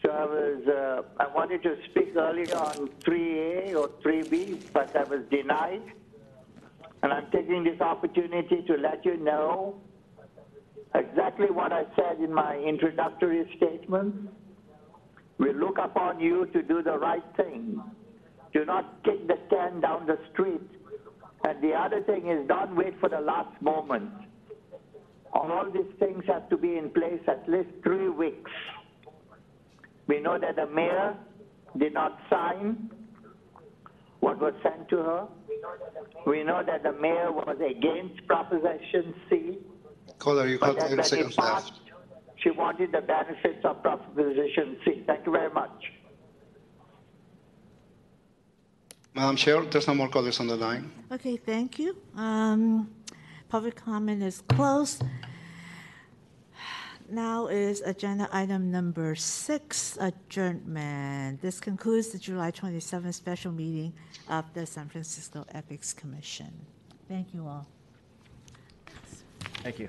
So I wanted to speak earlier on 3A or 3B, but I was denied. And I'm taking this opportunity to let you know exactly what I said in my introductory statement, We look upon you to do the right thing. Do not kick the can down the street. And the other thing is, don't wait for the last moment. All these things have to be in place at least 3 weeks. We know that the mayor did not sign what was sent to her. We know that the mayor was against Proposition C. Caller, you have But 10 when seconds it passed, left. she wanted the benefits of Proposition C. Thank you very much. Madam Chair, there's no more callers on the line. Okay, thank you. Public comment is closed. Now is agenda item number 6, adjournment. This concludes the July 27th special meeting of the San Francisco Ethics Commission. Thank you all. Thank you.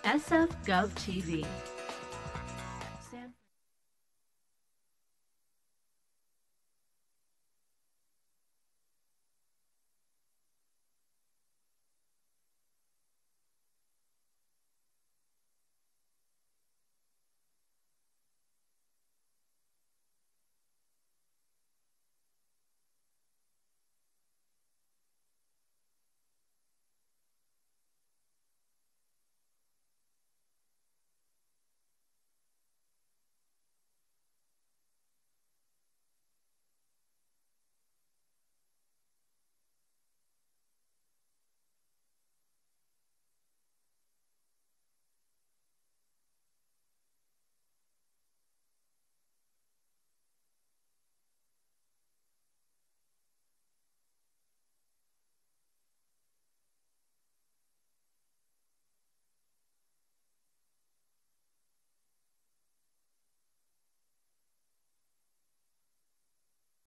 SF Gov TV.